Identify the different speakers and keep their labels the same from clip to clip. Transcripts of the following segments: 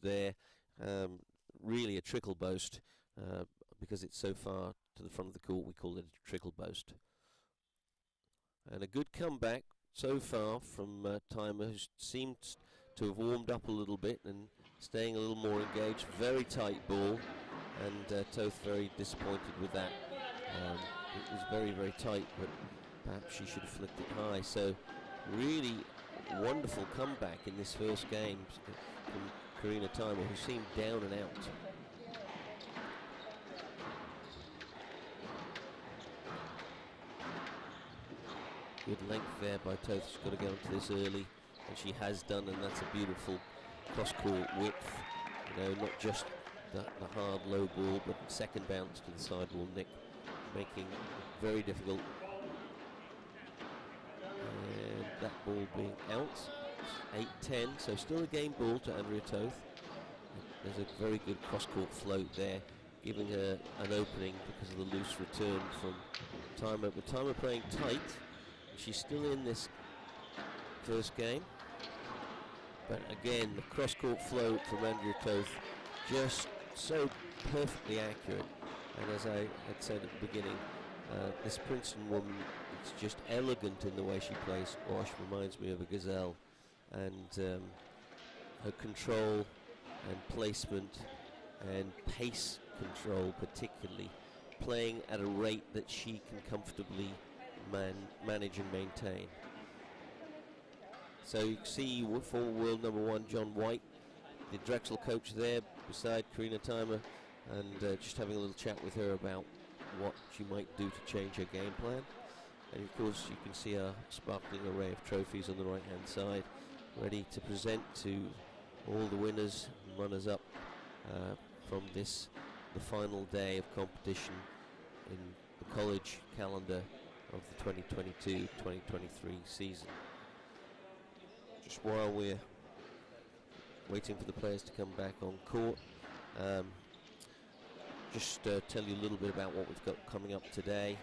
Speaker 1: there, really a trickle boast, because it's so far to the front of the court we call it a trickle boast. And a good comeback so far from Timer, who seemed to have warmed up a little bit and staying a little more engaged. Very tight ball, and Toth very disappointed with that. It was very, very tight, but perhaps she should have flicked it high. So really wonderful comeback in this first game from Karina Timer, who seemed down and out. Good length there by Toth. She's got to go into this early, and she has done, and that's a beautiful cross-court width. You know, not just the hard low ball, but second bounce to the sidewall nick, making it very difficult. And that ball being out. 8-10, so still a game ball to Andrea Toth. There's a very good cross-court float there, giving her an opening because of the loose return from Timer. But Timer playing tight. She's still in this first game. But again, the cross-court float from Andrea Toth, just so perfectly accurate. And as I had said at the beginning, this Princeton woman, it's just elegant in the way she plays squash, reminds me of a gazelle. And her control and placement and pace control particularly, playing at a rate that she can comfortably manage and maintain. So you can see former world number 1 John White, the Drexel coach there beside Karina Timer, and just having a little chat with her about what she might do to change her game plan. And of course you can see our sparkling array of trophies on the right hand side, ready to present to all the winners and runners up from this, the final day of competition in the college calendar of the 2022-2023 season. Just while we're waiting for the players to come back on court, just tell you a little bit about what we've got coming up today.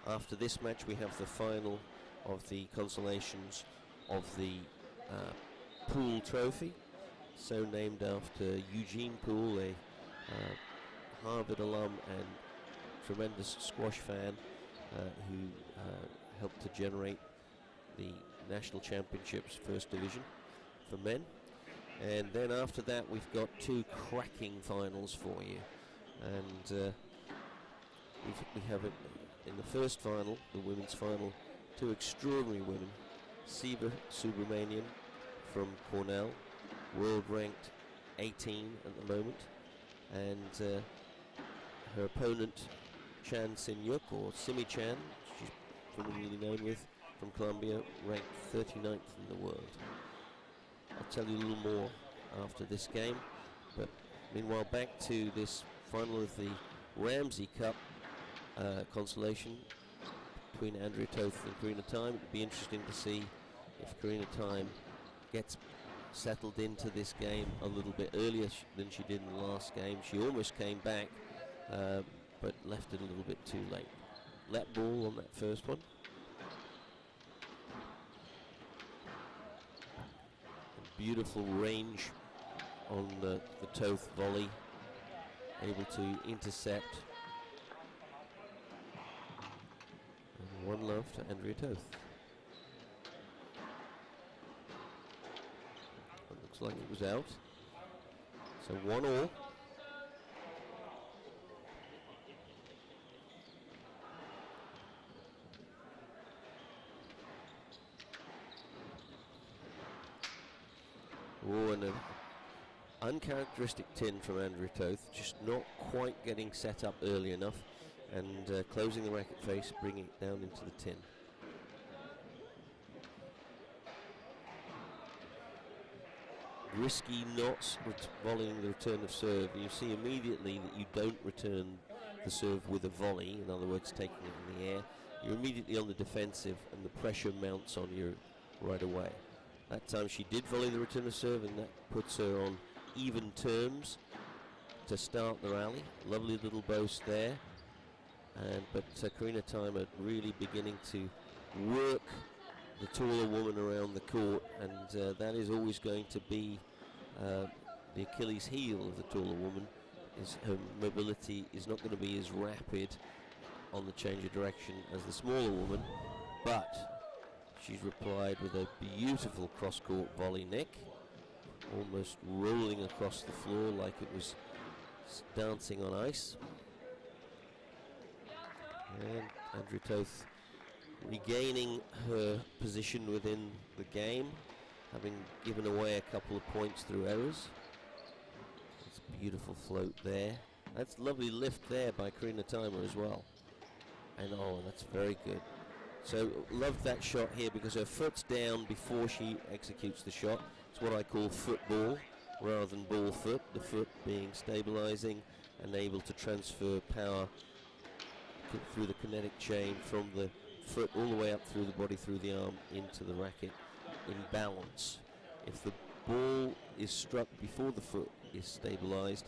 Speaker 1: After this match we have the final of the consolations of the Poole Trophy, so named after Eugene Poole, a Harvard alum and tremendous squash fan who helped to generate the national championships first division for men. And then after that we've got 2 cracking finals for you, and we have it in the first final, the women's final, 2 extraordinary women. Siva Subramanian from Cornell, world ranked 18 at the moment, and her opponent Chan Sin-yuk, or Simi Chan, she's familiarly known with, from Columbia, ranked 39th in the world. I'll tell you a little more after this game, but meanwhile back to this final of the Ramsey Cup consolation between Andrea Toth and Karina Time. It'd be interesting to see if Karina Time gets settled into this game a little bit earlier than she did in the last game. She almost came back, but left it a little bit too late. Let ball on that first one. And beautiful range on the Toth volley, able to intercept. And one love to Andrea Toth. It looks like it was out. So 1-all. Oh, and an uncharacteristic tin from Andrea Toth, just not quite getting set up early enough, and closing the racket face, bringing it down into the tin. Risky not volleying the return of serve. You see immediately that you don't return the serve with a volley, in other words taking it in the air. You're immediately on the defensive and the pressure mounts on you right away. That time she did volley the return of serve, and that puts her on even terms to start the rally. Lovely little boast there. But Karina Timer really beginning to work the taller woman around the court, and that is always going to be the Achilles heel of the taller woman is her mobility is not going to be as rapid on the change of direction as the smaller woman, but she's replied with a beautiful cross-court volley, Nick, almost rolling across the floor like it was dancing on ice. And Andrea Toth regaining her position within the game, having given away a couple of points through errors. It's a beautiful float there. That's a lovely lift there by Karina Timer as well. And oh, that's very good. So love that shot here because her foot's down before she executes the shot. It's what I call football rather than ball foot, the foot being stabilizing and able to transfer power through the kinetic chain from the foot all the way up through the body, through the arm, into the racket in balance. If the ball is struck before the foot is stabilized,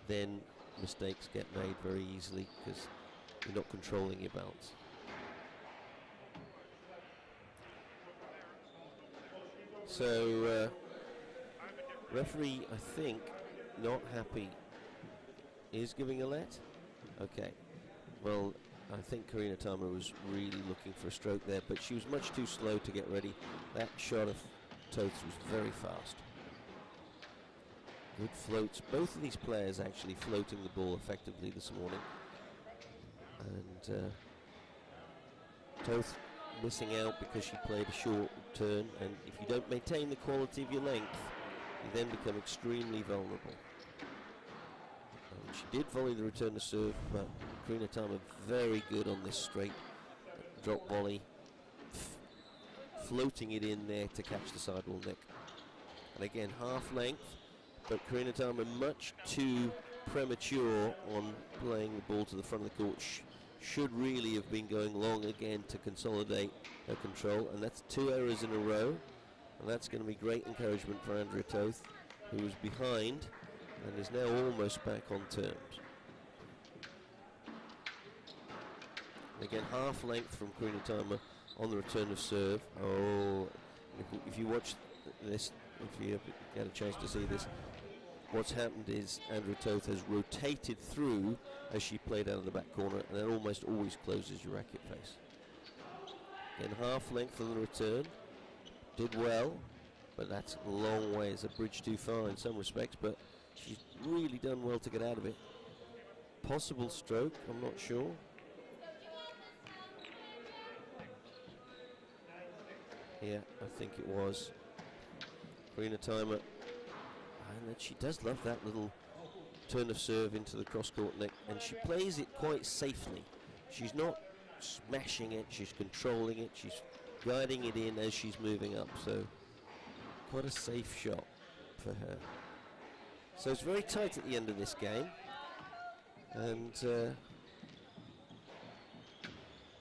Speaker 1: then mistakes get made very easily because you're not controlling your balance. So referee, I think, not happy, is giving a let. Okay, well, I think Karina Timer was really looking for a stroke there, but she was much too slow to get ready. That shot of Toth's was very fast. Good floats. Both of these players actually floating the ball effectively this morning. And Toth missing out because she played a short turn, and if you don't maintain the quality of your length, you then become extremely vulnerable. And she did volley the return to serve, but Karina Timer very good on this straight drop volley, floating it in there to catch the sidewall nick. And again, half length, but Karina Timer much too premature on playing the ball to the front of the court. Should really have been going long again to consolidate her control, and that's 2 errors in a row, and that's going to be great encouragement for Andrea Toth, who was behind and is now almost back on terms. And again, half length from Karina Timer on the return of serve. Oh, if you watch this, if you get a chance to see this, what's happened is Andrea Toth has rotated through as she played out of the back corner, and that almost always closes your racket face. Again, half length on the return. Did well, but that's a long way. It's a bridge too far in some respects, but she's really done well to get out of it. Possible stroke, I'm not sure. Yeah, I think it was. Karina Timer. And then she does love that little turn of serve into the cross-court neck, and she plays it quite safely. She's not smashing it, she's controlling it, she's guiding it in as she's moving up, so quite a safe shot for her. So it's very tight at the end of this game, and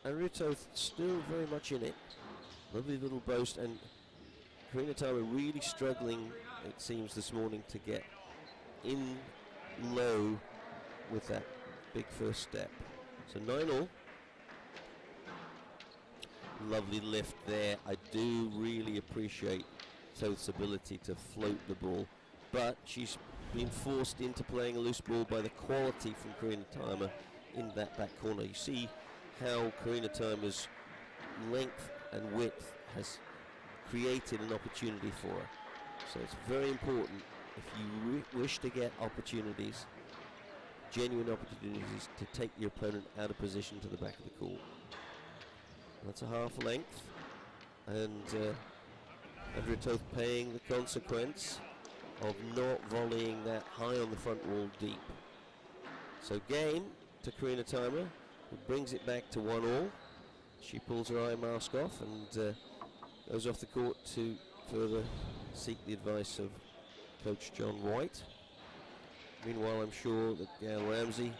Speaker 1: Andrea Toth still very much in it. Lovely little boast, and Karina Timer really struggling, it seems, this morning to get in low with that big first step. So 9-all. Lovely lift there. I do really appreciate Toth's ability to float the ball, but she's been forced into playing a loose ball by the quality from Karina Timer in that back corner. You see how Karina Timer's length and width has created an opportunity for her. So it's very important, if you wish to get opportunities, genuine opportunities, to take your opponent out of position to the back of the court. That's a half length, and Andrea Toth paying the consequence of not volleying that high on the front wall deep. So game to Karina Timer, who brings it back to 1-all. She pulls her eye mask off and goes off the court to further seek the advice of Coach John White. Meanwhile, I'm sure that Gail Ramsey,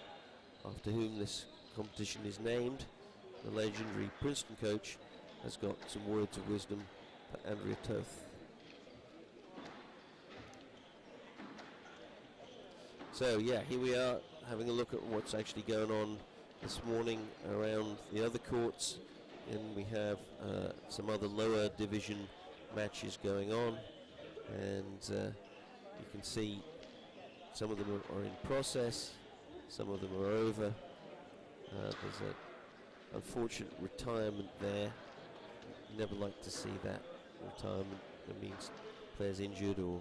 Speaker 1: after whom this competition is named, the legendary Princeton coach, has got some words of wisdom for Andrea Toth. So yeah, here we are having a look at what's actually going on this morning around the other courts, and we have some other lower division matches going on, and you can see Some of them are in process, some of them are over. There's an unfortunate retirement there. Never like to see that retirement. It means players injured or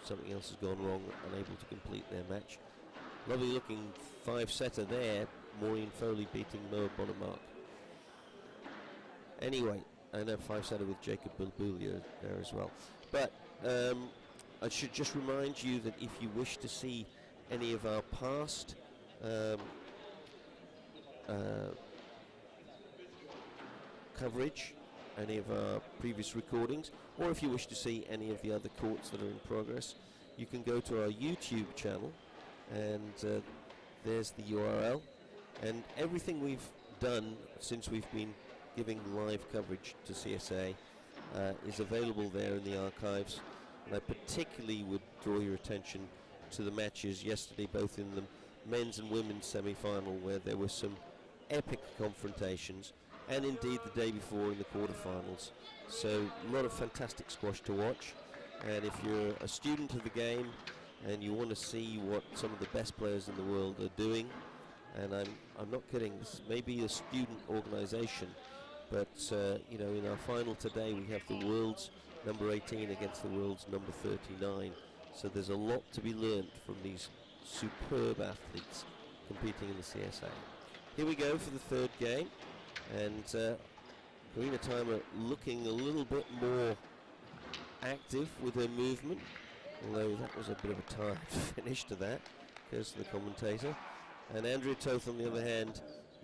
Speaker 1: something else has gone wrong, unable to complete their match. Lovely looking 5-setter there, Maureen Foley beating Moa Bonnemark. Anyway, and a 5-setter with Jacob Bilbulia there as well. But I should just remind you that if you wish to see any of our past coverage, any of our previous recordings, or if you wish to see any of the other courts that are in progress, you can go to our YouTube channel, and there's the URL, and everything we've done since we've been giving live coverage to CSA is available there in the archives. And I particularly would draw your attention to the matches yesterday, both in the men's and women's semi-final, where there were some epic confrontations, and indeed the day before in the quarterfinals. So a lot of fantastic squash to watch, and if you're a student of the game and you want to see what some of the best players in the world are doing, and I'm not kidding, this may be a student organization, but you know, in our final today we have the world's number 18 against the world's number 39, so there's a lot to be learned from these superb athletes competing in the CSA. Here we go for the third game, and Karina Timer looking a little bit more active with her movement, although that was a bit of a tired finish to that, goes to the commentator. And Andrea Toth, on the other hand,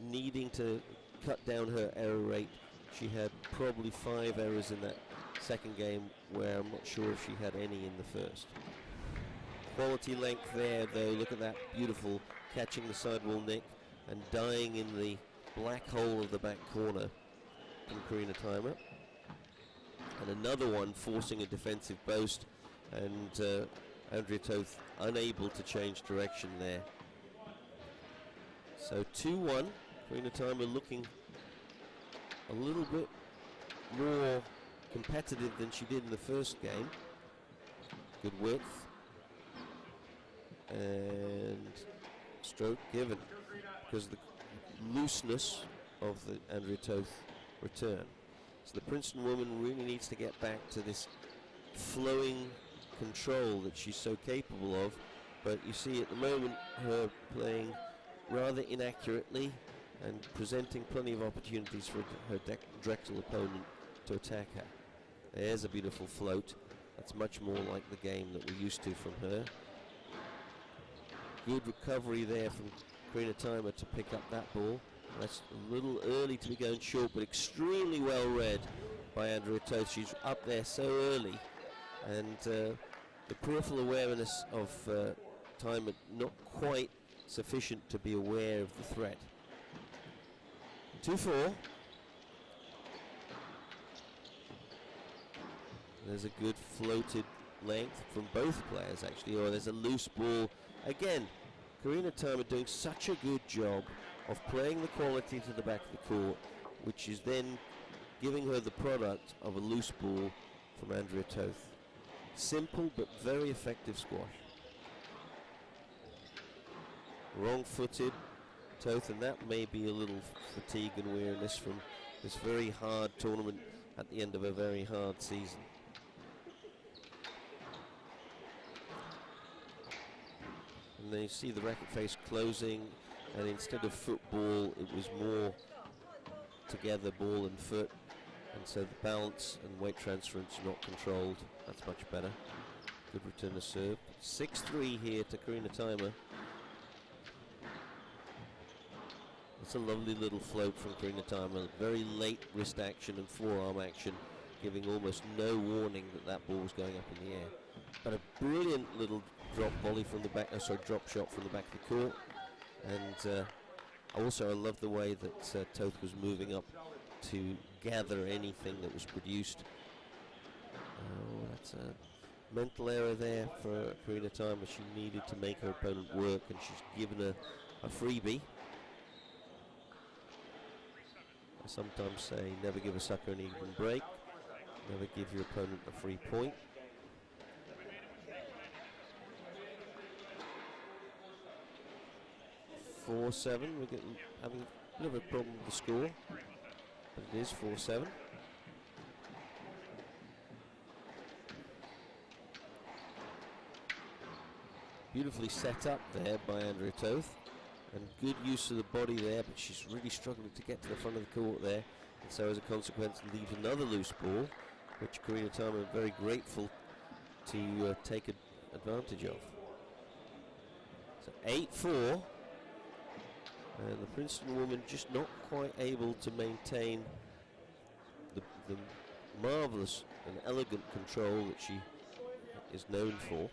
Speaker 1: needing to cut down her error rate. She had probably 5 errors in that second game, where I'm not sure if she had any in the first. Quality length there, though. Look at that, beautiful, catching the sidewall nick and dying in the black hole of the back corner from Karina Timer. And another one forcing a defensive boast, and Andrea Toth unable to change direction there. So 2-1, Karina Timer looking a little bit more competitive than she did in the first game. Good width, and stroke given because of the looseness of the Andrea Toth return. So the Princeton woman really needs to get back to this flowing control that she's so capable of, but you see at the moment her playing rather inaccurately and presenting plenty of opportunities for her Drexel opponent to attack her. There's a beautiful float. That's much more like the game that we're used to from her. Good recovery there from Karina Timer to pick up that ball. That's a little early to be going short, but extremely well read by Andrea Toth. She's up there so early, and the peripheral awareness of Timer not quite sufficient to be aware of the threat. 2-4. There's a good floated length from both players, actually. Or there's a loose ball. Again, Karina Timer doing such a good job of playing the quality to the back of the court, which is then giving her the product of a loose ball from Andrea Toth. Simple but very effective squash. Wrong-footed Toth, and that may be a little fatigue and weariness from this very hard tournament at the end of a very hard season. And then you see the racket face closing, and instead of football it was more together ball and foot, and so the balance and weight transference not controlled. That's much better. Good return to serve. 6-3 here to Karina Timer. It's a lovely little float from Karina Timer. Very late wrist action and forearm action, giving almost no warning that that ball was going up in the air. But a brilliant little drop volley from the back, drop shot from the back of the court. And also I love the way that Toth was moving up to gather anything that was produced. Oh, that's a mental error there for Karina Timer. She needed to make her opponent work, and she's given her a freebie. I sometimes say never give a sucker an even break, never give your opponent a free point. 4-7. We're having a bit of a problem with the score, but it is 4-7. Beautifully set up there by Andrea Toth, and good use of the body there, but she's really struggling to get to the front of the court there, and so as a consequence leaves another loose ball, which Karina Timer are very grateful to take advantage of. So 8-4, and the Princeton woman just not quite able to maintain the marvellous and elegant control that she is known for.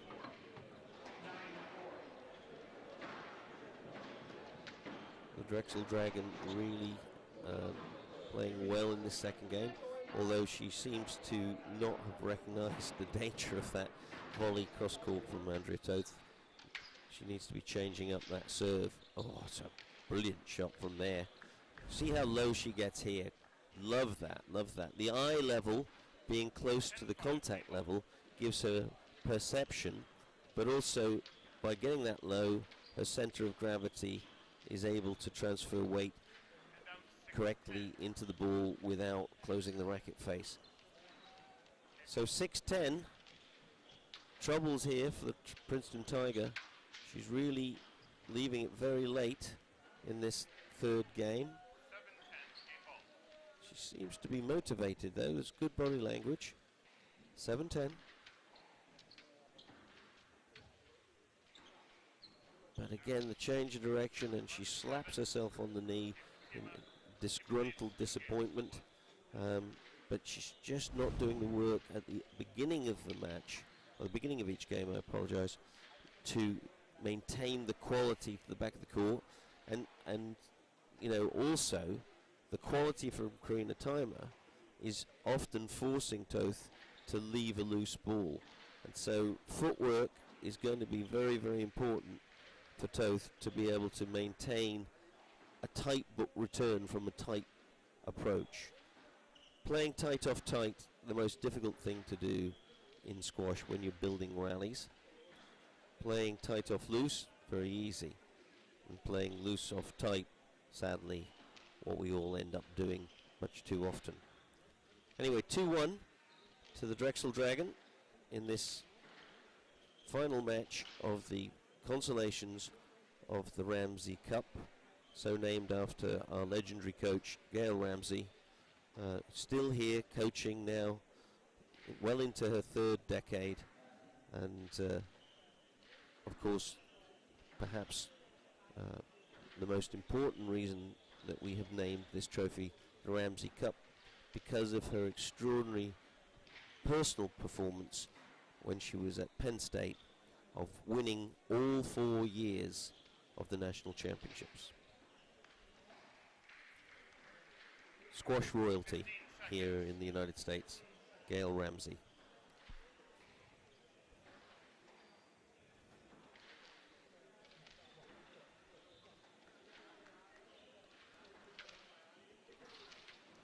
Speaker 1: The Drexel Dragon really playing well in this second game, although she seems to not have recognised the danger of that volley cross-court from Andrea Toth. She needs to be changing up that serve. Oh, it's a brilliant shot from there. See how low she gets here. Love that, love that. The eye level being close to the contact level gives her perception, but also by getting that low, her centre of gravity is able to transfer weight correctly into the ball without closing the racket face. So 6-10, troubles here for the Princeton Tiger. She's really leaving it very late in this third game. She seems to be motivated though, there's good body language. 7-10. But again, the change of direction, and she slaps herself on the knee in disgruntled disappointment. But she's just not doing the work at the beginning of the match, or the beginning of each game, I apologise, to maintain the quality to the back of the court. And you know, also, the quality from Karina Timer is often forcing Toth to leave a loose ball. And so footwork is going to be very, very important for Toth to be able to maintain a tight book return from a tight approach. Playing tight off tight, the most difficult thing to do in squash when you're building rallies. Playing tight off loose, very easy. And playing loose off tight, sadly, what we all end up doing much too often. Anyway, 2-1 to the Drexel Dragon in this final match of the consolations of the Ramsey Cup, so named after our legendary coach Gail Ramsey, still here coaching now, well into her third decade, and of course perhaps the most important reason that we have named this trophy the Ramsey Cup, because of her extraordinary personal performance when she was at Penn State, of winning all 4 years of the national championships. Squash royalty here in the United States, Gail Ramsey.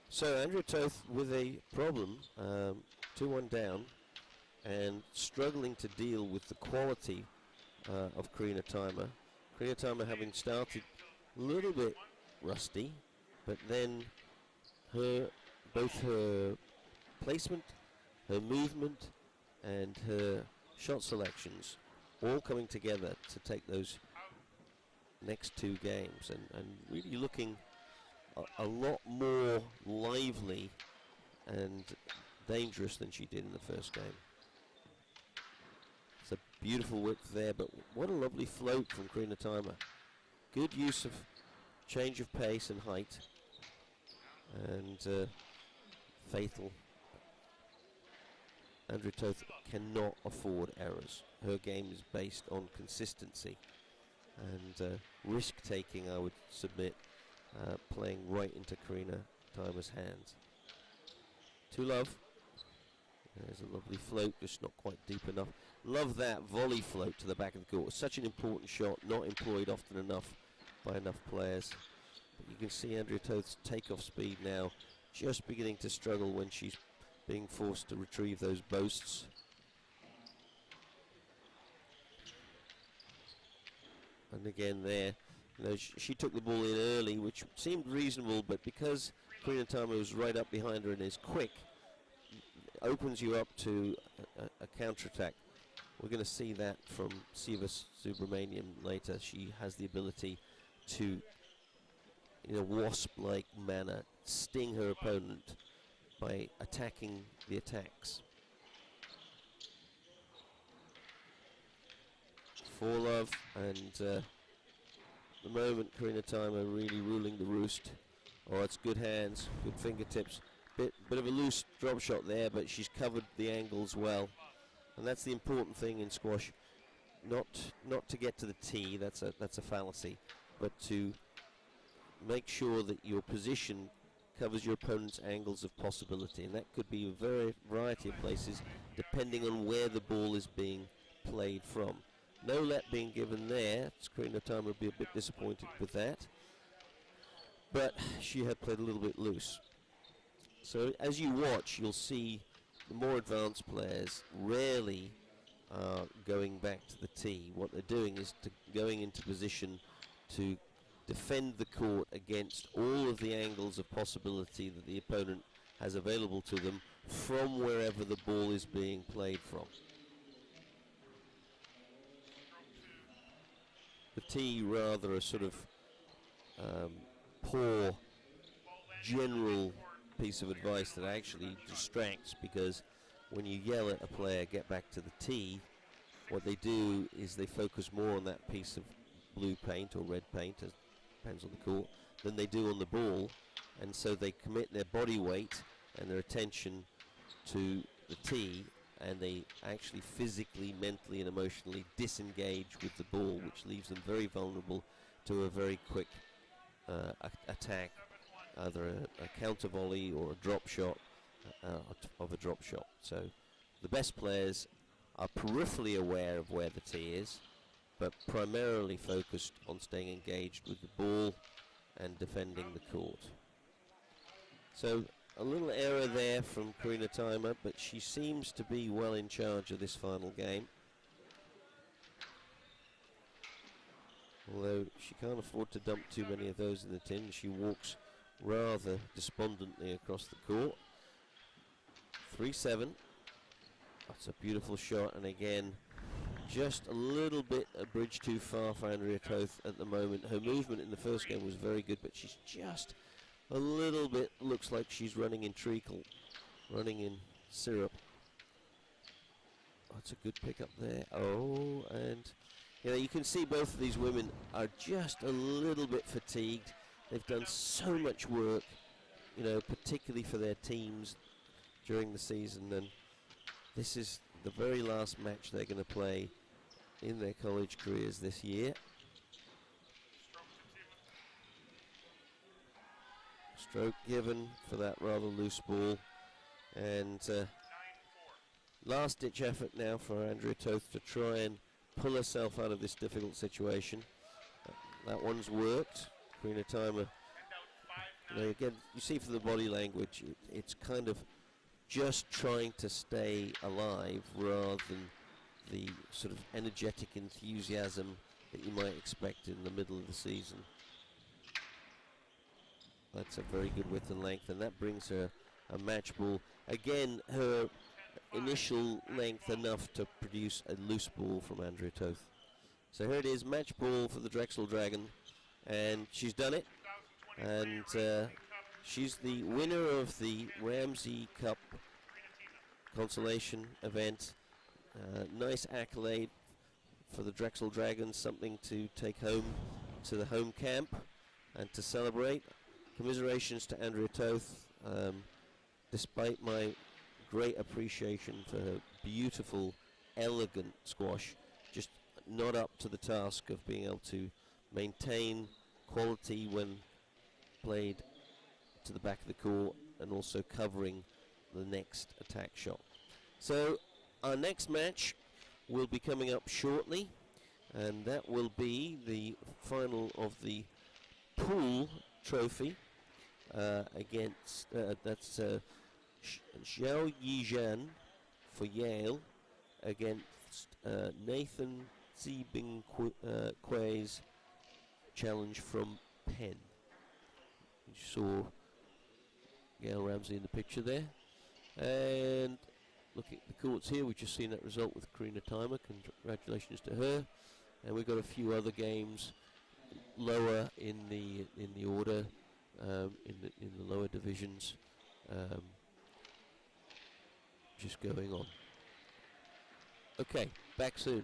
Speaker 1: So Andrea Toth with a problem, 2-1 down, and struggling to deal with the quality of Karina Timer. Karina Timer having started a little bit rusty, but then both her placement, her movement, and her shot selections all coming together to take those next two games, and really looking a lot more lively and dangerous than she did in the first game. It's a beautiful width there, but what a lovely float from Karina Timer. Good use of change of pace and height, and fatal. Andrea Toth cannot afford errors. Her game is based on consistency and risk-taking, I would submit, playing right into Karina Timer's hands. To love. There's a lovely float, just not quite deep enough. Love that volley float to the back of the court. Such an important shot, not employed often enough by enough players. But you can see Andrea Toth's takeoff speed now just beginning to struggle when she's being forced to retrieve those boasts. And again there, You know, she took the ball in early, which seemed reasonable, but because Karina Tama was right up behind her and is quick, opens you up to a counter-attack. We're going to see that from Siva Subramaniam later. She has the ability to, in a wasp-like manner, sting her opponent by attacking the attacks. Love, and the moment Karina Tama really ruling the roost. Oh, it's good hands, good fingertips. Bit of a loose drop shot there, but she's covered the angles well. And that's the important thing in squash. Not to get to the tee, that's a fallacy, but to make sure that your position covers your opponent's angles of possibility, and that could be a variety of places depending on where the ball is being played from. No let being given there. Karina Tama would be a bit disappointed with that, but she had played a little bit loose. So as you watch, you'll see the more advanced players rarely going back to the tee. What they're doing is going into position to defend the court against all of the angles of possibility that the opponent has available to them from wherever the ball is being played from. The tee, rather a sort of poor general piece of advice that actually distracts, because when you yell at a player, get back to the tee, what they do is they focus more on that piece of blue paint or red paint, as depends on the court, than they do on the ball, and so they commit their body weight and their attention to the tee, and they actually physically, mentally and emotionally disengage with the ball, which leaves them very vulnerable to a very quick attack, either a counter volley or a drop shot of a drop shot. So the best players are peripherally aware of where the tee is, but primarily focused on staying engaged with the ball and defending the court. So a little error there from Karina Tama, but she seems to be well in charge of this final game. Although she can't afford to dump too many of those in the tin, she walks rather despondently across the court. 3-7. That's a beautiful shot, and again, just a little bit a bridge too far for Andrea Toth at the moment. Her movement in the first game was very good, but she's just a little bit, looks like she's running in treacle, running in syrup. That's a good pick up there. Oh, and you know, you can see both of these women are just a little bit fatigued. They've done so much work, you know, particularly for their teams during the season, and this is the very last match they're going to play in their college careers this year. Stroke given for that rather loose ball, and last-ditch effort now for Andrea Toth to try and pull herself out of this difficult situation. That one's worked. Karina Tama, you know, again, you see from the body language, it's kind of just trying to stay alive rather than the sort of energetic enthusiasm that you might expect in the middle of the season. That's a very good width and length, and that brings her a match ball. Again, her initial length enough to produce a loose ball from Andrea Toth. So here it is, match ball for the Drexel Dragon, and she's done it. And she's the winner of the Ramsey Cup consolation event. Nice accolade for the Drexel Dragons, something to take home to the home camp and to celebrate. Commiserations to Andrea Toth, despite my great appreciation for her beautiful, elegant squash, just not up to the task of being able to maintain quality when played to the back of the court and also covering the next attack shot. So our next match will be coming up shortly, and that will be the final of the pool trophy against that's Xiao Yizhan for Yale against Nathan Zibing Quay's challenge from Penn. You saw Gail Ramsey in the picture there. And looking at the courts here, we've just seen that result with Karina Timer. Congratulations to her. And we've got a few other games lower in the order, in the lower divisions, just going on. Okay, back soon.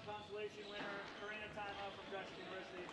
Speaker 2: Consolation winner, Karina Timer from Drexel University.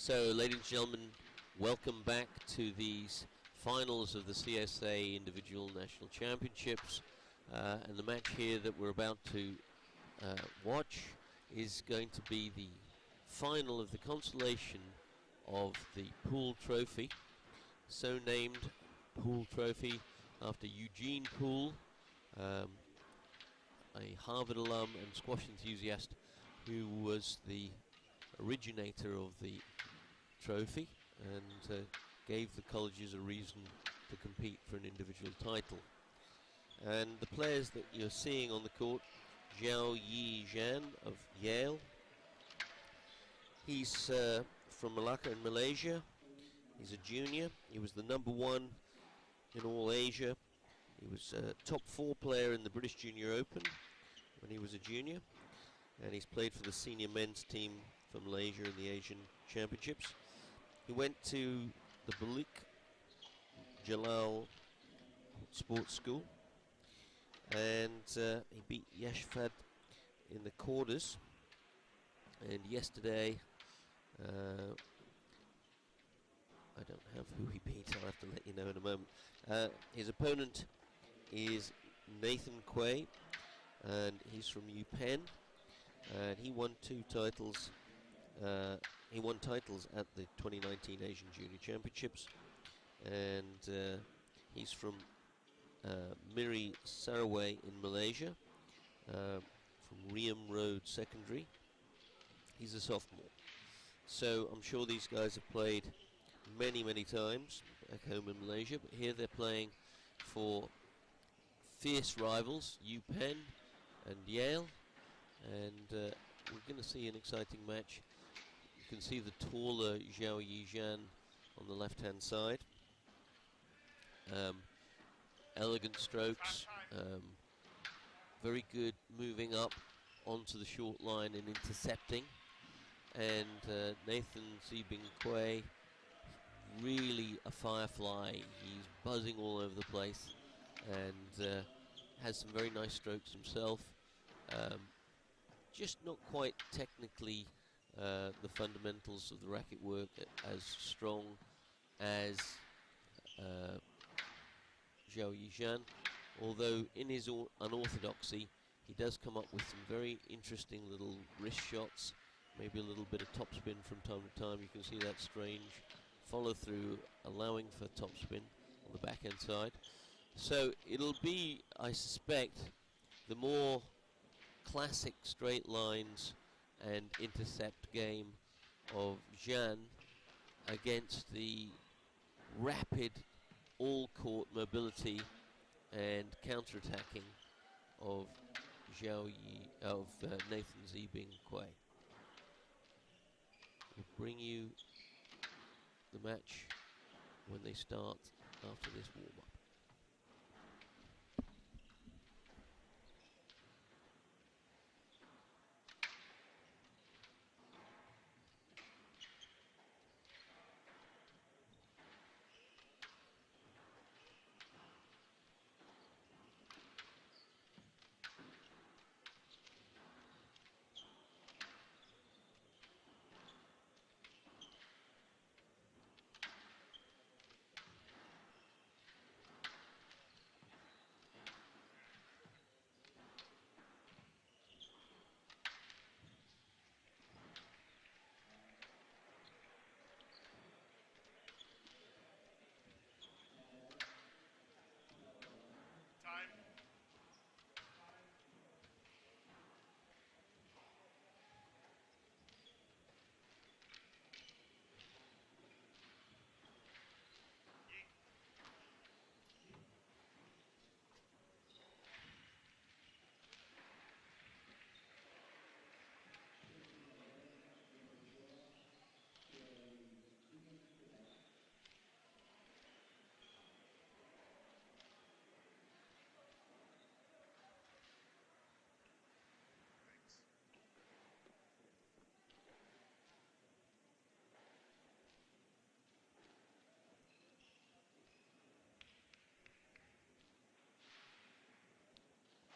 Speaker 1: So, ladies and gentlemen, welcome back to these finals of the CSA Individual National Championships. And the match here that we're about to watch is going to be the final of the consolation of the Poole Trophy, so named Poole Trophy after Eugene Poole, a Harvard alum and squash enthusiast who was the originator of the trophy and gave the colleges a reason to compete for an individual title. And the players that you're seeing on the court, Zhao Yi Zhan of Yale. He's from Malacca in Malaysia. He's a junior. He was the #1 in all Asia. He was a top 4 player in the British Junior Open when he was a junior. And he's played for the senior men's team for Malaysia in the Asian Championships. He went to the Balik Jalal Sports School, and he beat Yashfad in the quarters. And yesterday, I don't have who he beat, I'll have to let you know in a moment. His opponent is Nathan Quay, and he's from UPenn, and he won 2 titles. He won titles at the 2019 Asian Junior Championships, and he's from Miri Saraway in Malaysia, from Riem Road Secondary. He's a sophomore. So I'm sure these guys have played many times back home in Malaysia, but here they're playing for fierce rivals, UPenn and Yale, and we're going to see an exciting match. You can see the taller Zhao Yi Zhan on the left-hand side. Elegant strokes, very good moving up onto the short line and intercepting. And Nathan Zibing Quay, really a firefly. He's buzzing all over the place and has some very nice strokes himself. Just not quite technically the fundamentals of the racket work as strong as Zhao Yi Zhan, although in his unorthodoxy he does come up with some very interesting little wrist shots, maybe a little bit of topspin from time to time. You can see that strange follow through, allowing for topspin on the backhand side. So it'll be, I suspect, the more classic straight lines and intercept game of Zhan against the rapid all-court mobility and counter-attacking of Nathan Zibing Quay. We'll bring you the match when they start after this warm-up.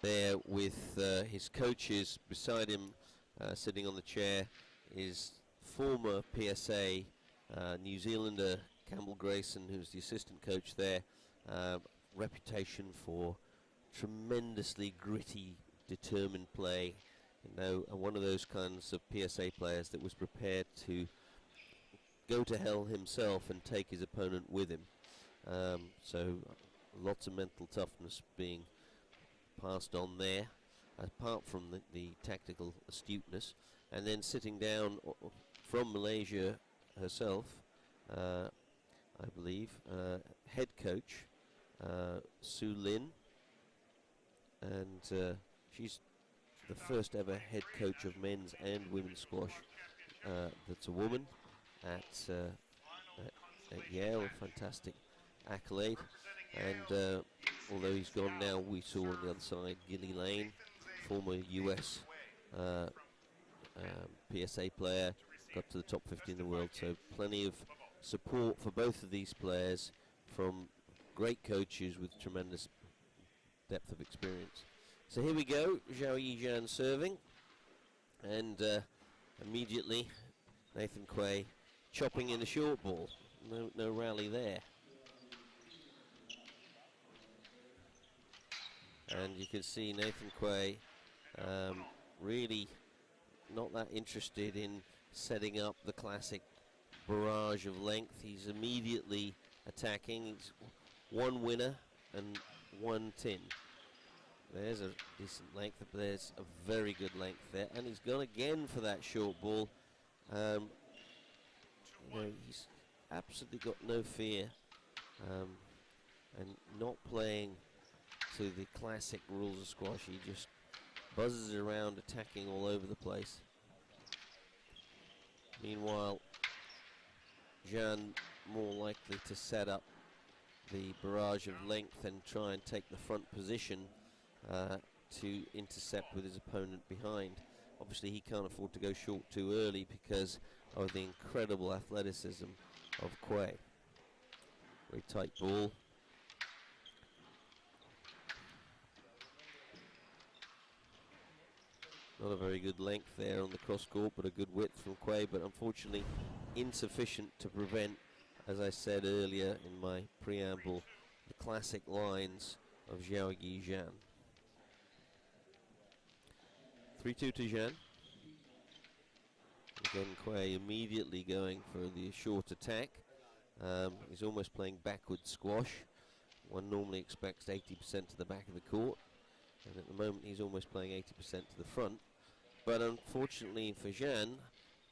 Speaker 1: There with his coaches beside him, sitting on the chair, is former PSA New Zealander Campbell Grayson, who's the assistant coach there, reputation for tremendously gritty, determined play. One of those kinds of PSA players that was prepared to go to hell himself and take his opponent with him. So lots of mental toughness being passed on there, apart from the tactical astuteness. And then sitting down from Malaysia herself, I believe, head coach Su Lin, and she's the first ever head coach of men's and women's squash that's a woman at Yale. A fantastic accolade. And although he's gone now, we saw on the other side Gilly Lane, former US PSA player, got to the top 50 in the world. So plenty of support for both of these players from great coaches with tremendous depth of experience. So here we go, Zhao Yijian serving, and immediately Nathan Quay chopping in the short ball. No rally there. And you can see Nathan Quay really not that interested in setting up the classic barrage of length. He's immediately attacking. He's one winner and one tin. There's a decent length, but there's a very good length there. And he's gone again for that short ball. He's absolutely got no fear and not playing to the classic rules of squash. He just buzzes around, attacking all over the place. Meanwhile, Zhang more likely to set up the barrage of length and try and take the front position to intercept with his opponent behind. Obviously, he can't afford to go short too early because of the incredible athleticism of Quay. Very tight ball. Not a very good length there on the cross court, but a good width from Quay, but unfortunately insufficient to prevent, as I said earlier in my preamble, the classic lines of Zhao Yijian. 3-2 to Zhang. Again, Quay immediately going for the short attack. He's almost playing backward squash. One normally expects 80% to the back of the court, and at the moment he's almost playing 80% to the front. But unfortunately for Zhang,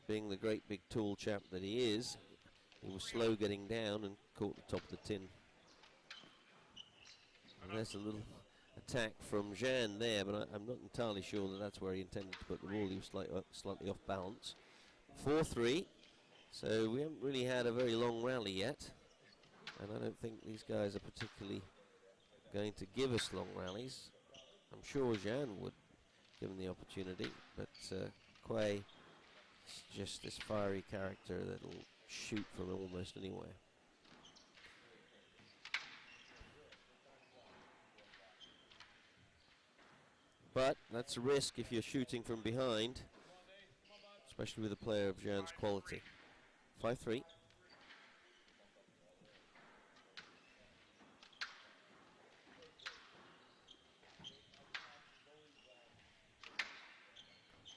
Speaker 1: being the great big tall chap that he is, he was slow getting down and caught the top of the tin. And there's a little attack from Zhang there, but I'm not entirely sure that that's where he intended to put the ball. He was slightly off balance. 4-3, so we haven't really had a very long rally yet, and I don't think these guys are particularly going to give us long rallies. I'm sure Zhang would, given the opportunity, but Quay is just this fiery character that'll shoot from almost anywhere. But that's a risk if you're shooting from behind, especially with a player of Zhang's quality. 5-3.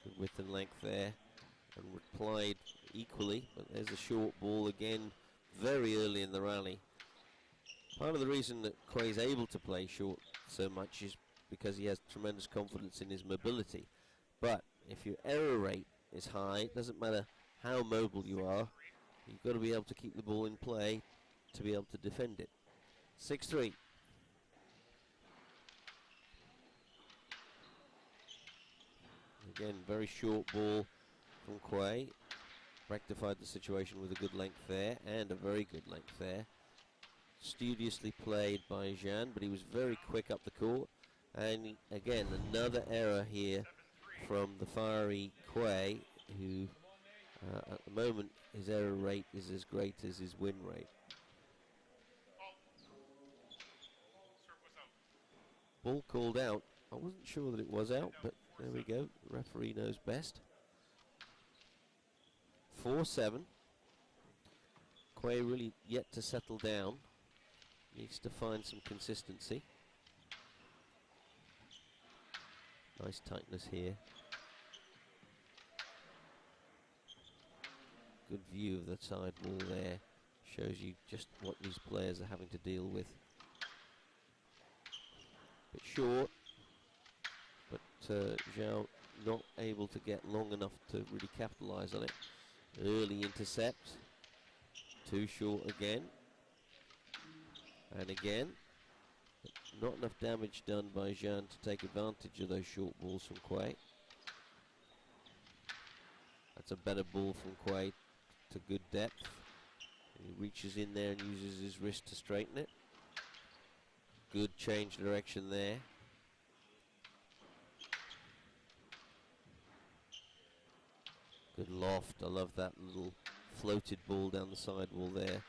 Speaker 1: Good width and length there, and replied equally, but there's a short ball again very early in the rally. Part of the reason that Quay's able to play short so much is because he has tremendous confidence in his mobility. But if your error rate is high, it doesn't matter how mobile you are, you've got to be able to keep the ball in play to be able to defend it. 6-3. Again, very short ball from Quay. Rectified the situation with a good length there, and a very good length there. Studiously played by Zhang, but he was very quick up the court. And again, another error here from the fiery Quay, who at the moment his error rate is as great as his win rate. Ball called out. I wasn't sure that it was out, but there we go. The referee knows best. 4-7. Quay really yet to settle down. Needs to find some consistency. Nice tightness here. Good view of the side wall there. Shows you just what these players are having to deal with. Bit short, but Zhao not able to get long enough to really capitalise on it. Early intercept. Too short again. And again. Not enough damage done by Zhang to take advantage of those short balls from Quay. That's a better ball from Quay to good depth. He reaches in there and uses his wrist to straighten it. Good change direction there. Good loft. I love that little floated ball down the sidewall there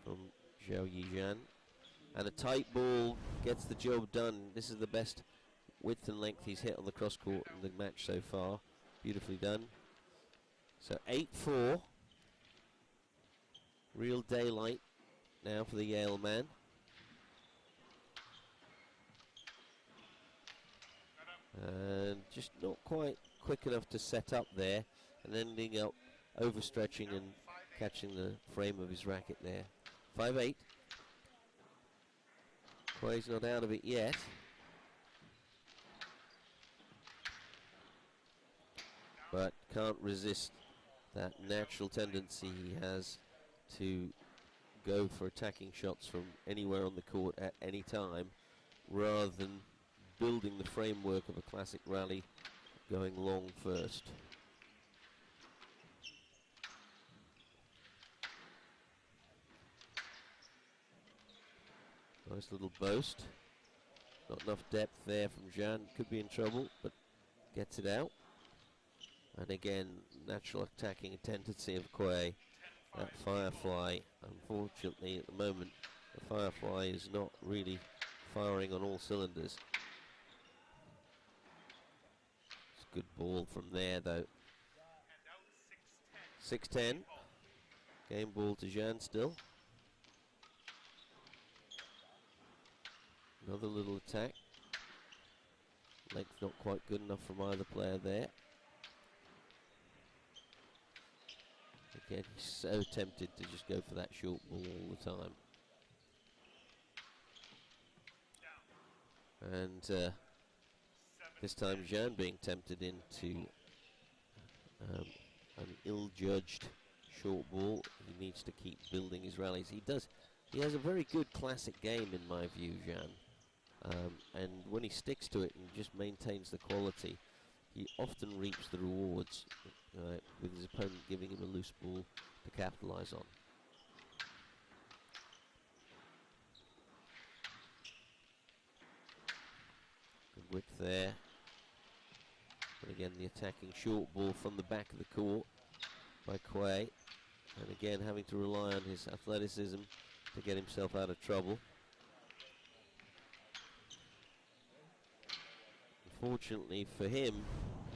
Speaker 1: from Zhao Yizhan. And a tight ball gets the job done. This is the best width and length he's hit on the cross court in the match so far. Beautifully done. So 8-4. Real daylight now for the Yale man. And just not quite quick enough to set up there, and ending up overstretching and catching the frame of his racket there. 5-8. Quay's not out of it yet. But can't resist that natural tendency he has to go for attacking shots from anywhere on the court at any time, rather than building the framework of a classic rally going long first. Nice little boast. Not enough depth there from Zhang. Could be in trouble, but gets it out. And again, natural attacking tendency of Quay. That Firefly, unfortunately at the moment, the Firefly is not really firing on all cylinders. It's a good ball from there though. 6-10. Game ball to Zhang still. Another little attack. Length not quite good enough from either player there. Again, he's so tempted to just go for that short ball all the time. And this time Zhang being tempted into an ill-judged short ball. He needs to keep building his rallies. He does. He has a very good classic game in my view, Zhang. And when he sticks to it and just maintains the quality, he often reaps the rewards with his opponent giving him a loose ball to capitalise on. Good width there. And again the attacking short ball from the back of the court by Quay. And again having to rely on his athleticism to get himself out of trouble. Unfortunately for him,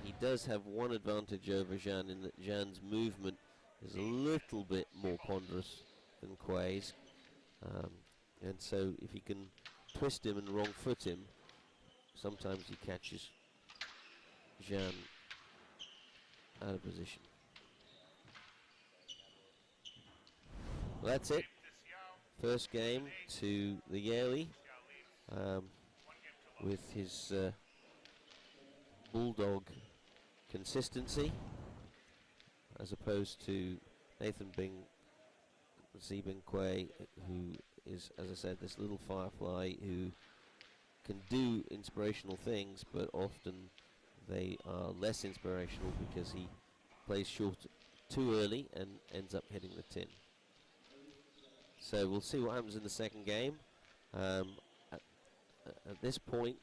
Speaker 1: he does have one advantage over Zhang in that Zhang's movement is a little bit more ponderous than Quay's. And so if he can twist him and wrong foot him, sometimes he catches Zhang out of position. Well, that's it. First game to the Yale with his bulldog consistency, as opposed to Nathan Zibing Quay, who is, as I said, this little Firefly who can do inspirational things, but often they are less inspirational because he plays short too early and ends up hitting the tin. So we'll see what happens in the second game. At this point,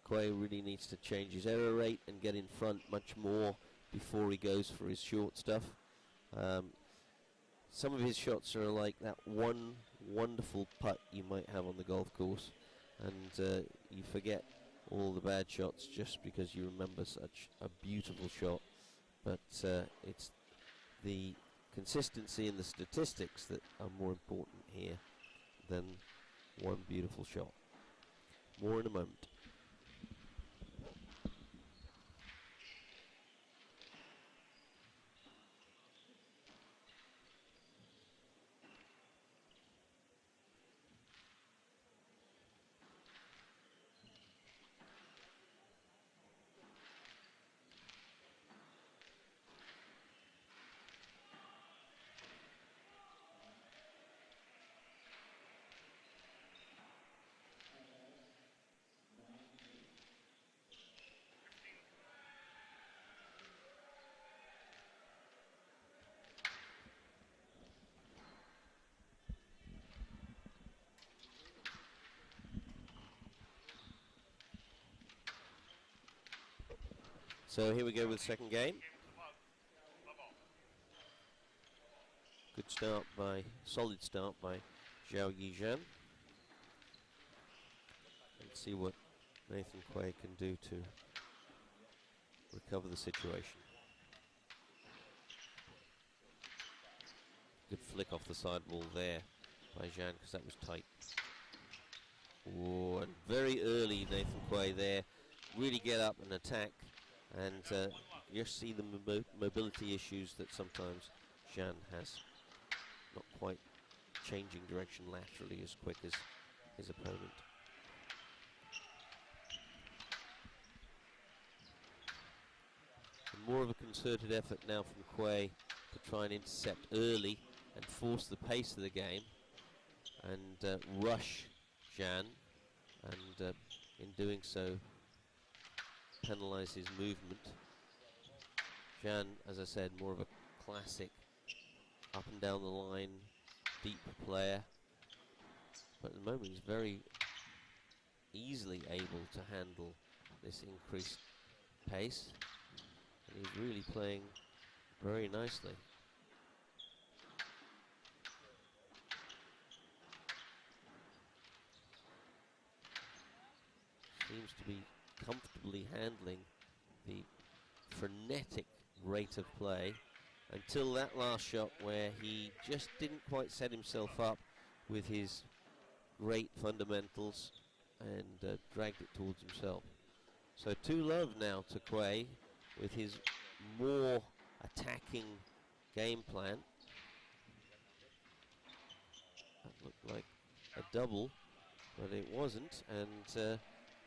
Speaker 1: Quay really needs to change his error rate and get in front much more before he goes for his short stuff. Some of his shots are like that one wonderful putt you might have on the golf course, and you forget all the bad shots just because you remember such a beautiful shot. But it's the consistency in the statistics that are more important here than one beautiful shot. More in a moment. So here we go with the second game. Good start by, solid start by Zhao Yizhan. Let's see what Nathan Quay can do to recover the situation. Good flick off the sidewall there by Zhang, because that was tight. Oh, and very early Nathan Quay there. Really get up and attack. And you see the mobility issues that sometimes Zhang has. Not quite changing direction laterally as quick as his opponent. And more of a concerted effort now from Quay to try and intercept early and force the pace of the game and rush Zhang, and in doing so penalise his movement. Zhang, as I said, more of a classic up and down the line deep player, but at the moment he's very easily able to handle this increased pace, and he's really playing very nicely. Seems to be comfortably handling the frenetic rate of play until that last shot, where he just didn't quite set himself up with his great fundamentals and dragged it towards himself. So 2-love now to Quay with his more attacking game plan. That looked like a double, but it wasn't, and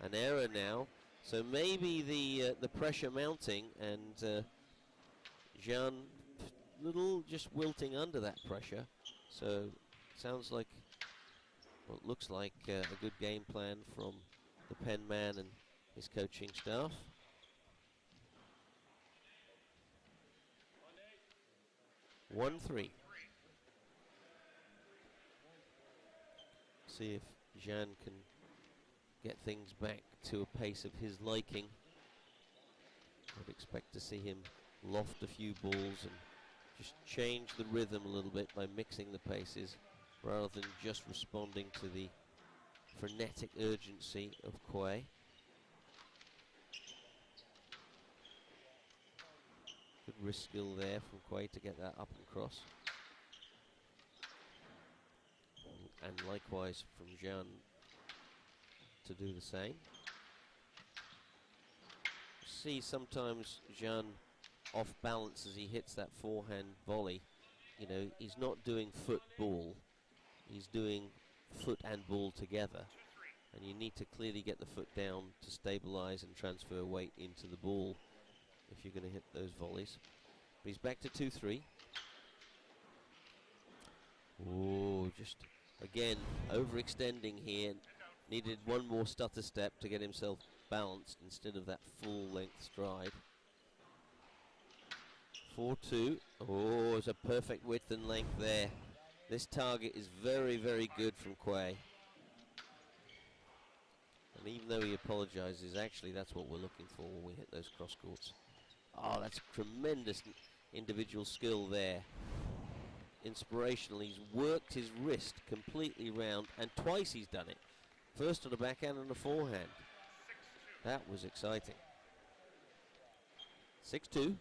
Speaker 1: an error now. So maybe the pressure mounting, and Zhang little just wilting under that pressure. So sounds like, well, it looks like a good game plan from the pen man and his coaching staff. One, 3. See if Zhang can get things back to a pace of his liking. I'd expect to see him loft a few balls and just change the rhythm a little bit by mixing the paces rather than just responding to the frenetic urgency of Quay. Good wrist skill there from Quay to get that up and cross. And likewise from Zhang to do the same. See sometimes Zhang off balance as he hits that forehand volley. You know, he's not doing foot ball, he's doing foot and ball together, and you need to clearly get the foot down to stabilize and transfer weight into the ball if you're going to hit those volleys. But he's back to 2-3. Oh, just again overextending here. Needed one more stutter step to get himself balanced instead of that full length stride. 4-2. Oh, it's a perfect width and length there. This target is very, very good from Quay. And even though he apologizes, actually that's what we're looking for when we hit those cross courts. Oh, that's tremendous individual skill there. Inspirational. He's worked his wrist completely round, and twice he's done it. First on the backhand and the forehand. That was exciting. 6-2.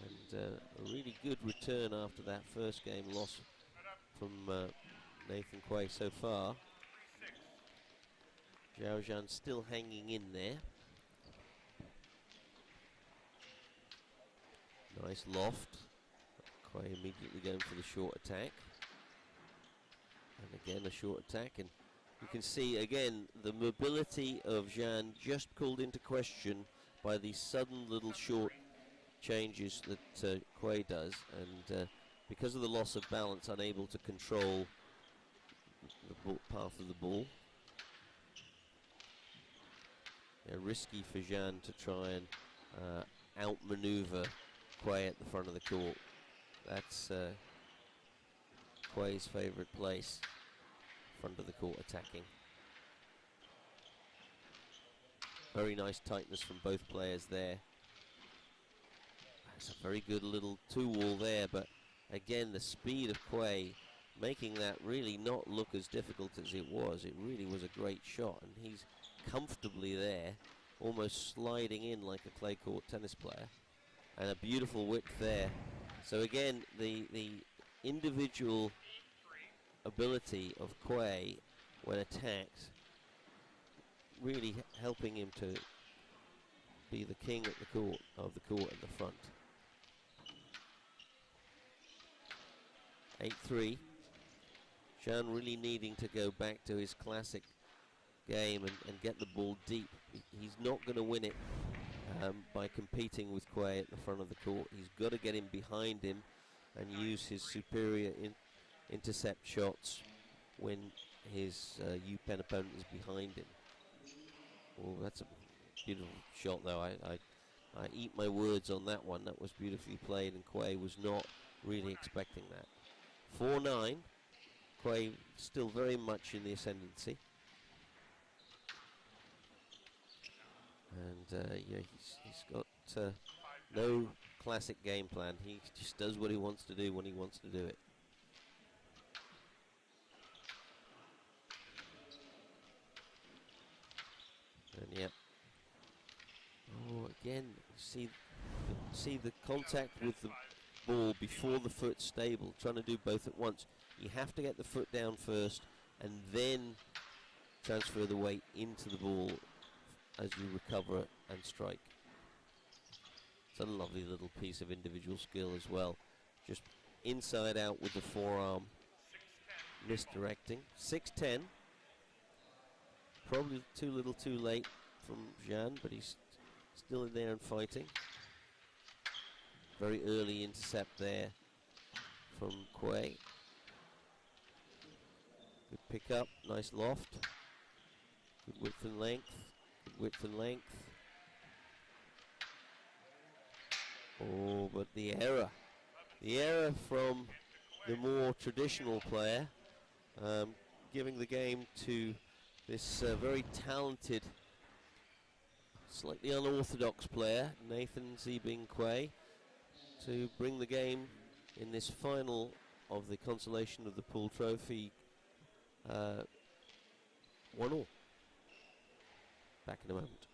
Speaker 1: And a really good return after that first game loss from Nathan Quay so far. Zhao Zhan still hanging in there. Nice loft. Quay immediately going for the short attack. And again a short attack, and you can see again the mobility of Zhan just called into question by these sudden little short changes that Quay does, and because of the loss of balance, unable to control the path of the ball. Yeah, risky for Zhan to try and outmaneuver Quay at the front of the court. That's Quay's favourite place, front of the court attacking. Very nice tightness from both players there. That's a very good little two-wall there, but again the speed of Quay making that really not look as difficult as it was. It really was a great shot, and he's comfortably there, almost sliding in like a clay court tennis player, and a beautiful width there. So again, the individual ability of Quay when attacked really helping him to be the king at the court of the court at the front. 8-3. Zhan really needing to go back to his classic game and get the ball deep. He's not going to win it by competing with Quay at the front of the court. He's got to get him behind him and use his superior intercept shots when his U-Pen opponent is behind him. Oh, that's a beautiful shot though. I eat my words on that one. That was beautifully played, and Quay was not really expecting that. 4-9. Quay still very much in the ascendancy. And yeah, he's got no classic game plan. He just does what he wants to do when he wants to do it. And yeah. Oh, again, see the contact with the ball before the foot's stable, trying to do both at once. You have to get the foot down first and then transfer the weight into the ball as you recover and strike. It's a lovely little piece of individual skill as well. Just inside out with the forearm, misdirecting. 6-10. Probably too little too late from Zhan, but he's still in there and fighting. Very early intercept there from Quay. Good pick up, nice loft. Good width and length, good width and length. Oh, but the error from the more traditional player, giving the game to this very talented, slightly unorthodox player, Nathan Zibing Quay, to bring the game in this final of the consolation of the Pool Trophy 1-1. Back in a moment.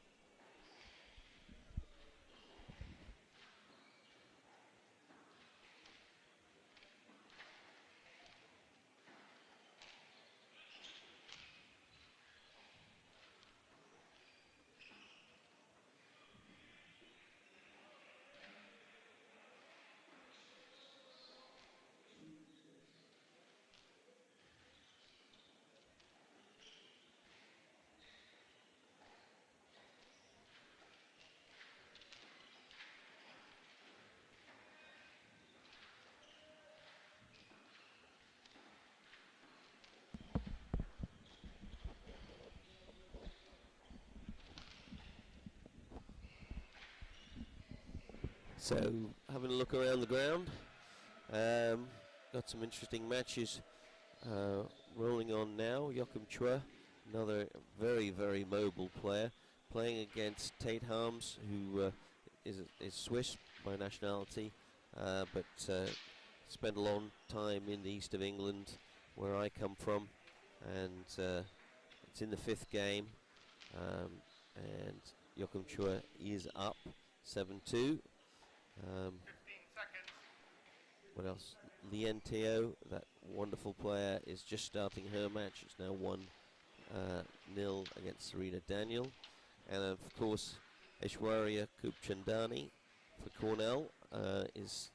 Speaker 1: So, having a look around the ground, got some interesting matches rolling on now. Joachim Chua, another very, very mobile player, playing against Tate Harms, who is Swiss by nationality, but spent a long time in the east of England, where I come from, and it's in the fifth game, and Joachim Chua is up 7-2. what else? Lien Teo, that wonderful player, is just starting her match. It's now 1-0 against Serena Daniel. And of course, Aishwarya Kubchandani for Cornell is,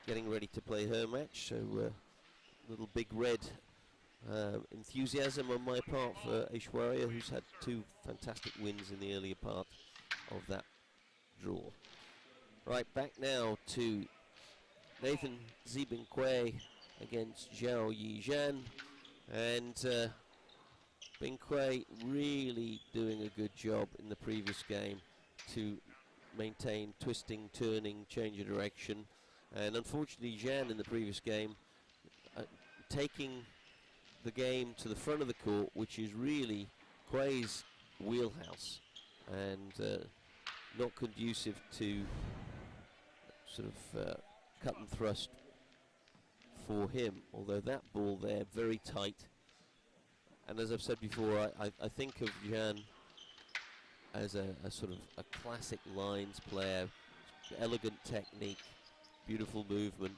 Speaker 1: getting ready to play her match. So little big red enthusiasm on my part for Aishwarya, who's had 2 fantastic wins in the earlier part of that draw. Right, back now to Nathan Zibingque against Zhao Yizhan, and Bingque really doing a good job in the previous game to maintain twisting, turning, change of direction, and unfortunately Zhan in the previous game taking the game to the front of the court, which is really Quay's wheelhouse, and not conducive to sort of cut and thrust for him, although that ball there very tight. And as I've said before, I think of Zhan as a sort of a classic lines player, elegant technique, beautiful movement,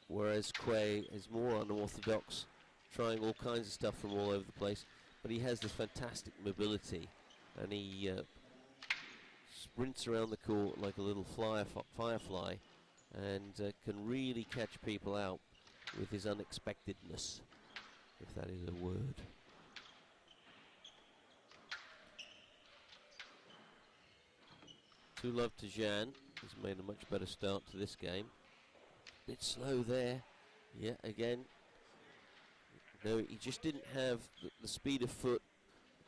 Speaker 1: whereas Quay is more unorthodox, trying all kinds of stuff from all over the place, but he has this fantastic mobility, and he sprints around the court like a little firefly, and can really catch people out with his unexpectedness, if that is a word. Two love to Zhan. He's made a much better start to this game. Bit slow there. Yeah, again. No, he just didn't have the speed of foot.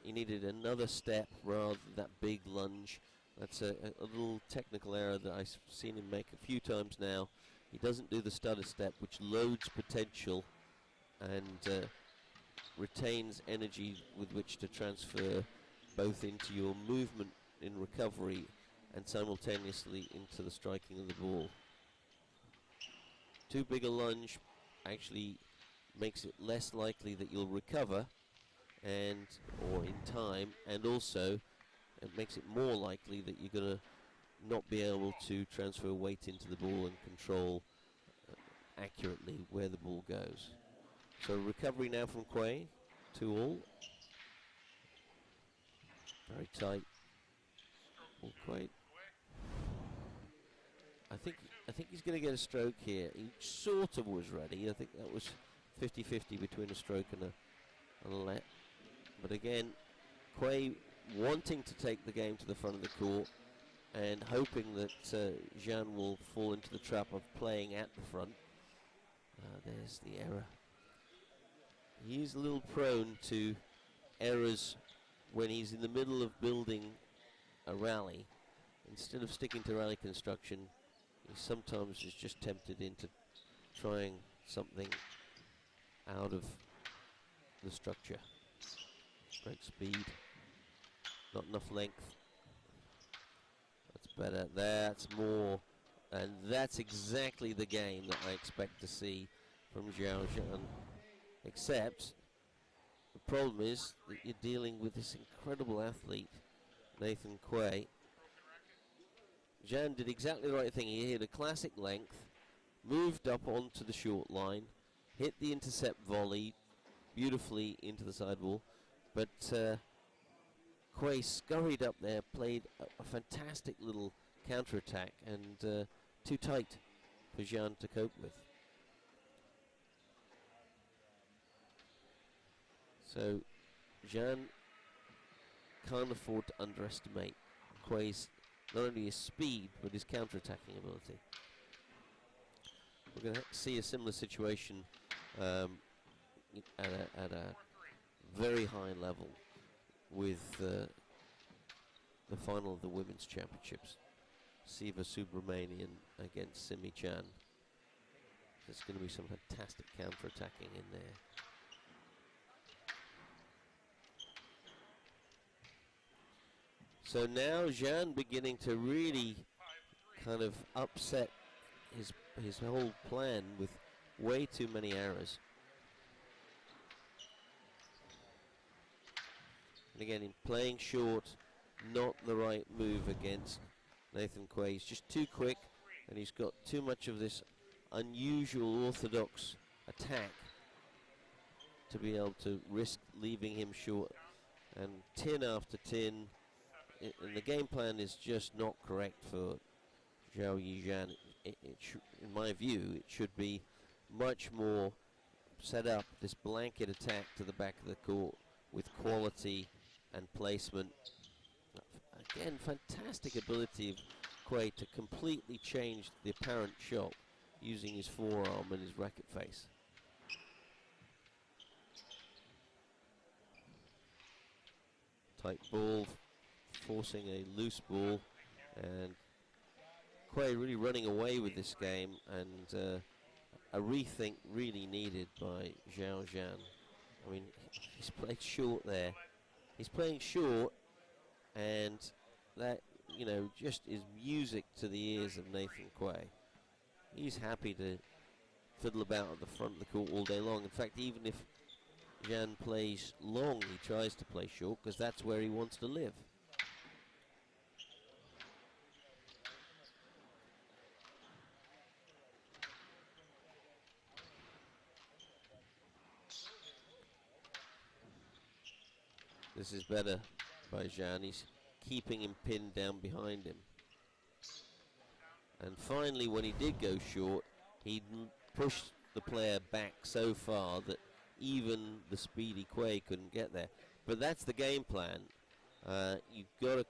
Speaker 1: He needed another step rather than that big lunge. That's a little technical error that I've seen him make a few times now. He doesn't do the stutter step, which loads potential and retains energy with which to transfer both into your movement in recovery and simultaneously into the striking of the ball. Too big a lunge actually makes it less likely that you'll recover or in time, and also it makes it more likely that you're going to not be able to transfer weight into the ball and control accurately where the ball goes. So recovery now from Quay, 2-all. Very tight. Ball Quay. I think he's going to get a stroke here. He sort of was ready. I think that was 50-50 between a stroke and a let. But again, Quay wanting to take the game to the front of the court and hoping that Zhan will fall into the trap of playing at the front. There's the error. He's a little prone to errors when he's in the middle of building a rally. Instead of sticking to rally construction, he sometimes is just tempted into trying something out of the structure. Great speed, not enough length. That's better, that's more, and that's exactly the game that I expect to see from Zhao Zhan. Except, the problem is that you're dealing with this incredible athlete, Nathan Quay. Zhan did exactly the right thing. He hit a classic length, moved up onto the short line, hit the intercept volley beautifully into the sidewall, but Quay scurried up there, played a fantastic little counter-attack, and too tight for Zhan to cope with. So Zhan can't afford to underestimate Quay's not only his speed but his counter-attacking ability. We're going to see a similar situation at a very high level with the final of the Women's Championships. Siva Subramanian against Simi Chan. There's going to be some fantastic counter-attacking in there. So now Zhan beginning to really kind of upset his whole plan with way too many errors. And again, in playing short, not the right move against Nathan Quay. He's just too quick, and he's got too much of this unusual orthodox attack to be able to risk leaving him short. And tin after tin, and the game plan is just not correct for Zhao Yizhan. In my view, it should be much more set up this blanket attack to the back of the court with quality and placement. Again, fantastic ability of Quay to completely change the apparent shot using his forearm and his racket face. Tight ball, forcing a loose ball, and Quay really running away with this game, and a rethink really needed by Zhao Zhan. I mean, he's played short there. He's playing short, and that, you know, just is music to the ears of Nathan Quay. He's happy to fiddle about at the front of the court all day long. In fact, even if Zhan plays long, he tries to play short because that's where he wants to live. This is better by Zhan. He's keeping him pinned down behind him. And finally, when he did go short, he pushed the player back so far that even the speedy Quay couldn't get there. But that's the game plan. You've got to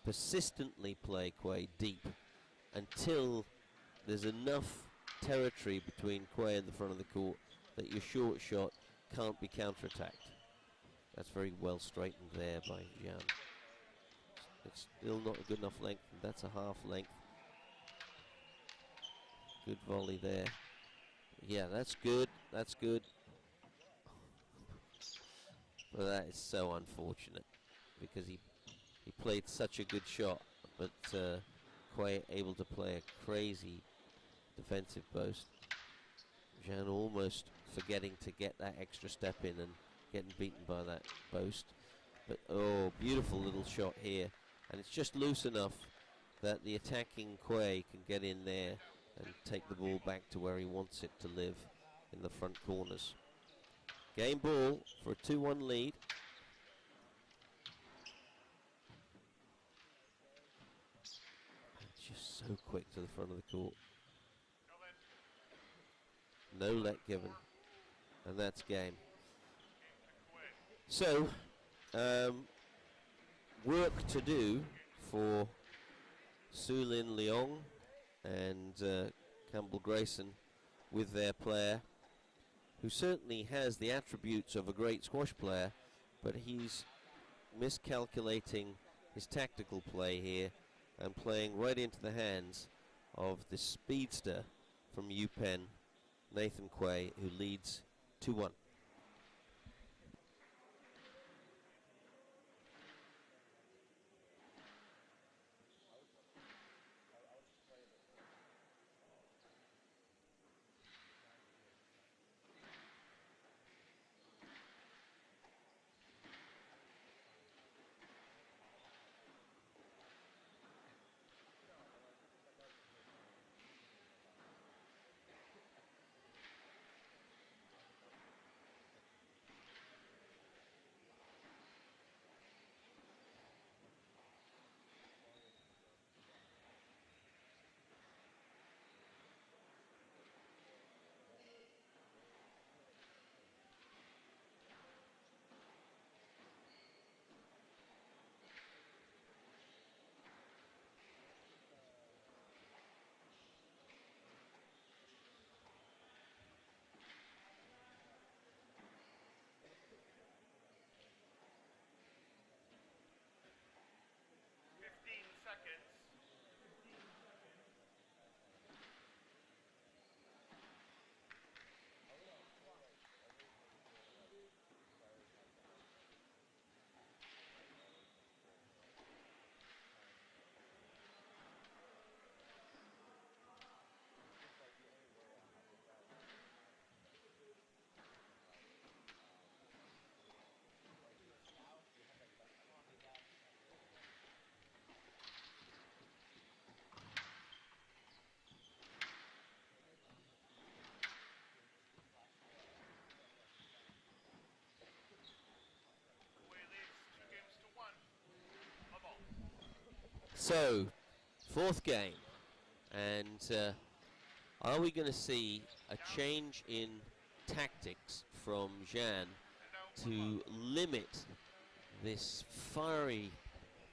Speaker 1: persistently play Quay deep until there's enough territory between Quay and the front of the court that your short shot can't be counterattacked. That's very well straightened there by Zhan. It's still not a good enough length. That's a half length. Good volley there. Yeah, that's good. That's good. But that is so unfortunate because he played such a good shot, but Quay able to play a crazy defensive post. Zhan almost forgetting to get that extra step in and getting beaten by that post. But oh, beautiful little shot here, and it's just loose enough that the attacking Quay can get in there and take the ball back to where he wants it to live in the front corners. Game ball for a 2-1 lead. It's just so quick to the front of the court. No let given, and that's game. So, work to do for Su-Lin Leong and Campbell Grayson with their player, who certainly has the attributes of a great squash player, but he's miscalculating his tactical play here and playing right into the hands of the speedster from UPenn, Nathan Quay, who leads 2-1. So, fourth game, and are we going to see a change in tactics from Jan to limit this fiery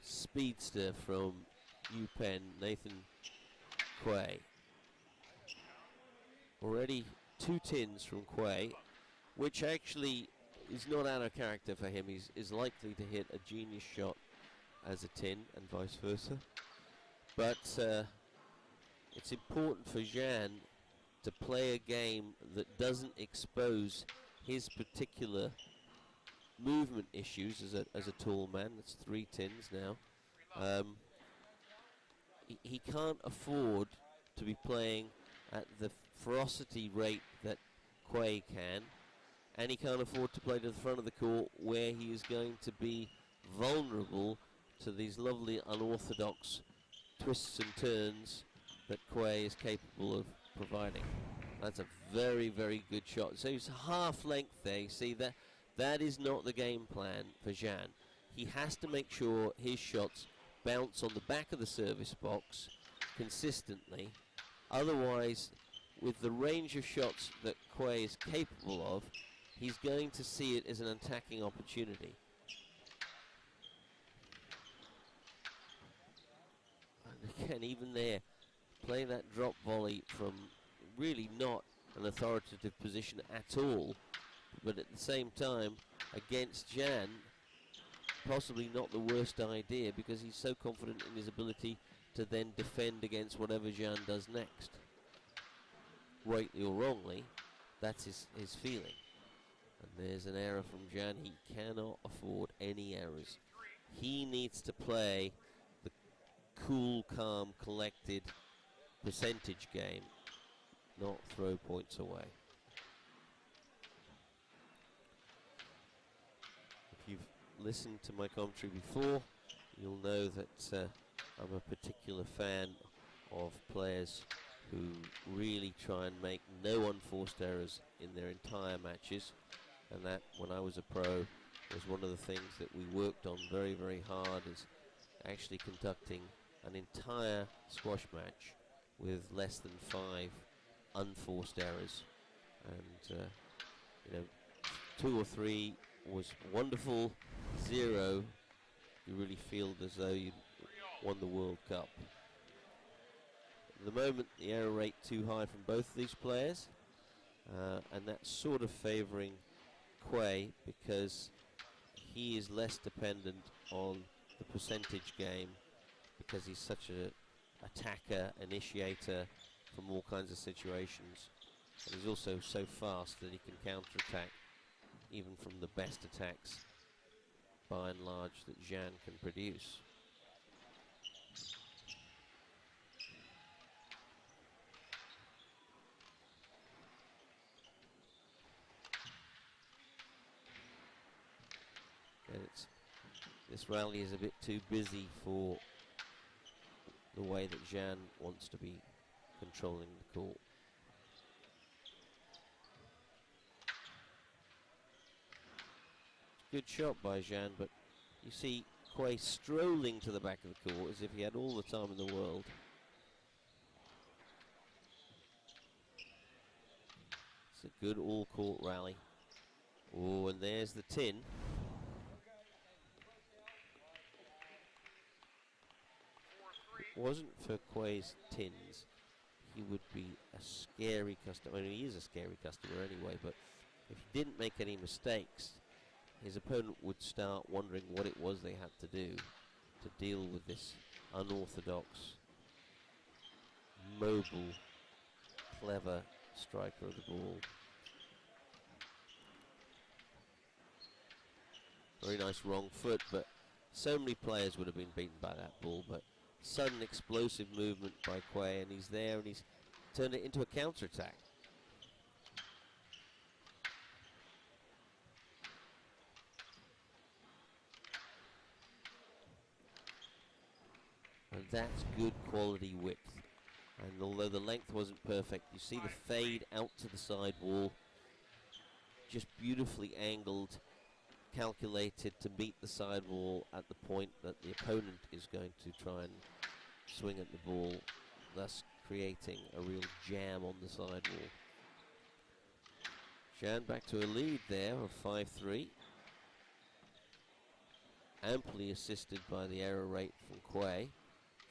Speaker 1: speedster from UPenn, Nathan Quay? Already 2 tins from Quay, which actually is not out of character for him. He's likely to hit a genius shot as a tin and vice versa. But it's important for Jan to play a game that doesn't expose his particular movement issues as a tall man. That's 3 tins now. He can't afford to be playing at the ferocity rate that Quay can, and he can't afford to play to the front of the court where he is going to be vulnerable to these lovely unorthodox twists and turns that Quay is capable of providing. That's a very, very good shot. So he's half length there. You see that is not the game plan for Jan. He has to make sure his shots bounce on the back of the service box consistently. Otherwise, with the range of shots that Quay is capable of, he's going to see it as an attacking opportunity. And again, even there, playing that drop volley from really not an authoritative position at all, but at the same time, against Jan, possibly not the worst idea, because he's so confident in his ability to then defend against whatever Jan does next. Rightly or wrongly, that's his feeling. And there's an error from Jan. He cannot afford any errors. He needs to play the cool, calm, collected percentage game, not throw points away. If you've listened to my commentary before, you'll know that I'm a particular fan of players who really try and make no unforced errors in their entire matches, and that, when I was a pro, was one of the things that we worked on very, very hard, is actually conducting an entire squash match with less than 5 unforced errors. And you know, 2 or 3 was wonderful. 0, you really feel as though you won the World Cup. At the moment, the error rate too high from both of these players, and that's sort of favouring Quay, because he is less dependent on the percentage game, because he's such an attacker, initiator from all kinds of situations, and he's also so fast that he can counter-attack even from the best attacks, by and large, that Jan can produce. And this rally is a bit too busy for the way that Jan wants to be controlling the court. Good shot by Jan, but you see Quay strolling to the back of the court as if he had all the time in the world. It's a good all-court rally. Oh, and there's the tin. If it wasn't for Quay's tins, he would be a scary customer. I mean, he is a scary customer anyway, but if he didn't make any mistakes, his opponent would start wondering what it was they had to do to deal with this unorthodox, mobile, clever striker of the ball. Very nice wrong foot, but so many players would have been beaten by that ball, but sudden explosive movement by Quay, and he's there, and he's turned it into a counter-attack. And that's good quality width. And although the length wasn't perfect, you see the fade out to the side wall, just beautifully angled, calculated to meet the sidewall at the point that the opponent is going to try and swing at the ball, thus creating a real jam on the sidewall. Jan back to a lead there of 5-3. Amply assisted by the error rate from Quay,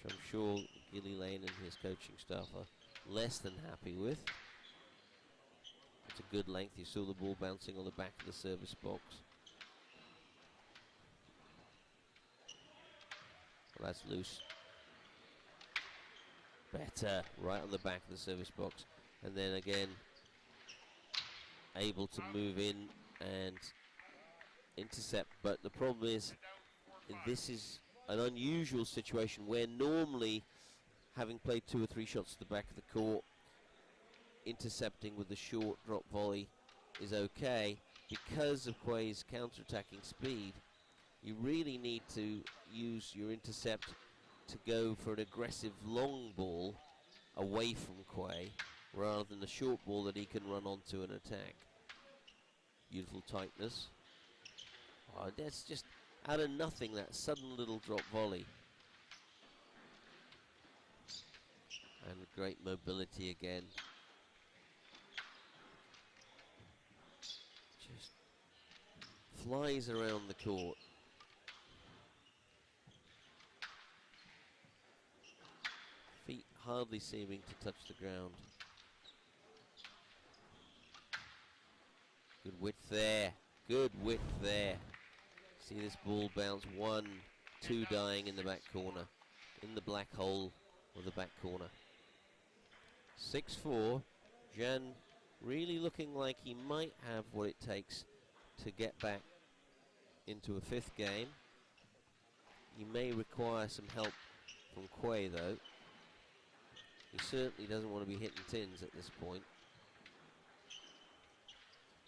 Speaker 1: which I'm sure Gilly Lane and his coaching staff are less than happy with. It's a good length. You saw the ball bouncing on the back of the service box. Well, that's loose. Better, right on the back of the service box. And then again, able to move in and intercept. But the problem is, this is an unusual situation where normally, having played 2 or 3 shots to the back of the court, intercepting with the short drop volley is okay. Because of Quay's counter-attacking speed, you really need to use your intercept to go for an aggressive long ball away from Quay, rather than a short ball that he can run onto and attack. Beautiful tightness. Oh, that's just out of nothing, that sudden little drop volley. And great mobility again. Just flies around the court. Feet hardly seeming to touch the ground. Good width there. Good width there. See this ball bounce. 1, 2 dying in the back corner. In the black hole of the back corner. 6-4. Jan really looking like he might have what it takes to get back into a 5th game. He may require some help from Quay though. He certainly doesn't want to be hitting tins at this point.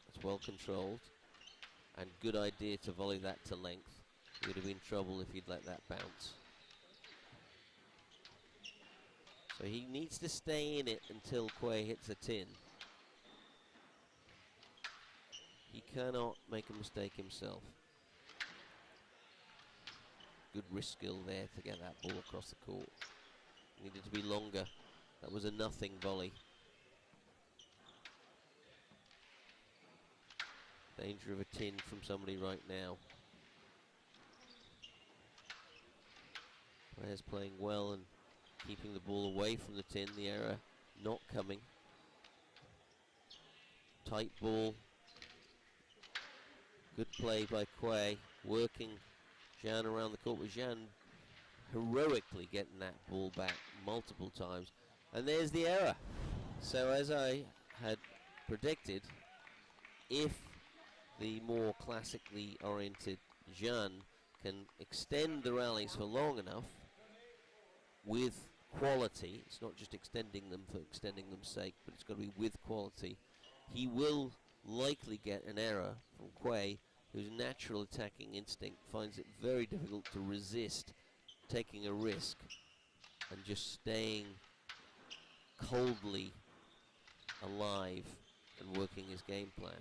Speaker 1: That's well controlled. And good idea to volley that to length. He would have been in trouble if he'd let that bounce. So he needs to stay in it until Quay hits a tin. He cannot make a mistake himself. Good wrist skill there to get that ball across the court. Needed to be longer. That was a nothing volley. Danger of a tin from somebody right now. Players playing well and keeping the ball away from the tin. The error not coming. Tight ball. Good play by Quay. Working Jan around the court with Jan heroically getting that ball back multiple times. And there's the error. So as I had predicted, if the more classically oriented Jan can extend the rallies for long enough with quality, it's not just extending them for extending them's sake, but it's got to be with quality, he will likely get an error from Quay, whose natural attacking instinct finds it very difficult to resist taking a risk and just staying coldly alive and working his game plan.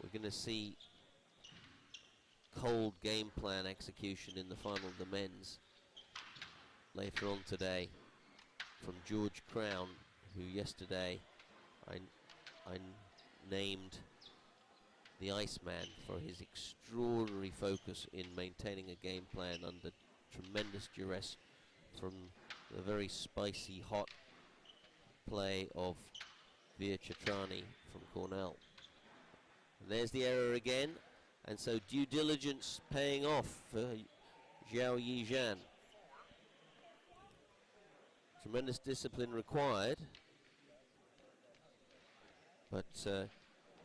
Speaker 1: We're going to see cold game plan execution in the final of the men's later on today from George Crown, who yesterday I named the Iceman for his extraordinary focus in maintaining a game plan under tremendous duress from the very spicy, hot play of Veer Chatrani from Cornell. And there's the error again, and so due diligence paying off for Zhao Yizhan. Tremendous discipline required, but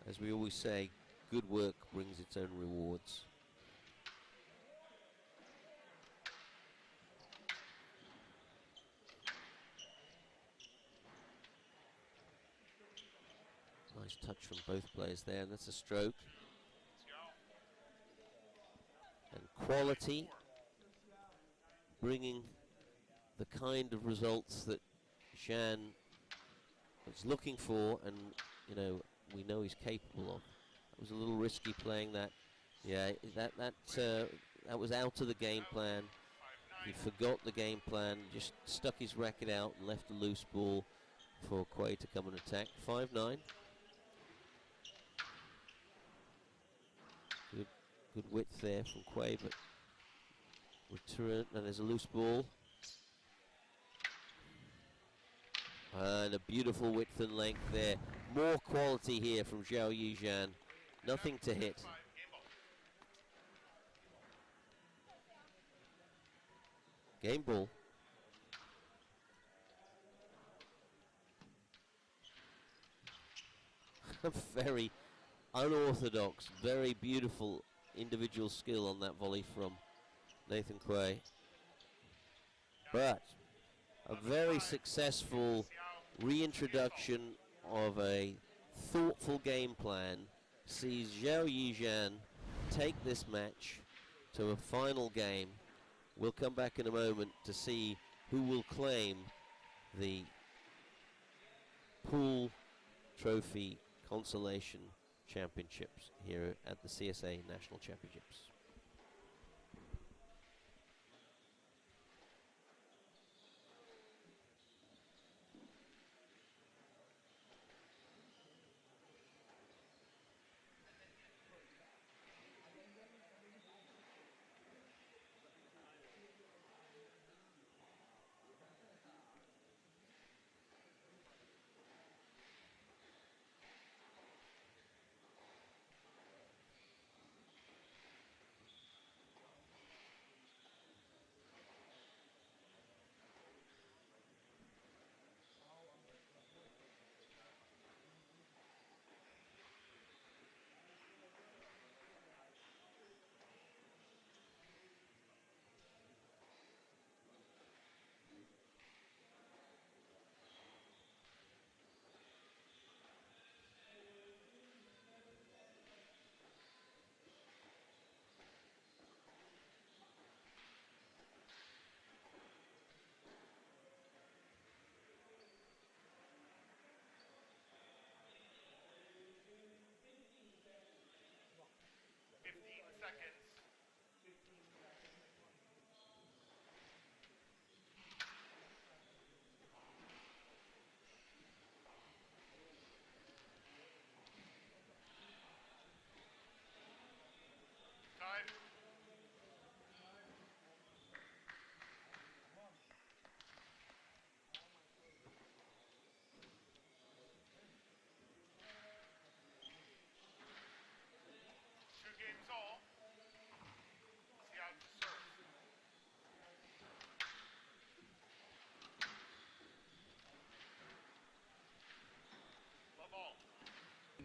Speaker 1: as we always say, good work brings its own rewards. Nice touch from both players there, and that's a stroke. And quality, bringing the kind of results that Zhan was looking for, and you know, we know he's capable of. It was a little risky playing that Yeah, that was out of the game plan. He forgot the game plan, just stuck his racket out and left a loose ball for Quay to come and attack. 5-9. Good width there from Quay, but return, and there's a loose ball. And a beautiful width and length there. More quality here from Zhao Yizhan. Nothing to hit. Game ball. Very unorthodox, very beautiful individual skill on that volley from Nathan Quay. But a very successful reintroduction of a thoughtful game plan sees Zhao Yizhan take this match to a final game. We'll come back in a moment to see who will claim the Pool Trophy Consolation Championships here at the CSA National Championships.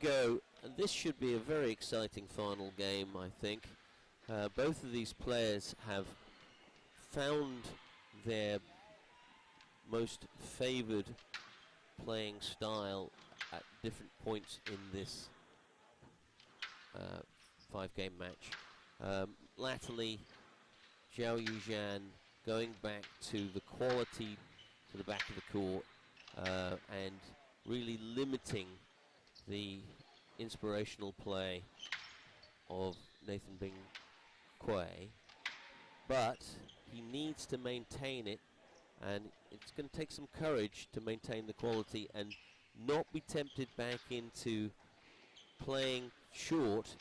Speaker 1: Go, and this should be a very exciting final game, I think. Both of these players have found their most favored playing style at different points in this 5-game match. Latterly, Zhao Yizhan going back to the quality to the back of the court and really limiting the inspirational play of Nathan Bing Quay, but he needs to maintain it, and it's going to take some courage to maintain the quality and not be tempted back into playing short,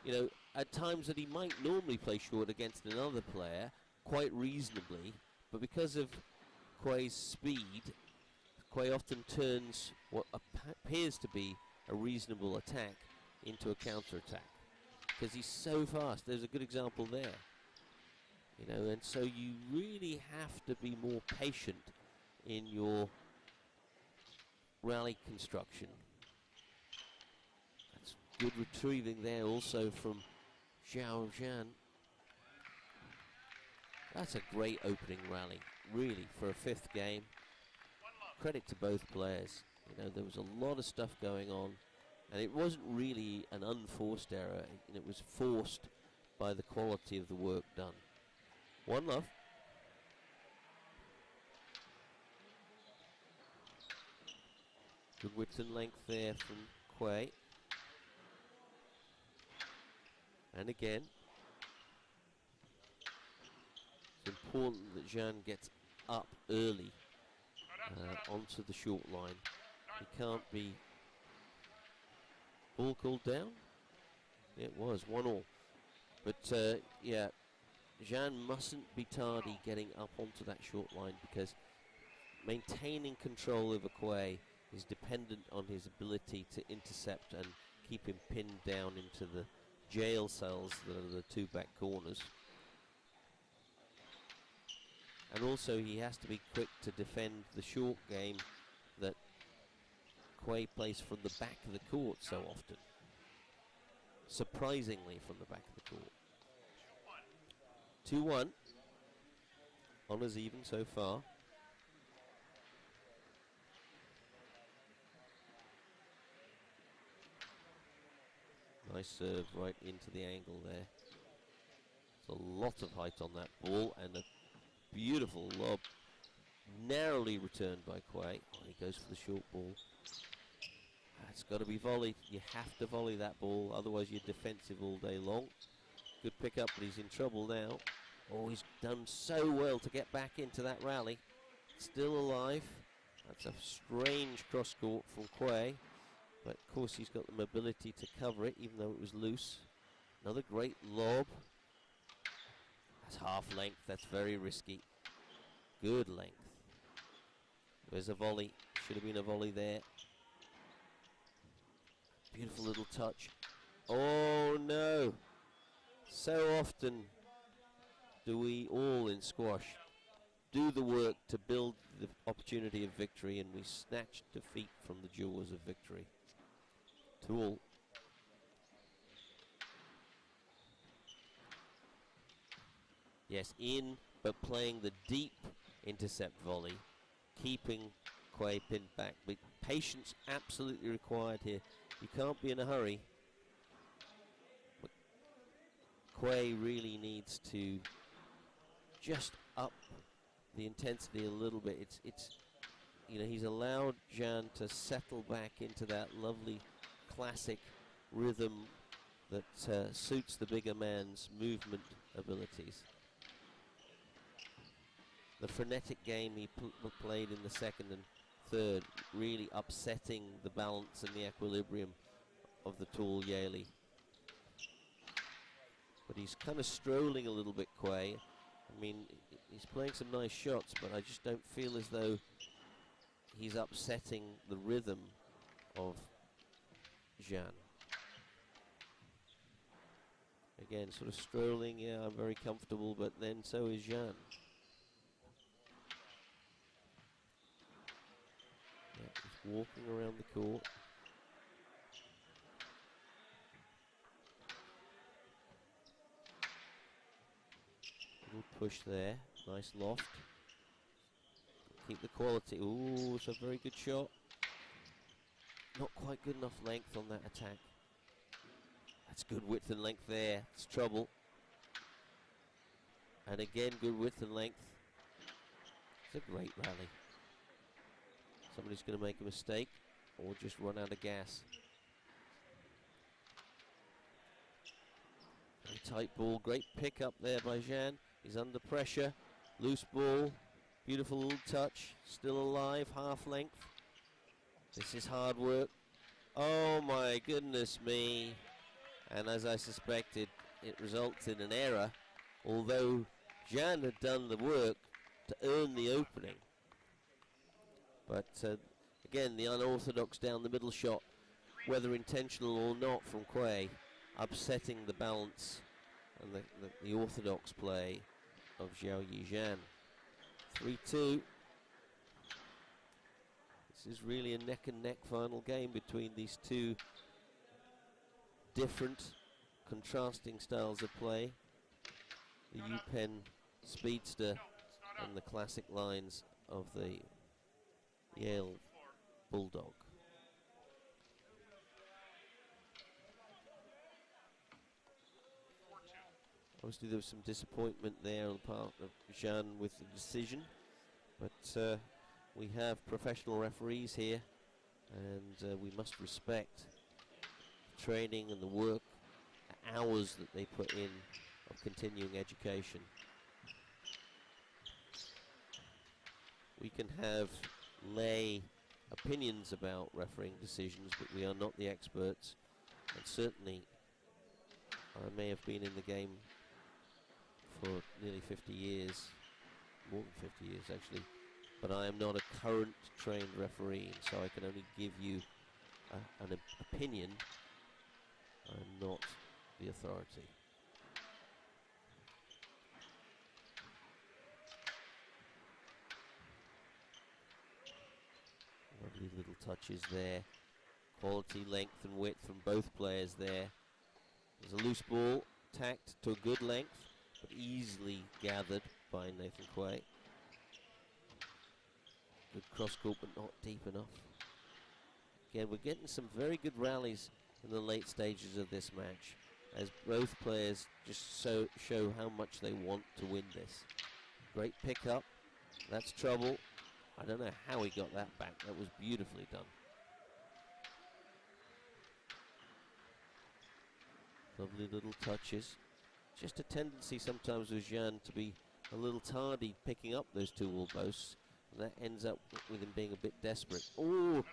Speaker 1: you know, at times that he might normally play short against another player quite reasonably, but because of Quay's speed, Quay often turns what appears to be a reasonable attack into a counter-attack because he's so fast. There's a good example there, you know, and so you really have to be more patient in your rally construction. That's good retrieving there also from Zhao Zhan. That's a great opening rally, really, for a 5th game. Credit to both players. You know, there was a lot of stuff going on, and it wasn't really an unforced error. It was forced by the quality of the work done. 1-love. Good width and length there from Quay. And again, it's important that Jean gets up early onto the short line. He can't be... Ball called down? It was 1-1. But yeah, Jean mustn't be tardy getting up onto that short line, because maintaining control over Quay is dependent on his ability to intercept and keep him pinned down into the jail cells that are the two back corners. And also he has to be quick to defend the short game that Quay plays from the back of the court so often. Surprisingly from the back of the court. 2-1. Honours even so far. Nice serve right into the angle there. There's a lot of height on that ball, and a beautiful lob, narrowly returned by Quay. Oh, he goes for the short ball. It's got to be volleyed. You have to volley that ball, otherwise you're defensive all day long. Good pick up, but he's in trouble now. Oh, he's done so well to get back into that rally. Still alive. That's a strange cross court from Quay. But of course he's got the mobility to cover it, even though it was loose. Another great lob. That's half length, that's very risky. Good length. There's a volley, should have been a volley there. Beautiful little touch. Oh no! So often do we all in squash do the work to build the opportunity of victory, and we snatch defeat from the jaws of victory. Tool. Yes, in, but playing the deep intercept volley, keeping Quay pinned back. But patience absolutely required here. You can't be in a hurry. But Quay really needs to just up the intensity a little bit. It's you know, he's allowed Jean to settle back into that lovely classic rhythm that suits the bigger man's movement abilities. The frenetic game he played in the second and third, really upsetting the balance and the equilibrium of the tall Yaley. But he's kind of strolling a little bit, Quay. I mean, he's playing some nice shots, but I just don't feel as though he's upsetting the rhythm of Jean. Again, sort of strolling, yeah, I'm very comfortable, but then so is Jean. Yeah, he's walking around the court. Little push there, nice loft. Keep the quality. Ooh, it's a very good shot. Not quite good enough length on that attack. That's good width and length there. It's trouble. And again, good width and length. It's a great rally. Somebody's going to make a mistake or just run out of gas. Very tight ball. Great pick up there by Jean. He's under pressure. Loose ball. Beautiful little touch. Still alive. Half length. This is hard work. Oh my goodness me. And as I suspected, it results in an error, although Jean had done the work to earn the opening. But again, the unorthodox down the middle shot, whether intentional or not from Quay, upsetting the balance and the orthodox play of Zhao Yizhan. 3-2. This is really a neck and neck final game between these two different, contrasting styles of play. The UPenn speedster and the classic lines of the Yale Bulldog. Obviously there was some disappointment there on the part of Jean with the decision, but we have professional referees here, and we must respect the training and the work hours that they put in of continuing education. We can have lay opinions about refereeing decisions, but we are not the experts, and certainly I may have been in the game for nearly 50 years, more than 50 years actually, but I am not a current trained referee, and so I can only give you an opinion. I'm not the authority. Lovely little touches there. Quality, length and width from both players there. There's a loose ball, tacked to a good length, but easily gathered by Nathan Quay. Good cross court, but not deep enough. Again, we're getting some very good rallies in the late stages of this match, as both players just show how much they want to win this. Great pickup. That's trouble. I don't know how he got that back. That was beautifully done. Lovely little touches. Just a tendency sometimes with Jean to be a little tardy picking up those two wall posts, and that ends up with him being a bit desperate. Oh!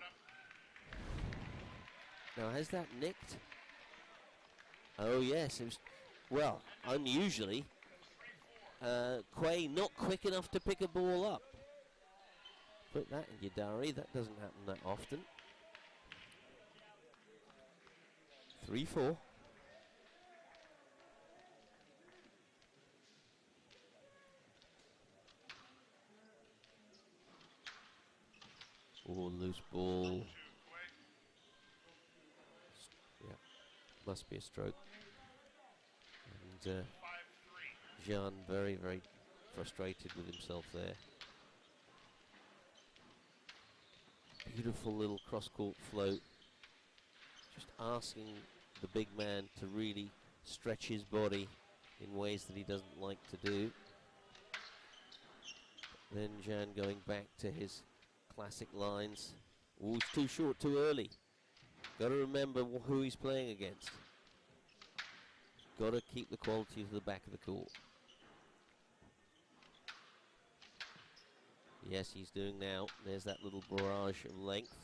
Speaker 1: Now, has that nicked? Oh yes, it was, well, unusually, Quay not quick enough to pick a ball up. Put that in your diary, that doesn't happen that often. 3-4. Oh, loose ball. Yeah, must be a stroke. And Jean very, very frustrated with himself there. Beautiful little cross-court float. Just asking the big man to really stretch his body in ways that he doesn't like to do. Then Jean going back to his classic lines. Oh, it's too short, too early. Got to remember who he's playing against. Got to keep the quality to the back of the court. Yes, he's doing now. There's that little barrage of length.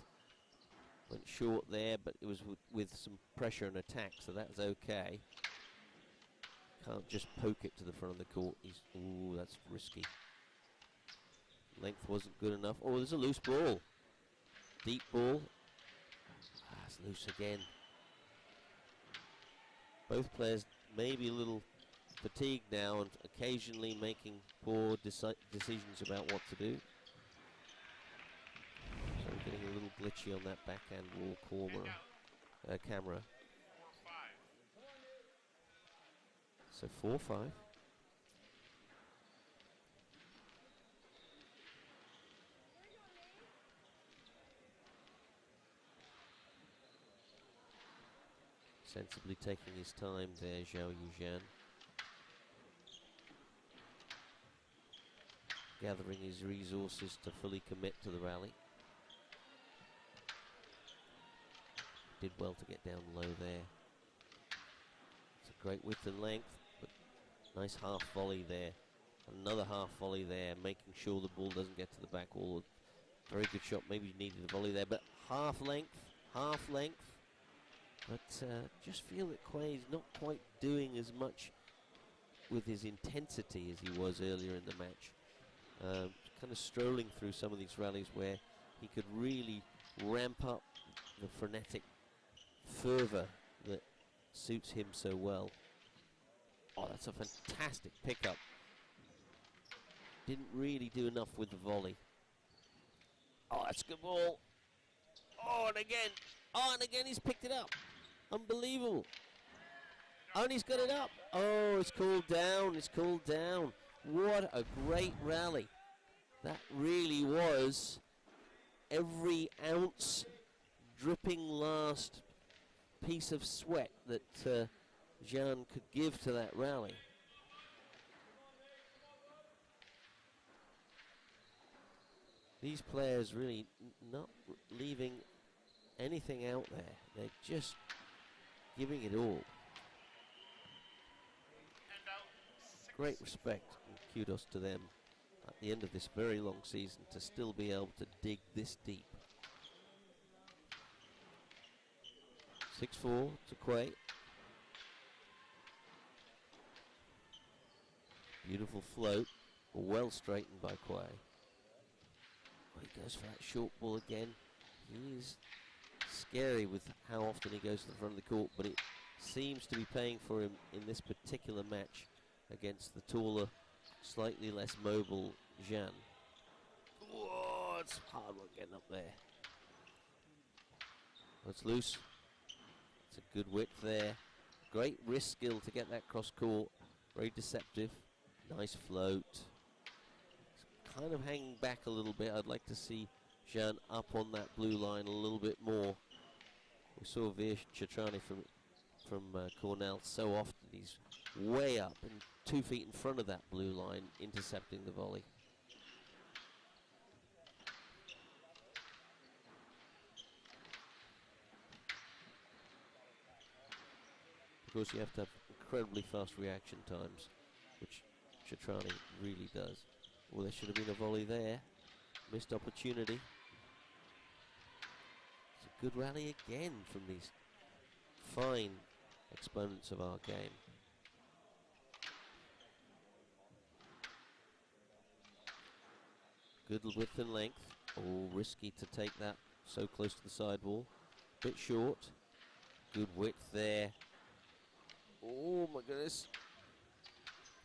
Speaker 1: Went short there, but it was with some pressure and attack, so that's okay. Can't just poke it to the front of the court. Ooh, that's risky. Length wasn't good enough. Oh, there's a loose ball. Deep ball. Ah, it's loose again. Both players maybe a little fatigued now and occasionally making poor decisions about what to do. So we're getting a little glitchy on that backhand wall camera. So 4-5. Sensibly taking his time there, Zhao Yujian. Gathering his resources to fully commit to the rally. Did well to get down low there. It's a great width and length, but nice half volley there. Another half volley there, making sure the ball doesn't get to the back wall. Very good shot, maybe you needed a volley there, but half length. But just feel that Quay's not quite doing as much with his intensity as he was earlier in the match. Kind of strolling through some of these rallies where he could really ramp up the frenetic fervor that suits him so well. Oh, that's a fantastic pickup. Didn't really do enough with the volley. Oh, that's a good ball. Oh, and again he's picked it up. Unbelievable. Oh, and he's got it up. Oh, it's cooled down. What a great rally. That really was every ounce dripping last piece of sweat that Jean could give to that rally. These players really not leaving anything out there. They're just giving it all. great respect and kudos to them at the end of this very long season to still be able to dig this deep. 6-4 to Quay. Beautiful float, well straightened by Quay. Oh, he goes for that short ball again. He is scary with how often he goes to the front of the court, but it seems to be paying for him in this particular match against the taller, slightly less mobile Jean. Whoa, it's hard work getting up there. That's loose. It's a good width there. Great wrist skill to get that cross court. Very deceptive. Nice float. It's kind of hanging back a little bit. I'd like to see Jean up on that blue line a little bit more. We saw Veer Chatrani from Cornell so often. He's way up and 2 feet in front of that blue line, intercepting the volley. Of course, you have to have incredibly fast reaction times, which Chatrani really does. Well, there should have been a volley there. Missed opportunity. It's a good rally again from these fine exponents of our game. Good width and length. Oh, risky to take that so close to the sidewall. Bit short. Good width there. Oh my goodness.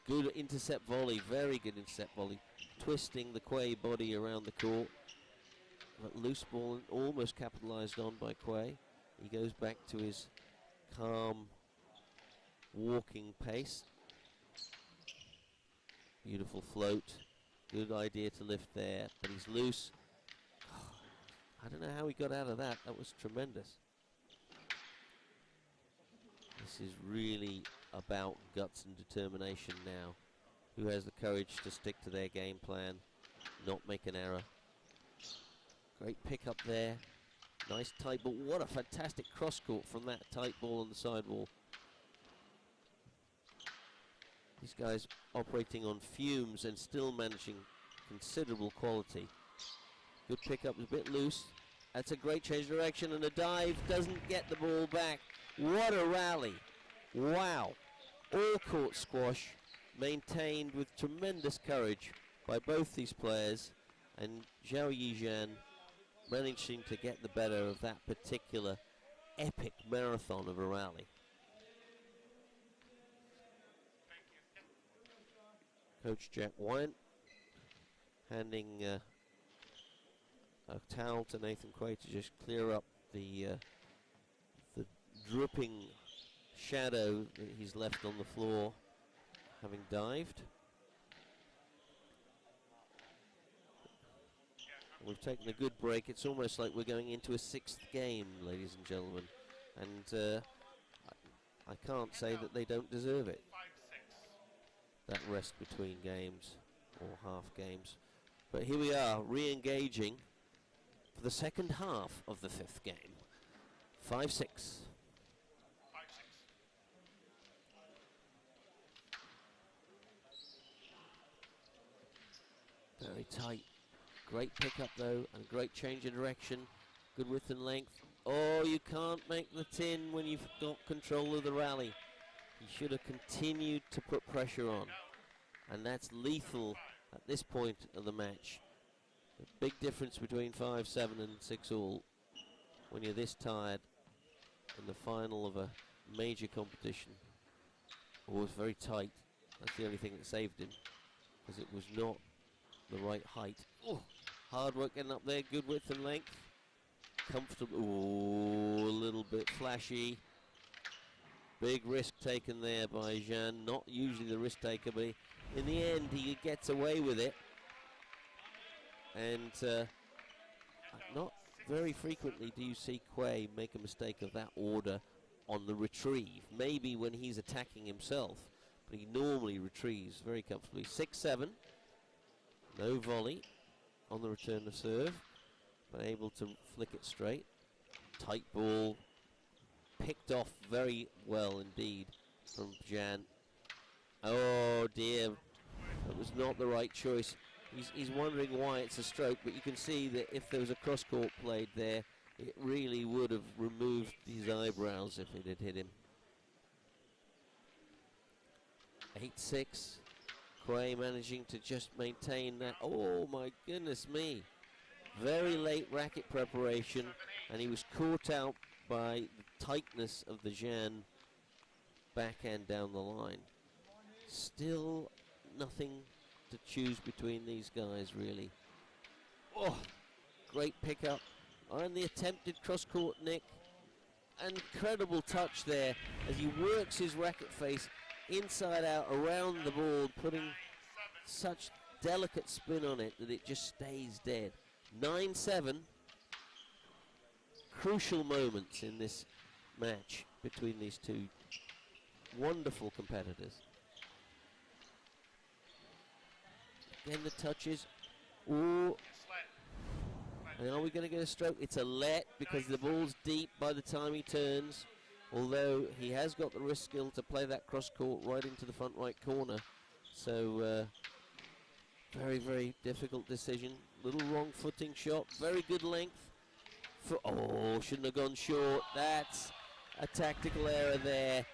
Speaker 1: Good intercept volley, very good intercept volley. Twisting the Quay body around the court. But loose ball almost capitalized on by Quay. He goes back to his calm walking pace. Beautiful float. Good idea to lift there, but he's loose. I don't know how he got out of that. That was tremendous. This is really about guts and determination now. Who has the courage to stick to their game plan, not make an error. Great pick up there. Nice tight ball. What a fantastic cross court from that tight ball on the sidewall. These guys operating on fumes and still managing considerable quality. Good pick up, a bit loose. That's a great change of direction, and a dive doesn't get the ball back. What a rally. Wow. All court squash maintained with tremendous courage by both these players, and Zhao Yizhan managing to get the better of that particular epic marathon of a rally. Coach Jack Wine handing a towel to Nathan Quay to just clear up the dripping shadow that he's left on the floor, having dived. We've taken a good break. It's almost like we're going into a 6th game, ladies and gentlemen, and I can't say that they don't deserve it. That rest between games, or half games. But here we are, re-engaging for the second half of the 5th game. 5-6. Very tight. Great pickup though, and great change of direction. Good width and length. Oh, you can't make the tin when you've got control of the rally. You should have continued to put pressure on. And that's lethal at this point of the match. The big difference between 5-7 and 6-all when you're this tired in the final of a major competition. Oh, it was very tight. That's the only thing that saved him, because it was not the right height. Oh, hard work getting up there, good width and length. Comfortable, oh, a little bit flashy. Big risk taken there by Jean, not usually the risk taker, but in the end he gets away with it. And not very frequently do you see Quay make a mistake of that order on the retrieve. Maybe when he's attacking himself, but he normally retrieves very comfortably. 6-7. No volley on the return of serve, but able to flick it straight. Tight ball, picked off very well indeed from Jan. Oh dear, that was not the right choice. He's wondering why it's a stroke, but you can see that if there was a cross-court played there, it really would have removed his eyebrows if it had hit him. 8-6. Quay managing to just maintain that. Oh my goodness me. Very late racket preparation, and he was caught out by the tightness of the Jeanne backhand down the line. Still nothing to choose between these guys, really. Oh, great pickup on the attempted cross-court nick. Incredible touch there as he works his racket face inside out around the ball, putting such delicate spin on it that it just stays dead. 9-7. Crucial moments in this match between these two wonderful competitors. Again, the touches. Ooh. And are we going to get a stroke? It's a let because the ball's deep by the time he turns. Although he has got the wrist skill to play that cross court right into the front right corner. So very, very difficult decision. Little wrong footing shot. Very good length. Oh, shouldn't have gone short. That's a tactical error there.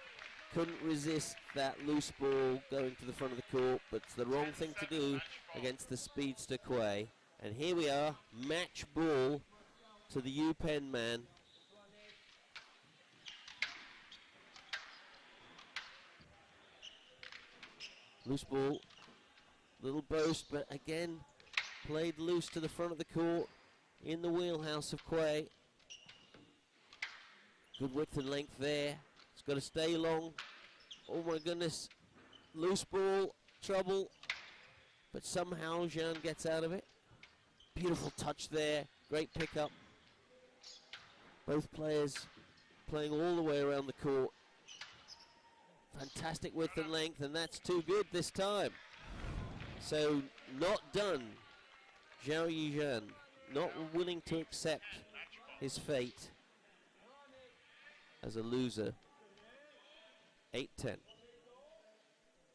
Speaker 1: Couldn't resist that loose ball going to the front of the court, but it's the wrong thing to do against the speedster Quay. And here we are, match ball to the UPenn man. Loose ball, little boast, but again, played loose to the front of the court in the wheelhouse of Quay. Good width and length there. It's got to stay long. Oh my goodness. Loose ball, trouble, but somehow Jeanne gets out of it. Beautiful touch there, great pickup. Both players playing all the way around the court. Fantastic width and length, and that's too good this time. So not done. Zhao Yizhan not willing to accept his fate as a loser. 8-10.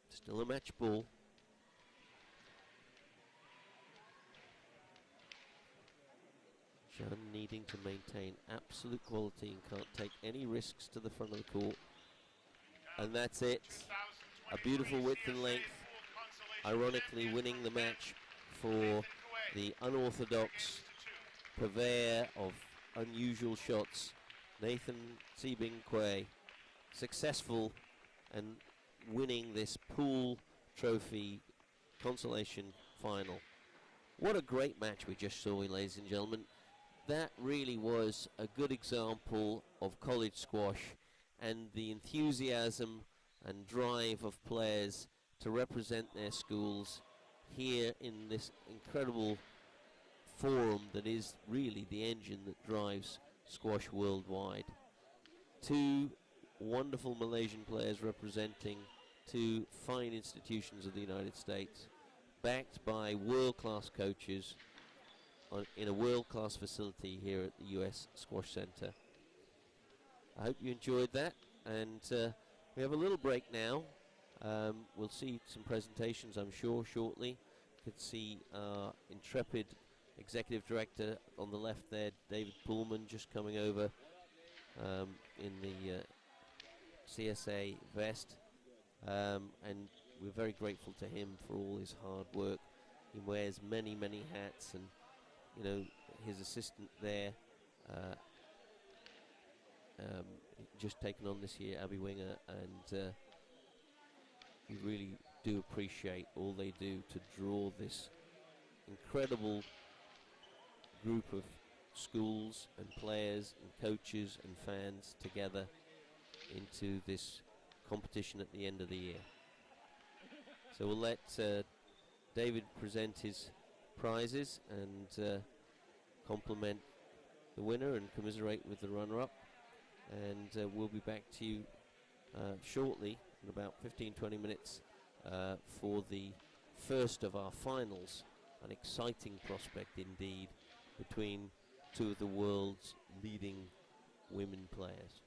Speaker 1: Still a match ball. Jeanne needing to maintain absolute quality and can't take any risks to the front of the court. And that's it. A beautiful width and length. Ironically winning the match for the unorthodox purveyor of unusual shots, Nathan Sebing Quay, successful and winning this pool trophy consolation final. What a great match we just saw, ladies and gentlemen. That really was a good example of college squash and the enthusiasm and drive of players to represent their schools here in this incredible forum that is really the engine that drives squash worldwide. Two wonderful Malaysian players representing two fine institutions of the United States, backed by world-class coaches in a world-class facility here at the US Squash Center. I hope you enjoyed that, and we have a little break now. We'll see some presentations, I'm sure, shortly. You can see our intrepid executive director on the left there, David Pullman, just coming over in the CSA vest, and we're very grateful to him for all his hard work. He wears many, many hats, and you know, his assistant there, just taken on this year, Abby Winger, and we really do appreciate all they do to draw this incredible group of schools and players and coaches and fans together into this competition at the end of the year. So we'll let David present his prizes and compliment the winner and commiserate with the runner-up, and we'll be back to you shortly in about 15-20 minutes for the first of our finals. An exciting prospect indeed between two of the world's leading women players.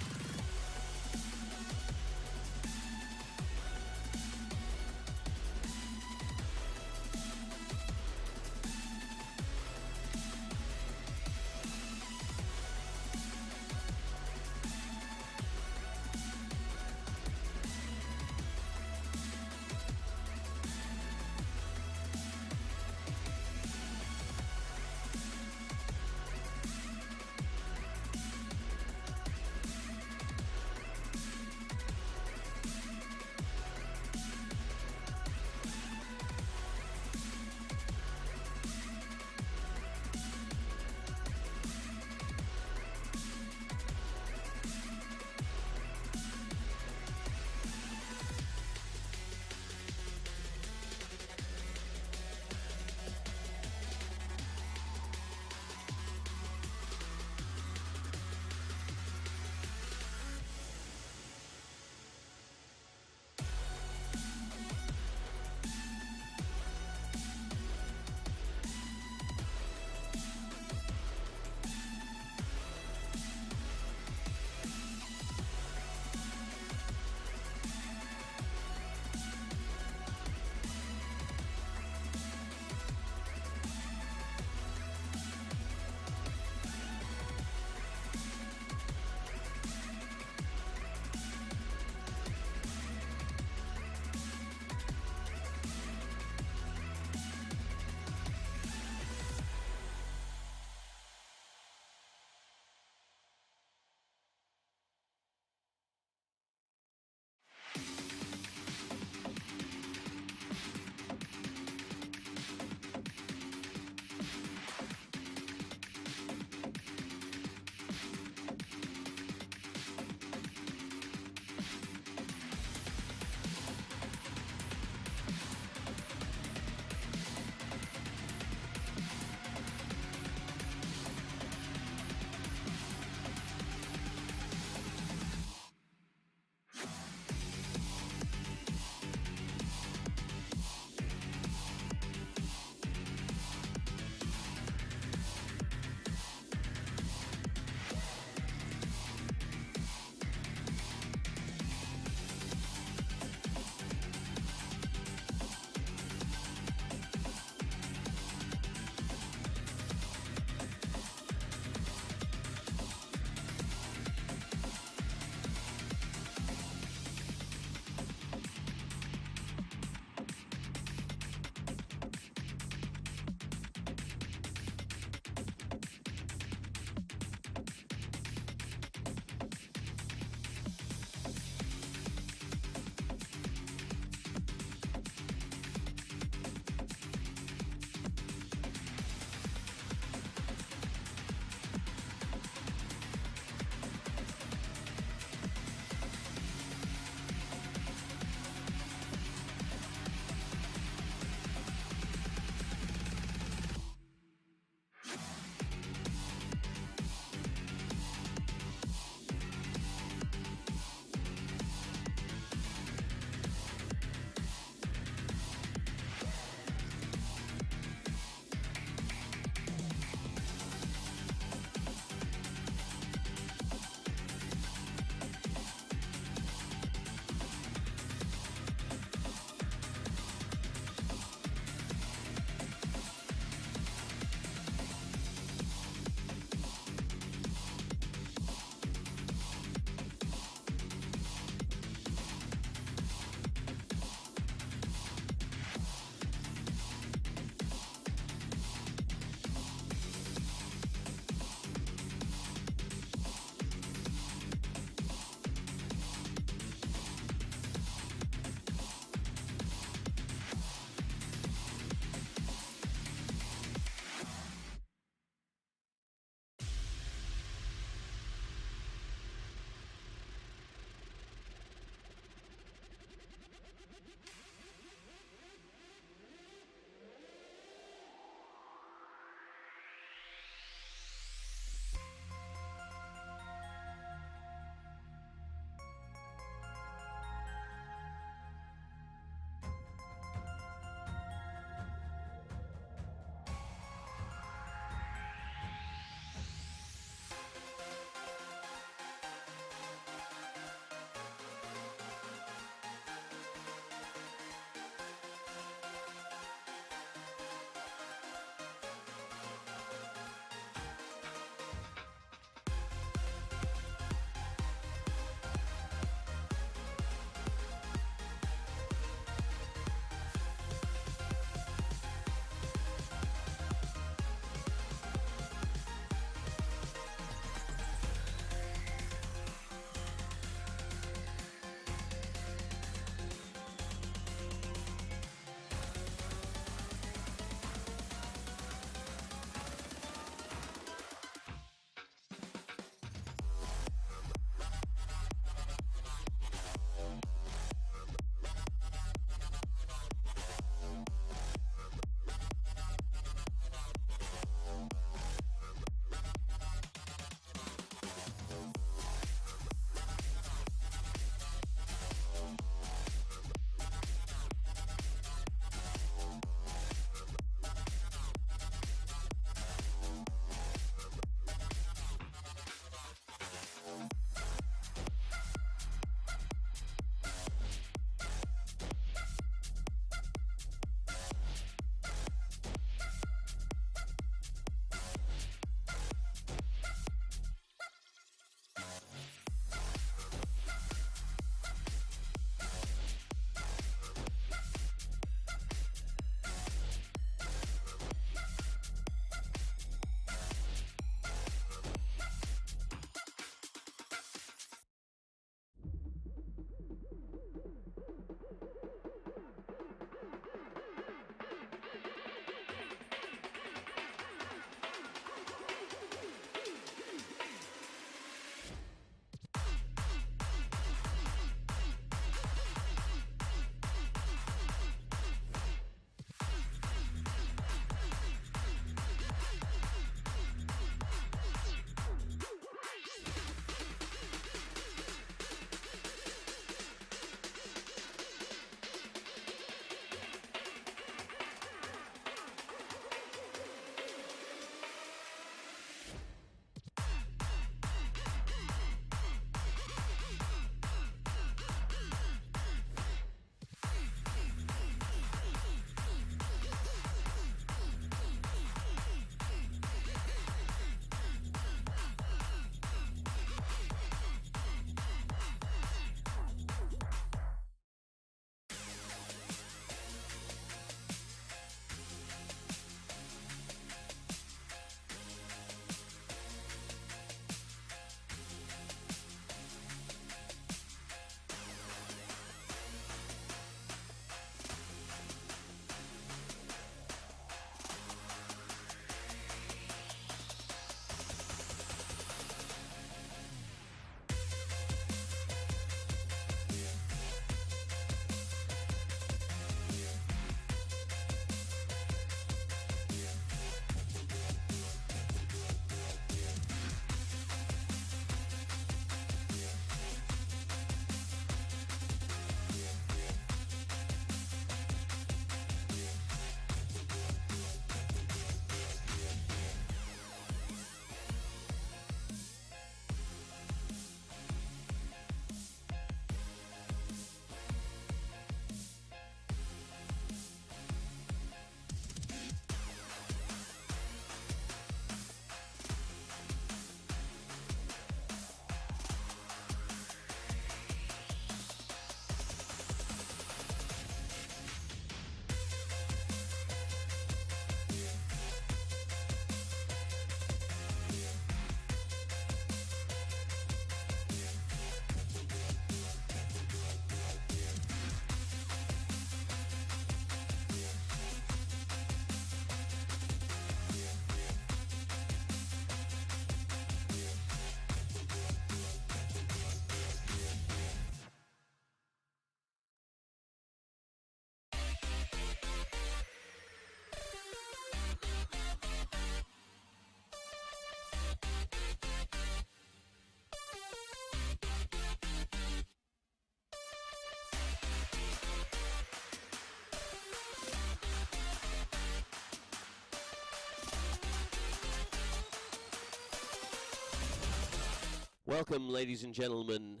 Speaker 1: Welcome, ladies and gentlemen.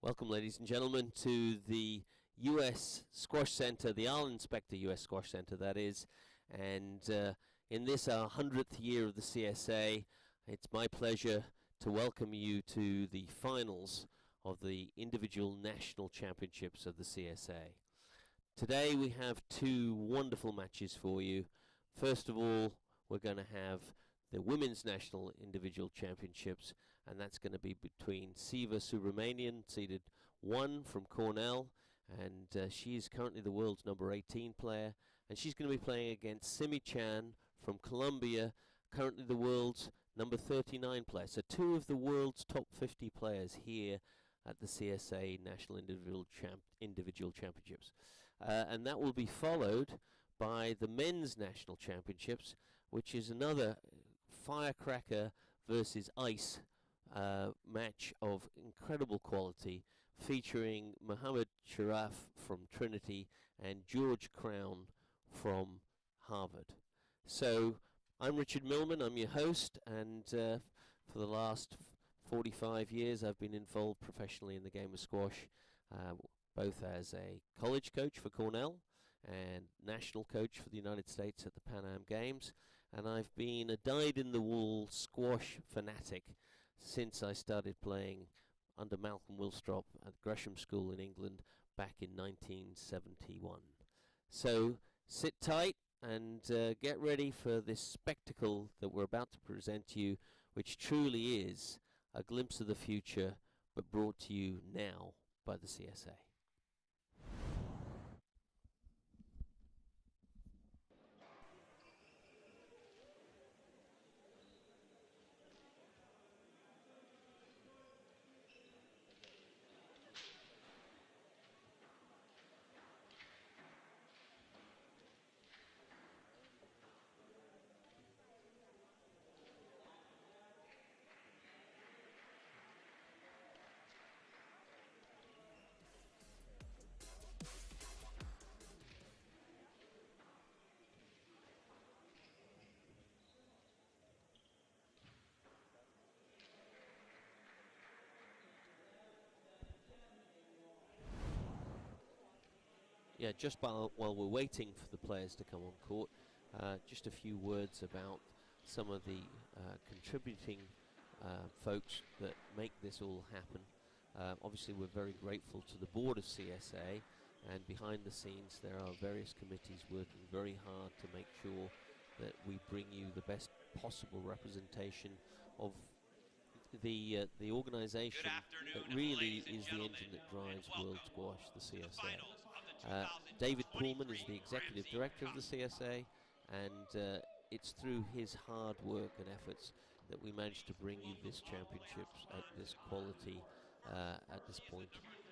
Speaker 1: Welcome, ladies and gentlemen, to the U.S. Squash Center, the Arlen Specter U.S. Squash Center, that is. And in this, our 100th year of the CSA, it's my pleasure to welcome you to the finals of the individual national championships of the CSA. Today we have two wonderful matches for you. First of all, we're going to have the Women's National Individual Championships, and that's going to be between Siva Subramanian, seeded 1 from Cornell, and she is currently the world's number 18 player, and she's going to be playing against Simi Chan from Colombia, currently the world's number 39 player. So two of the world's top 50 players here at the CSA National Individual Championships. And that will be followed by the Men's National Championships, which is another firecracker versus ice match of incredible quality, featuring Mohammed Sharaf from Trinity and George Crown from Harvard. So I'm Richard Millman, I'm your host, and for the last 45 years I've been involved professionally in the game of squash, both as a college coach for Cornell and national coach for the United States at the Pan Am Games, and I've been a dyed-in-the-wool squash fanatic since I started playing under Malcolm Wilstrop at Gresham School in England back in 1971. So sit tight and get ready for this spectacle that we're about to present to you, which truly is a glimpse of the future, but brought to you now by the CSA. Yeah, just while we're waiting for the players to come on court, just a few words about some of the contributing folks that make this all happen. Obviously, we're very grateful to the board of CSA, and behind the scenes there are various committees working very hard to make sure that we bring you the best possible representation of the organization that really is the engine that drives world squash, the CSA. David Pullman is the executive director of the CSA, and it's through his hard work and efforts that we managed to bring you this championships at this quality at this point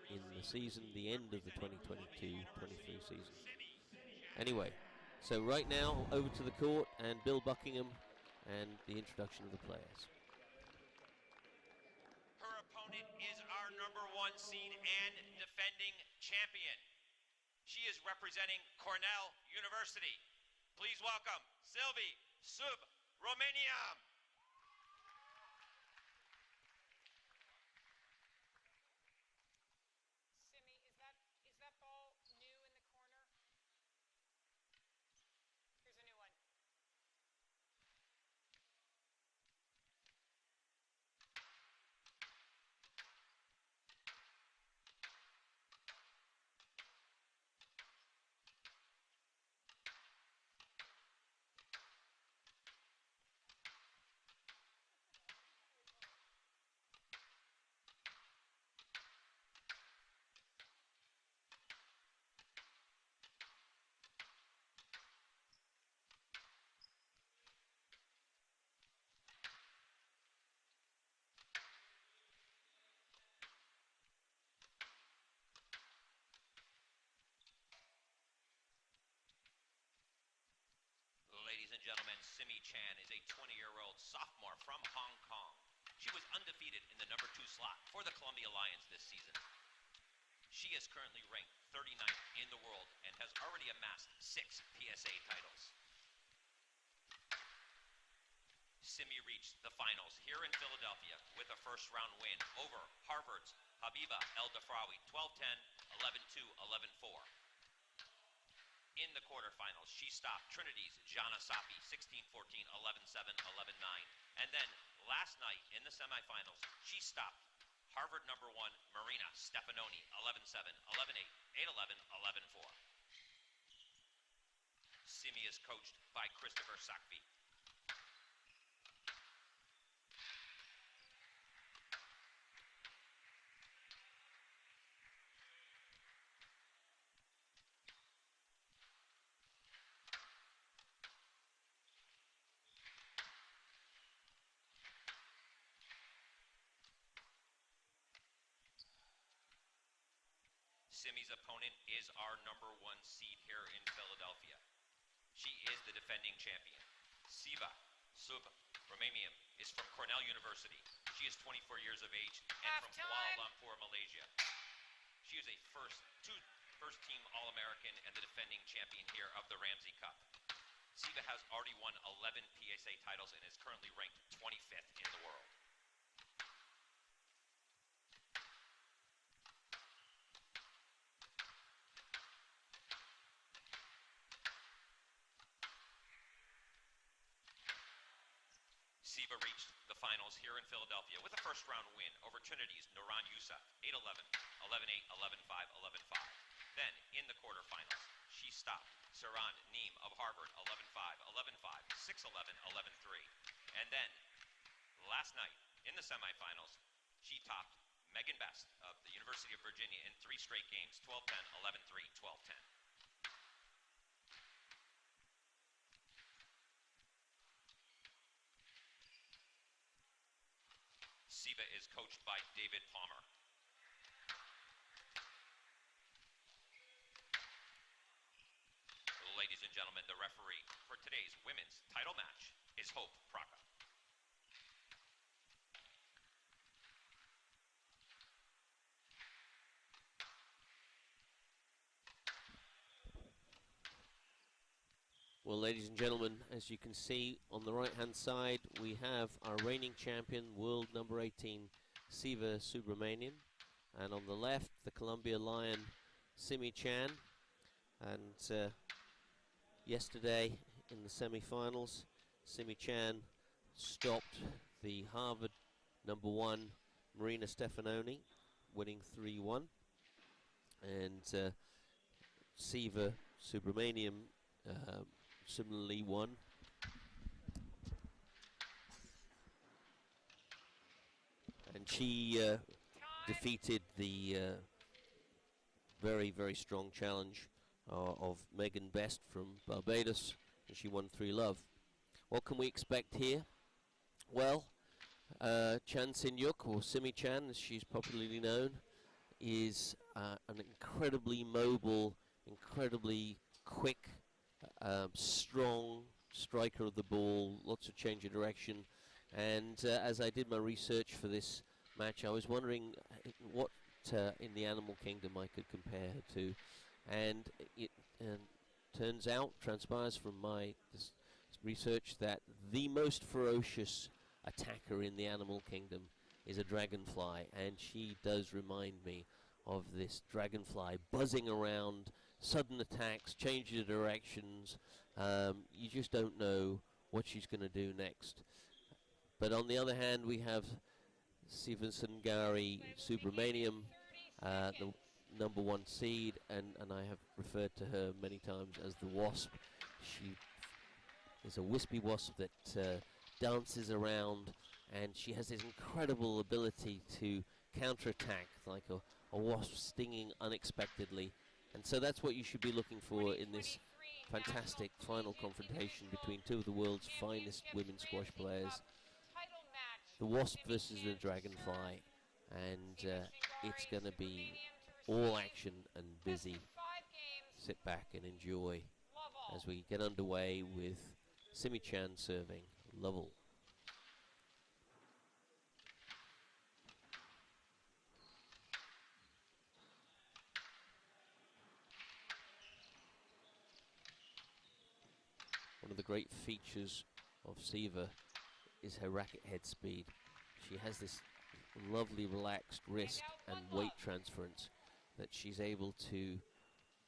Speaker 1: in the season, the end of the 2022-23 season. Anyway, so right now over to the court and Bill Buckingham and the introduction of the players.
Speaker 3: Her opponent is our #1 seed and defending champion. She is representing Cornell University. Please welcome Sylvie Subramaniam.
Speaker 4: Simi, is that ball new in the corner? Here's a new one.
Speaker 3: Ladies and gentlemen, Simi Chan is a 20-year-old sophomore from Hong Kong. She was undefeated in the #2 slot for the Columbia Lions this season. She is currently ranked 39th in the world and has already amassed 6 PSA titles. reached the finals here in Philadelphia with a first-round win over Harvard's Habiba El Dafraoui, 12-10, 11-2, 11-4. In the quarterfinals, she stopped Trinity's Jana Safi, 16-14, 11-7, 11-9. And then last night in the semifinals, she stopped Harvard #1 Marina Stefanoni, 11-7, 11-8, 8-11, 11-4. Simi is coached by Christopher Sakvi. Simi's opponent is our #1 seed here in Philadelphia. She is the defending champion. Siva Subramaniam is from Cornell University. She is 24 years of age and from Kuala Lumpur, Malaysia. She is a first-team All-American and the defending champion here of the Ramsey Cup. Siva has already won 11 PSA titles and is currently ranked 25th in the world. Siva reached the finals here in Philadelphia with a first-round win over Trinity's Nouran Youssef, 8-11, 11-8, 11-5, 11-5. Then, in the quarterfinals, she stopped Saran Neem of Harvard, 11-5, 11-5, 6-11, 11-3. And then, last night, in the semifinals, she topped Megan Best of the University of Virginia in 3 straight games, 12-10, 11-3, 12-10. Siva is coached by David Palmer. Ladies and gentlemen, the referee for today's women's title match is Hope Praka.
Speaker 1: Well, ladies and gentlemen, as you can see on the right-hand side, we have our reigning champion, world number 18, Siva Subramaniam. And on the left, the Columbia Lion, Simi Chan. And yesterday in the semi-finals, Simi Chan stopped the Harvard #1, Marina Stefanoni, winning 3-1. And Siva Subramaniam similarly won. And she defeated the very, very strong challenge of Megan Best from Barbados, and she won 3-love. What can we expect here? Well, Chan Sin-yuk, or Simi Chan as she's popularly known, is an incredibly mobile, incredibly quick, strong striker of the ball, lots of change of direction. And as I did my research for this match, I was wondering what in the animal kingdom I could compare her to. And it transpires from my research that the most ferocious attacker in the animal kingdom is a dragonfly. And she does remind me of this dragonfly buzzing around, sudden attacks, change of directions. You just don't know what she's going to do next. But on the other hand, we have Siva Subramaniam, the #1 seed, and I have referred to her many times as the Wasp. She is a wispy wasp that dances around, and she has this incredible ability to counterattack, like a wasp stinging unexpectedly. And so that's what you should be looking for in this fantastic final confrontation between two of the world's finest women squash players. The Wasp versus the Dragonfly, and it's going to be all action and busy. Sit back and enjoy as we get underway with Simi Chan serving level. One of the great features of Siva is her racket head speed. She has this lovely relaxed wrist and weight transference that she's able to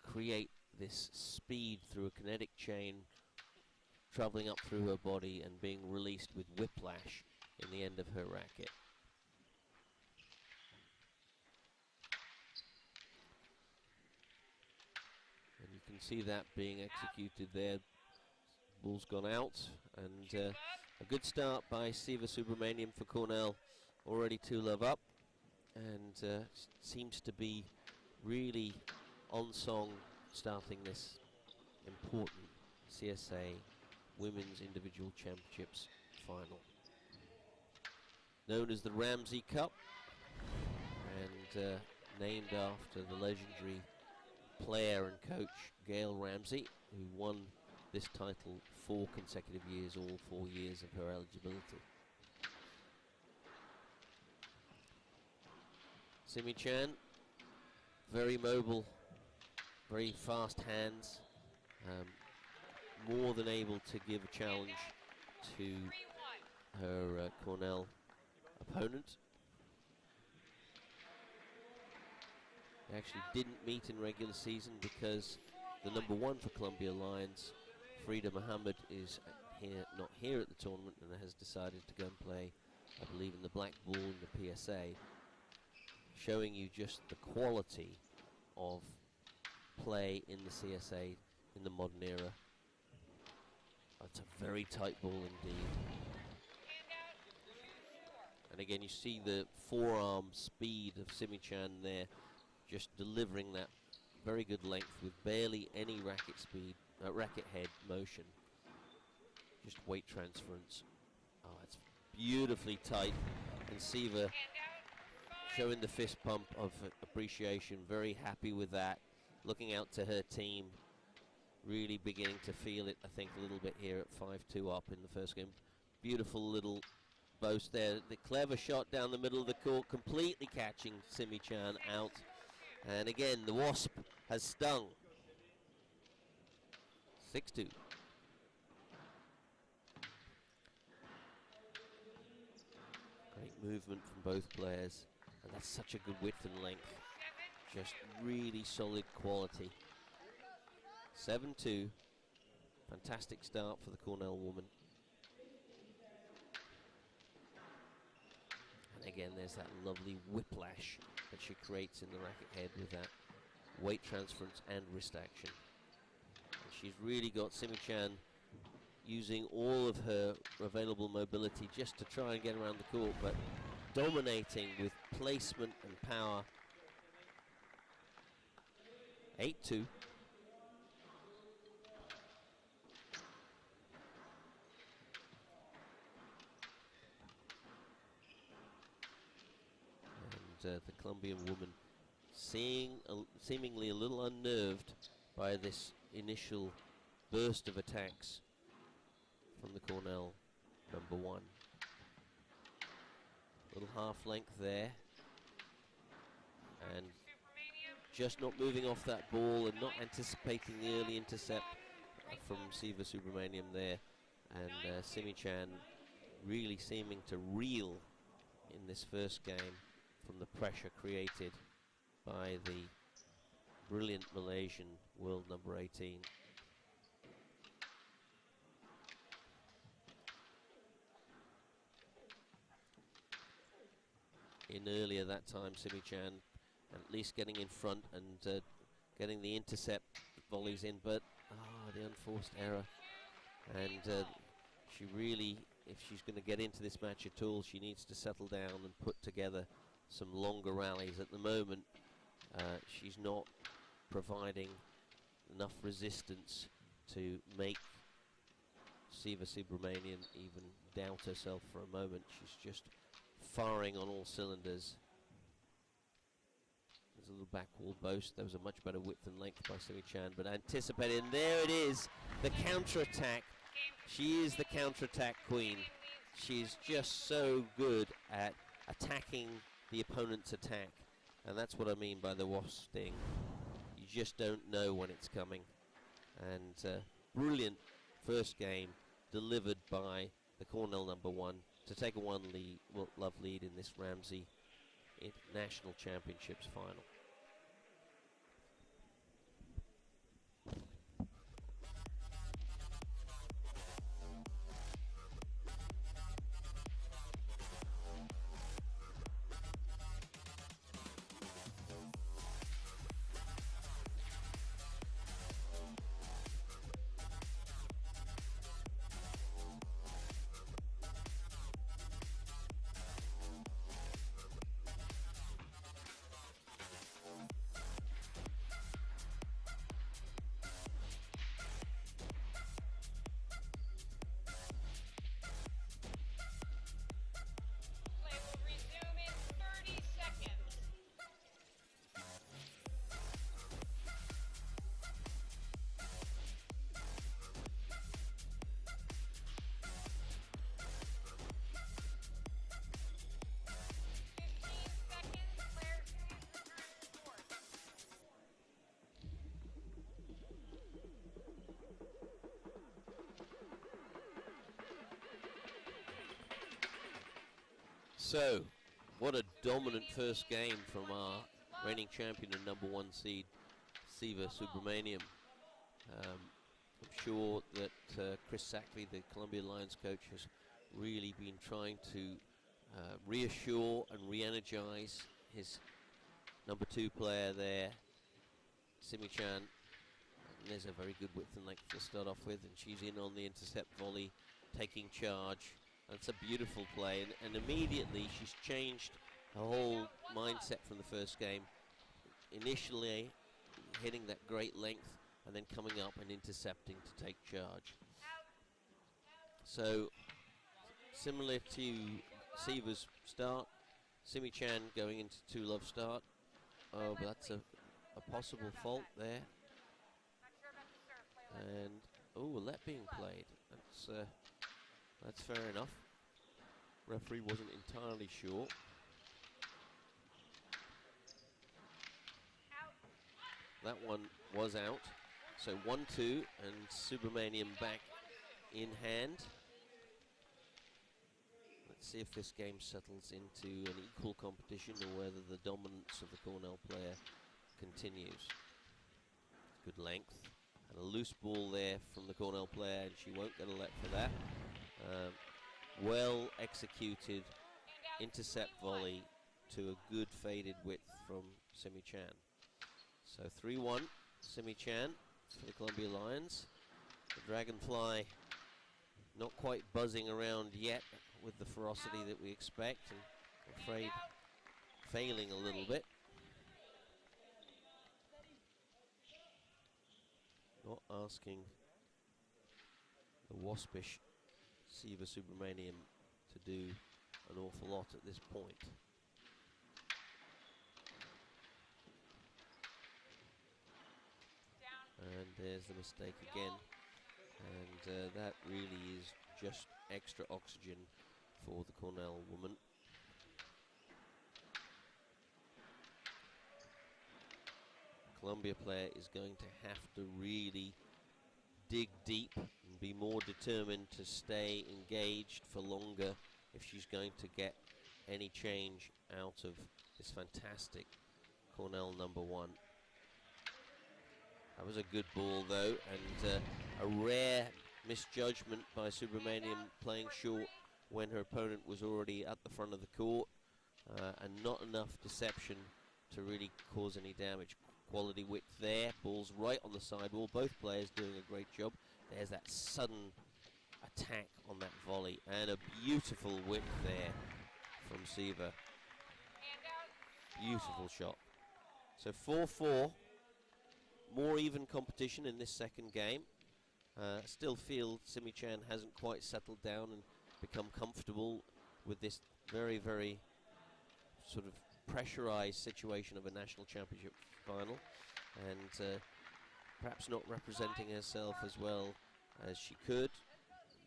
Speaker 1: create this speed through a kinetic chain, traveling up through her body and being released with whiplash in the end of her racket. And you can see that being executed there. Ball's gone out, and a good start by Siva Subramaniam for Cornell. Already 2-love up, and seems to be really on song starting this important CSA Women's Individual Championships final. Known as the Ramsey Cup, and named after the legendary player and coach Gail Ramsey, who won this title 4 consecutive years, all 4 years of her eligibility. Simi Chan, very mobile, very fast hands, more than able to give a challenge to her Cornell opponent. They actually didn't meet in regular season because the number 1 for Columbia Lions, Frida Muhammad, is not here at the tournament and has decided to go and play, I believe, in the Black Ball in the PSA, showing you just the quality of play in the CSA in the modern era. That's a very tight ball indeed. And again, you see the forearm speed of Simi Chan there, just delivering that very good length with barely any racket speed, racket head motion. Just weight transference. Oh, it's beautifully tight. And Siva showing the fist pump of appreciation, very happy with that. Looking out to her team, really beginning to feel it, I think, a little bit here at 5-2 up in the first game. Beautiful little boast there. The clever shot down the middle of the court, completely catching Simi Chan out. And again, the wasp has stung. 6-2. Great movement from both players. And that's such a good width and length. Just really solid quality. 7-2. Fantastic start for the Cornell woman. And again, there's that lovely whiplash that she creates in the racket head with that weight transference and wrist action. And she's really got Simi Chan using all of her available mobility just to try and get around the court, but dominating with placement and power. 8-2. And the Colombian woman seemingly a little unnerved by this initial burst of attacks from the Cornell number 1. Little half length there, and just not moving off that ball and not anticipating the early intercept from Siva Subramaniam there, and Simi Chan really seeming to reel in this first game from the pressure created by the brilliant Malaysian world number 18. In earlier that time, Simi Chan at least getting in front and getting the intercept volleys in, but the unforced error. And she really, if she's going to get into this match at all, she needs to settle down and put together some longer rallies. At the moment, she's not providing enough resistance to make Siva Subramanian even doubt herself for a moment. She's just firing on all cylinders. There's a little back wall boast. There was a much better width and length by Simi Chan, but anticipated, and there it is, the counter-attack. She is the counter-attack queen. She's just so good at attacking the opponent's attack, and that's what I mean by the wasp sting. You just don't know when it's coming. And brilliant first game delivered by the Cornell number 1 to take a love lead in this Ramsey National Championships final.
Speaker 4: Play will resume in 30 seconds. Players change return to court.
Speaker 1: So, what a dominant first game from our reigning champion and number 1 seed, Siva Subramaniam. I'm sure that Chris Sackley, the Columbia Lions coach, has really been trying to reassure and re-energize his number 2 player there, Simi Chan. And there's a very good width and length to start off with, and she's in on the intercept volley, taking charge. That's a beautiful play, and immediately she's changed her whole mindset from the first game. Initially hitting that great length and then coming up and intercepting to take charge. So similar to Siva's start, Simi Chan going into 2-love start. Oh, but that's a possible fault there. And oh, a let being played. That's fair enough. Referee wasn't entirely sure. That one was out. So 1-2 and Subramaniam back in hand. Let's see if this game settles into an equal competition or whether the dominance of the Cornell player continues. Good length and a loose ball there from the Cornell player, and she won't get a let for that. Well executed intercept volley to a good faded width from Simi Chan. So 3-1, Simi Chan for the Columbia Lions. The Dragonfly not quite buzzing around yet with the ferocity that we expect, and I'm afraid failing a little bit. Not asking the waspish Siva Subramaniam to do an awful lot at this point. And there's the mistake again, and that really is just extra oxygen for the Cornell woman. Columbia player is going to have to really dig deep and be more determined to stay engaged for longer if she's going to get any change out of this fantastic Cornell number 1. That was a good ball though, and a rare misjudgment by Subramaniam playing short when her opponent was already at the front of the court, and not enough deception to really cause any damage. Quality width there, ball's right on the sidewall, both players doing a great job. There's that sudden attack on that volley, and a beautiful width there from Siva. Beautiful shot. So 4-4, more even competition in this second game. Still feel Simi Chan hasn't quite settled down and become comfortable with this very, very sort of pressurized situation of a national championship final, and perhaps not representing herself as well as she could.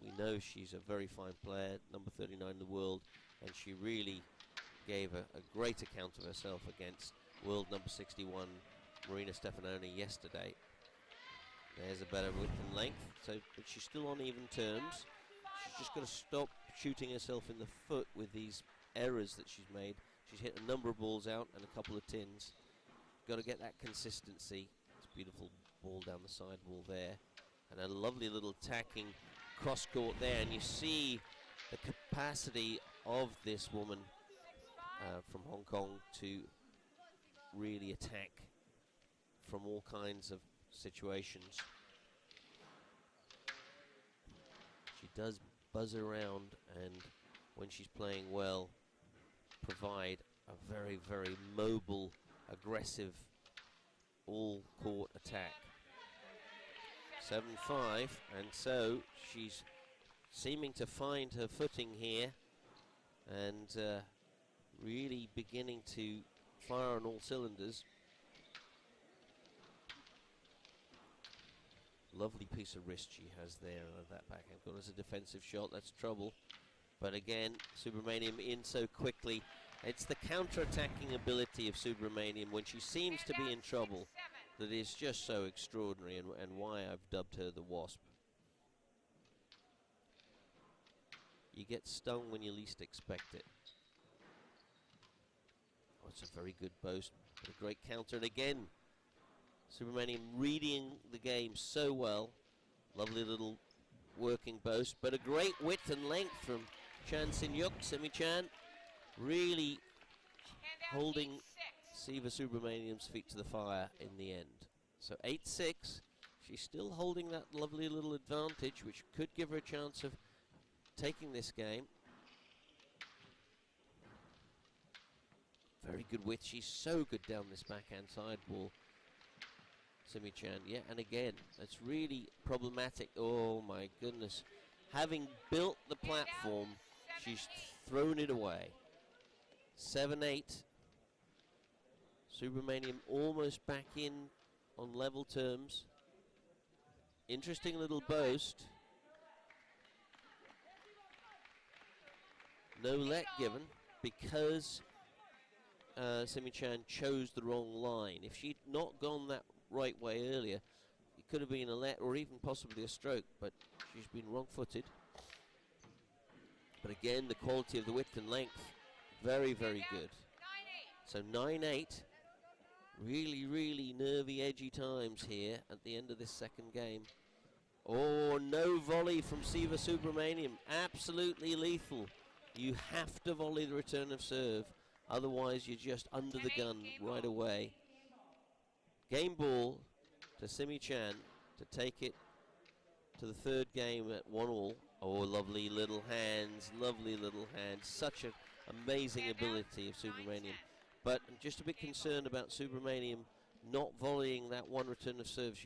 Speaker 1: We know she's a very fine player, number 39 in the world, and she really gave a great account of herself against world number 61 Marina Stefanoni yesterday. There's a better width and length, so but she's still on even terms. just got to stop shooting herself in the foot with these errors that she's made. She's hit a number of balls out and a couple of tins. Got to get that consistency. It's a beautiful ball down the sidewall there. And a lovely little tacking cross court there. And you see the capacity of this woman from Hong Kong to really attack from all kinds of situations. She does buzz around, and when she's playing well, provide a very, very mobile, aggressive, all-court attack. 7-5, and so she's seeming to find her footing here, and really beginning to fire on all cylinders. Lovely piece of wrist she has there of that backhand. Got as a defensive shot, that's trouble. But again, Subramaniam in so quickly. It's the counter-attacking ability of Subramaniam when she seems to be in trouble that is just so extraordinary, and why I've dubbed her the Wasp. You get stung when you least expect it. Oh, it's a very good boast, but a great counter, and again, Subramaniam reading the game so well. Lovely little working boast, but a great width and length from Chan Sin-yuk. Simi-chan really holding Siva Subramaniam's feet to the fire in the end. So 8-6, she's still holding that lovely little advantage, which could give her a chance of taking this game. Very good width, she's so good down this backhand sidewall. Simi-chan, yeah, and again, that's really problematic. Oh my goodness. Having built the platform, she's thrown it away. 7-8. Subramaniam almost back in on level terms. Interesting little boast. No let given because Simi-chan chose the wrong line. If she'd not gone that right way earlier, it could have been a let or even possibly a stroke, but she's been wrong-footed. But again, the quality of the width and length, very, very good. So 9-8, really, really nervy, edgy times here at the end of this second game. Oh, no volley from Siva Subramaniam, absolutely lethal. You have to volley the return of serve, otherwise you're just under the gun right away. Game ball to Simi-chan to take it to the third game at 1-all. Oh, lovely little hands, lovely little hands. Such an amazing ability of Subramaniam. But I'm just a bit concerned about Subramaniam not volleying that one return of serve.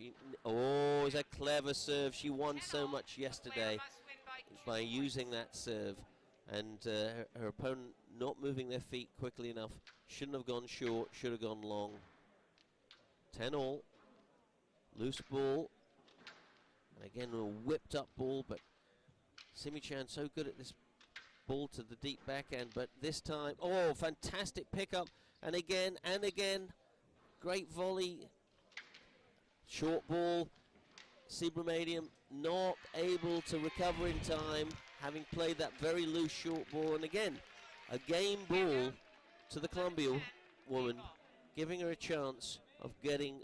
Speaker 1: Oh, it's a clever serve. She won so much yesterday by using that serve. And her opponent not moving their feet quickly enough. Shouldn't have gone short, should have gone long. 10-all, loose ball, and again a whipped up ball, but Simi-chan so good at this ball to the deep backhand, but this time, oh, fantastic pickup, and again, great volley, short ball, Subramaniam not able to recover in time, having played that very loose short ball, and again, a game ball to the Columbia woman, giving her a chance of getting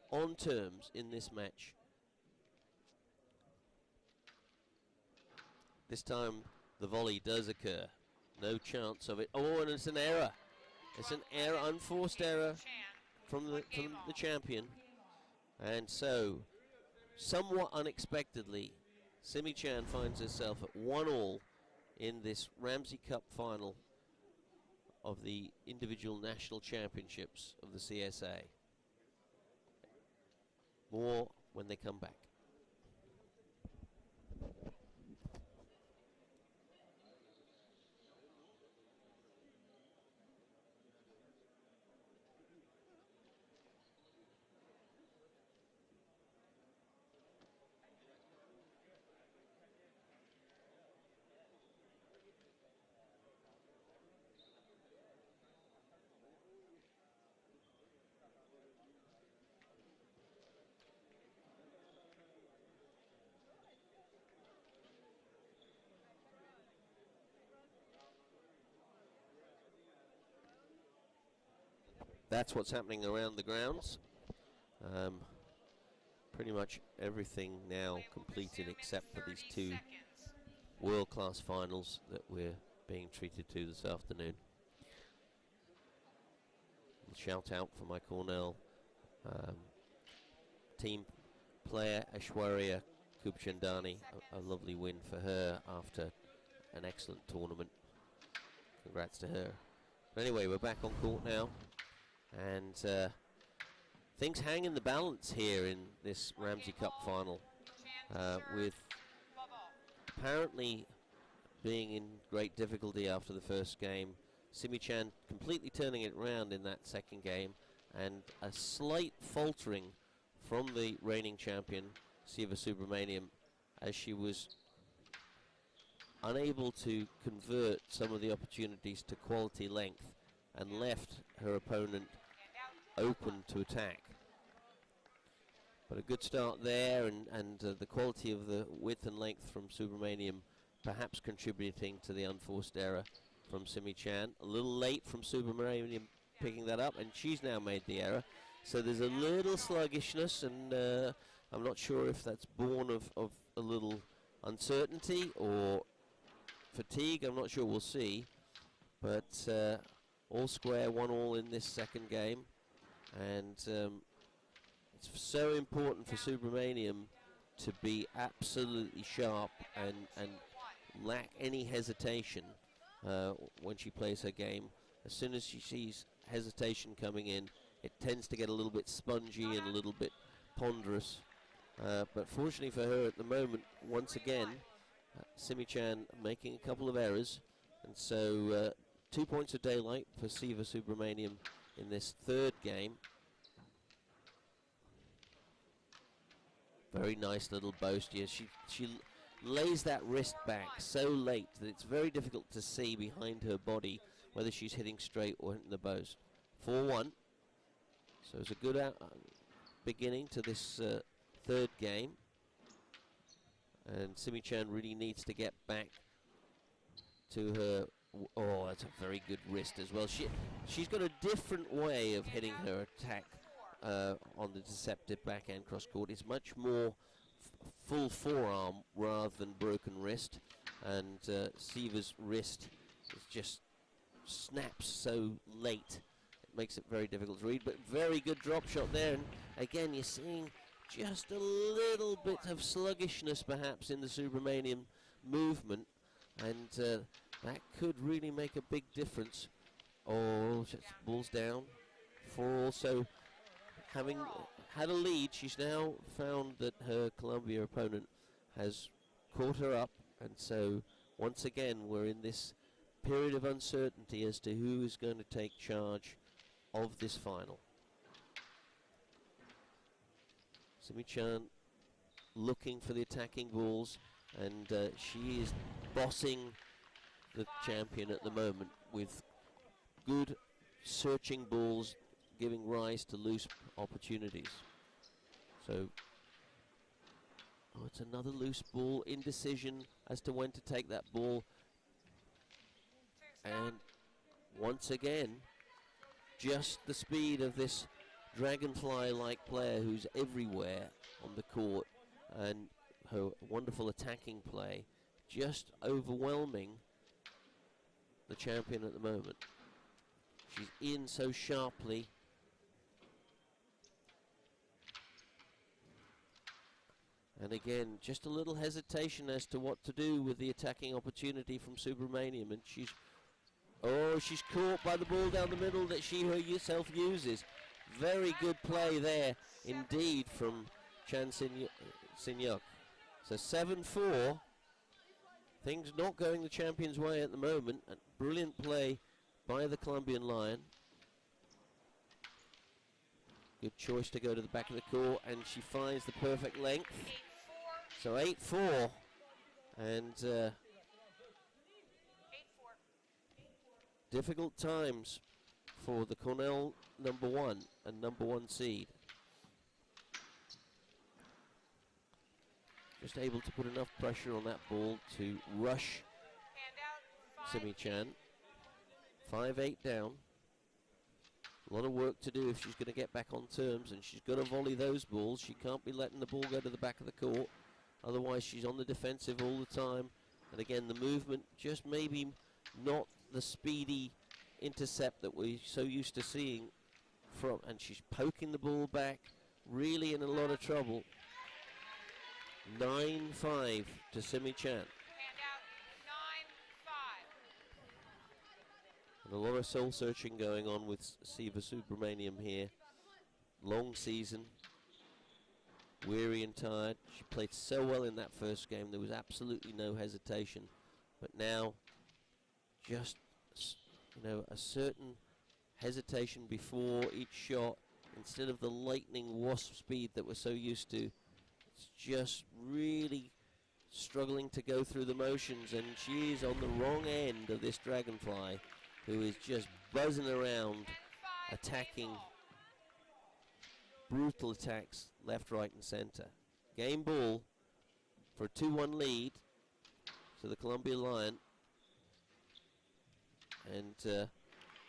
Speaker 1: on terms in this match. This time the volley does occur. No chance of it. Oh, and it's an error. It's an error, unforced error from the champion. And so, somewhat unexpectedly, Simi-chan finds herself at 1-all in this Ramsey Cup final of the individual national championships of the CSA. More when they come back. that's what's happening around the grounds. Pretty much everything now completed except for these 2 world-class finals that we're being treated to this afternoon. Shout out for my Cornell team player Aishwarya Kubchandani, a lovely win for her after an excellent tournament. Congrats to her. But anyway, we're back on court now, and things hang in the balance here in this Ramsey Cup final, with apparently being in great difficulty after the first game. Simi Chan completely turning it around in that second game, and a slight faltering from the reigning champion, Siva Subramaniam, as she was unable to convert some of the opportunities to quality length and left her opponent open to attack. But a good start there, and the quality of the width and length from Subramaniam perhaps contributing to the unforced error from Simi Chan. A little late from Subramaniam picking that up, and she's now made the error. So there's a little sluggishness, and I'm not sure if that's born of a little uncertainty or fatigue. I'm not sure, we'll see. But all square, 1-1 in this second game. And it's so important for Subramaniam to be absolutely sharp and lack any hesitation when she plays her game. As soon as she sees hesitation coming in, it tends to get a little bit spongy and a little bit ponderous. But fortunately for her at the moment, once again, Simi Chan making a couple of errors. And so 2 points of daylight for Siva Subramaniam in this third game. Very nice little boast. Yes, she lays that wrist back so late that it's very difficult to see behind her body whether she's hitting straight or hitting the boast. 4-1. So it's a good beginning to this third game. And Simi Chan really needs to get back to her. Oh, that's a very good wrist as well. She's got a different way of hitting her attack on the deceptive backhand cross court. It's much more full forearm rather than broken wrist, and Siva's wrist is just snaps so late. It makes it very difficult to read, but very good drop shot there. And again, you're seeing just a little bit of sluggishness perhaps in the Subramaniam movement, and that could really make a big difference. Oh, ball's down. For also having had a lead, she's now found that her Columbia opponent has caught her up, and so once again we're in this period of uncertainty as to who is going to take charge of this final. Simi Chan looking for the attacking balls, and she is bossing the champion at the moment with good searching balls, giving rise to loose opportunities. So, it's another loose ball, indecision as to when to take that ball. And once again, just the speed of this dragonfly-like player who's everywhere on the court, and her wonderful attacking play just overwhelming the champion at the moment. She's in so sharply. And again, just a little hesitation as to what to do with the attacking opportunity from Subramaniam, and she's caught by the ball down the middle that she herself uses. Very good play there indeed from Chan Sin-yuk. So 7-4. Things not going the champion's way at the moment. A brilliant play by the Colombian Lion. Good choice to go to the back of the court, and she finds the perfect length. So 8-4, and difficult times for the Cornell #1 and #1 seed. Just able to put enough pressure on that ball to rush Simi Chan. 5-8 down. A lot of work to do if she's going to get back on terms, and she's got to volley those balls. She can't be letting the ball go to the back of the court, otherwise she's on the defensive all the time. And again, the movement, just maybe not the speedy intercept that we're so used to seeing from, and she's poking the ball back, really in a lot of trouble. 9-5 to Simi Chan.
Speaker 4: Hand out 9-5.
Speaker 1: And a lot of soul searching going on with Siva Subramaniam here. Long season, weary and tired. She played so well in that first game, there was absolutely no hesitation. But now, just, you know, a certain hesitation before each shot, instead of the lightning wasp speed that we're so used to. It's just really struggling to go through the motions, and she is on the wrong end of this dragonfly, who is just buzzing around, attacking, brutal attacks left, right and center. Game ball for a 2-1 lead to the Columbia Lion, and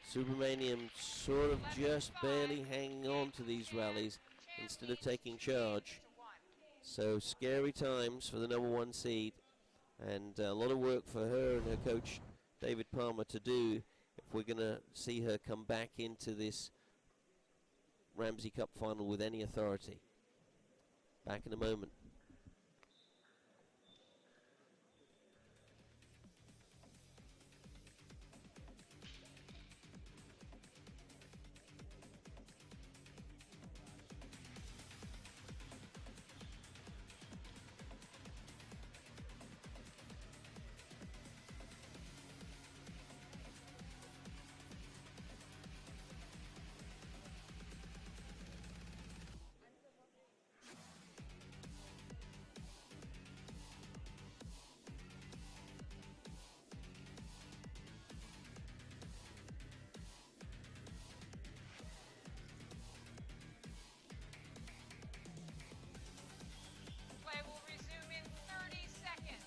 Speaker 1: Subramaniam sort of just barely hanging on to these rallies instead of taking charge. So scary times for the #1 seed, and a lot of work for her and her coach David Palmer to do if we're going to see her come back into this Ramsey Cup final with any authority. Back in a moment.
Speaker 4: Play will resume in 30 seconds.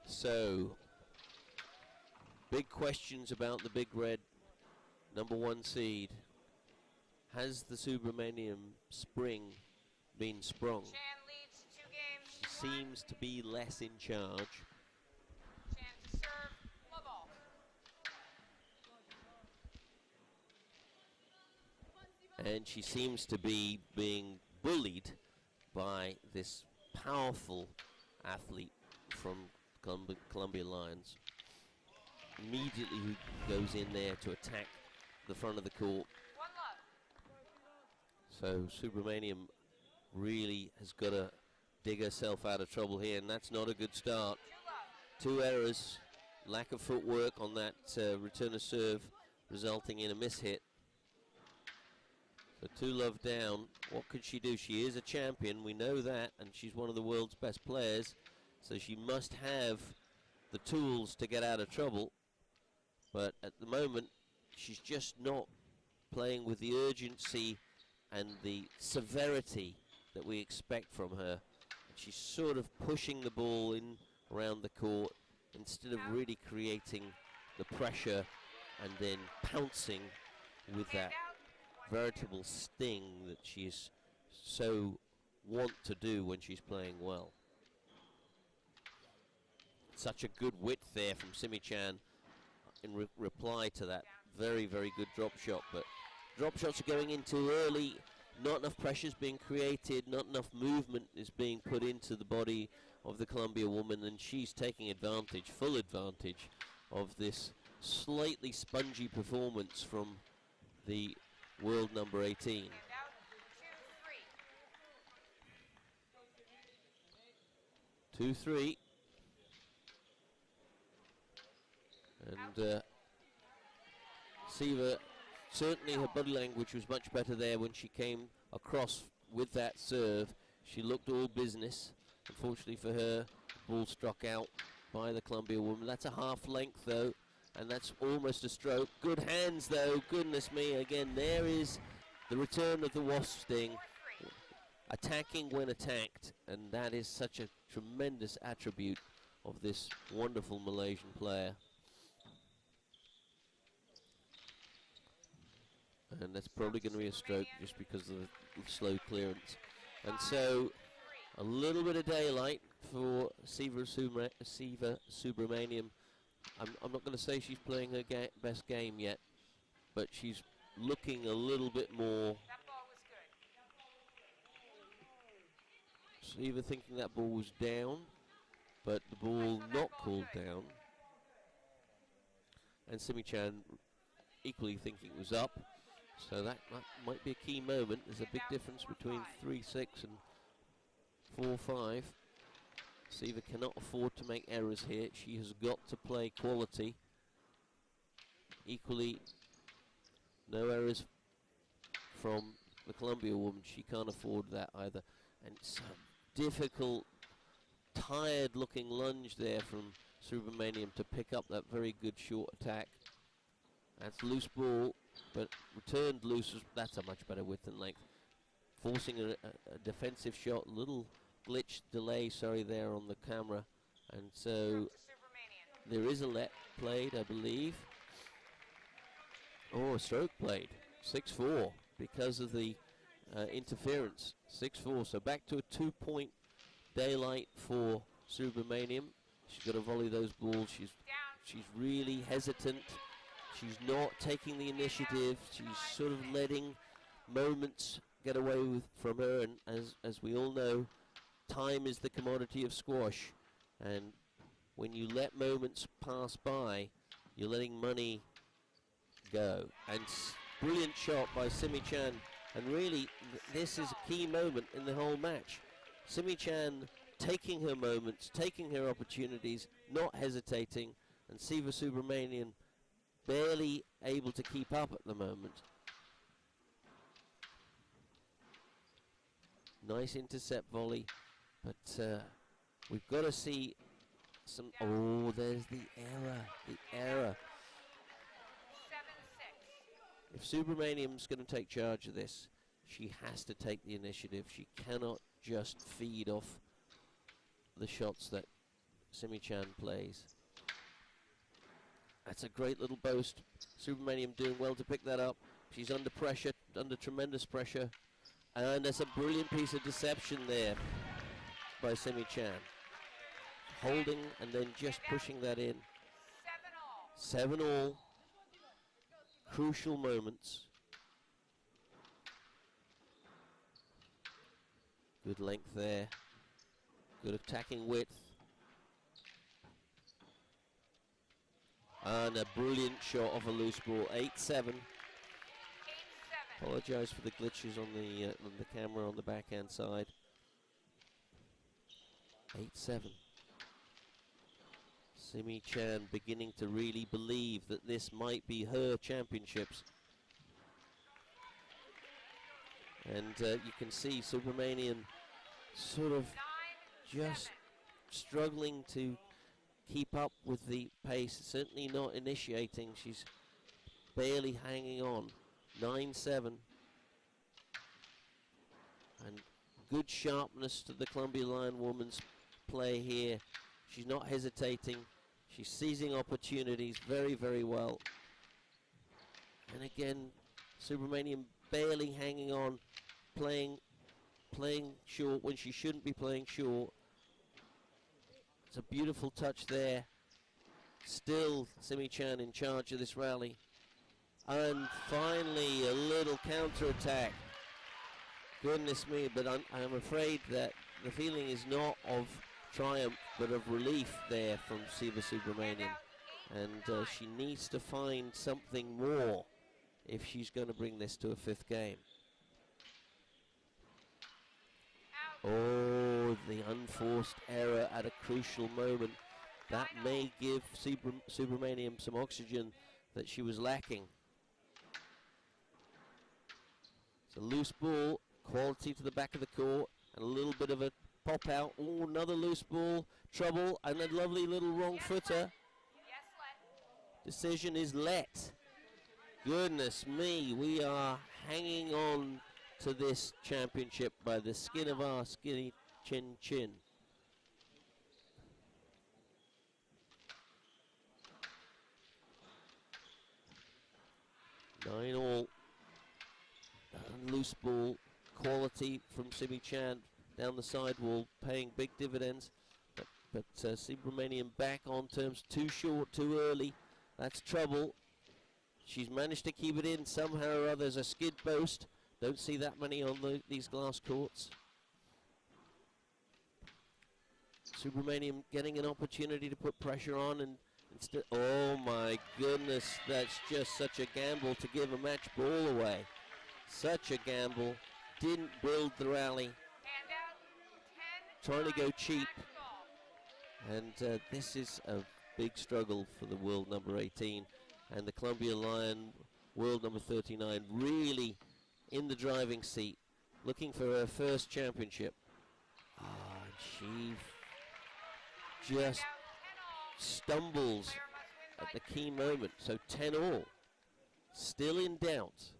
Speaker 1: So, big questions about the big red #1 seed. Has the Subramaniam spring been sprung?
Speaker 4: Chan leads 2 games.
Speaker 1: She seems to be less in charge.
Speaker 4: Chan to serve. Love all.
Speaker 1: And she seems to be being bullied by this powerful athlete from Columbia Lions. Immediately who goes in there to attack the front of the court.
Speaker 4: 1 love.
Speaker 1: So Subramaniam really has got to dig herself out of trouble here, and that's not a good start.
Speaker 4: 2 love.
Speaker 1: 2 errors, lack of footwork on that return of serve, resulting in a mishit. So 2 love down. What could she do? She is a champion, we know that, and she's one of the world's best players, so she must have the tools to get out of trouble. But at the moment, she's just not playing with the urgency and the severity that we expect from her. She's sort of pushing the ball in around the court instead of really creating the pressure and then pouncing with that veritable sting that she's so want to do when she's playing well. Such a good width there from Simi Chan in reply to that very, very good drop shot, but drop shots are going in too early, not enough pressures being created, not enough movement is being put into the body of the Columbia woman, and she's taking advantage, full advantage of this slightly spongy performance from the world number 18. 2-3. And Siva, certainly her body language was much better there when she came across with that serve. She looked all business. Unfortunately for her, ball struck out by the Columbia woman. That's a half length though, and that's almost a stroke. Good hands though, goodness me, again there is the return of the wasp sting.
Speaker 4: 4-3.
Speaker 1: Attacking when attacked, and that is such a tremendous attribute of this wonderful Malaysian player. And that's probably going to be a stroke just because of the slow clearance. And so a little bit of daylight for Siva Subramaniam. I'm not going to say she's playing her best game yet, but she's looking a little bit more.
Speaker 4: That ball was good.
Speaker 1: Siva thinking that ball was down, but the ball not called down. And Simi Chan equally thinking it was up. So that might be a key moment. There's a big difference between 3-6 and 4-5. Siva cannot afford to make errors here. She has got to play quality. Equally, no errors from the Columbia woman. She can't afford that either. And some difficult, tired-looking lunge there from Subramaniam to pick up that very good short attack. That's loose ball, but returned loose. That's a much better width and length. Forcing a defensive shot, little glitch delay, sorry, there on the camera. And so there is a let played, I believe. Oh, a stroke played, 6-4, because of the interference, 6-4. So back to a 2-point daylight for Subramaniam. She's got to volley those balls. She's really hesitant. She's not taking the initiative. She's sort of letting moments get away from her. And as we all know, time is the commodity of squash. And when you let moments pass by, you're letting money go. And brilliant shot by Simi Chan. And really, this is a key moment in the whole match. Simi Chan taking her moments, taking her opportunities, not hesitating, and Siva Subramanian barely able to keep up at the moment. Nice intercept volley, but we've got to see some. Oh, there's the error.
Speaker 4: 7-6.
Speaker 1: If Subramaniam's going to take charge of this, she has to take the initiative. She cannot just feed off the shots that Simi Chan plays. That's a great little boast. Subramaniam doing well to pick that up. She's under pressure, under tremendous pressure. And there's a brilliant piece of deception there by Simi Chan. Holding and then just pushing that in. 7-all. Crucial moments. Good length there. Good attacking width. And a brilliant shot of a loose ball. 8-7. Apologise for the glitches on the camera on the backhand side. 8-7. Simi Chan beginning to really believe that this might be her championships. And you can see Subramanian sort of just struggling to keep up with the pace, certainly not initiating. She's barely hanging on. 9-7. And good sharpness to the Columbia Lion woman's play here. She's not hesitating. She's seizing opportunities very, very well. And again, Subramaniam barely hanging on, playing short when she shouldn't be playing short. It's a beautiful touch there. Still Simi Chan in charge of this rally. And finally a little counter-attack. Goodness me, but I'm afraid that the feeling is not of triumph but of relief there from Siva Subramanian. And she needs to find something more if she's going to bring this to a fifth game. Oh, the unforced error at a crucial moment. That may give Subramaniam some oxygen that she was lacking. It's a loose ball, quality to the back of the court, and a little bit of a pop out. Oh, another loose ball, trouble, and a lovely little wrong footer. Decision is let. Goodness me, we are hanging on to this championship by the skin of our skinny chin. 9-all. Loose ball quality from Simi Chan down the sidewall, paying big dividends. But Subramanian back on terms, too short, too early. That's trouble. She's managed to keep it in somehow or other. There's a skid post. Don't see that many on these glass courts. Subramanian getting an opportunity to put pressure on, and instead, oh my goodness, that's just such a gamble to give a match ball away. Such a gamble. Didn't build the rally. Trying to go cheap. And this is a big struggle for the world number 18 and the Columbia Lion world number 39, really in the driving seat, looking for her first championship. She just stumbles at the key moment. So 10-all, still in doubt.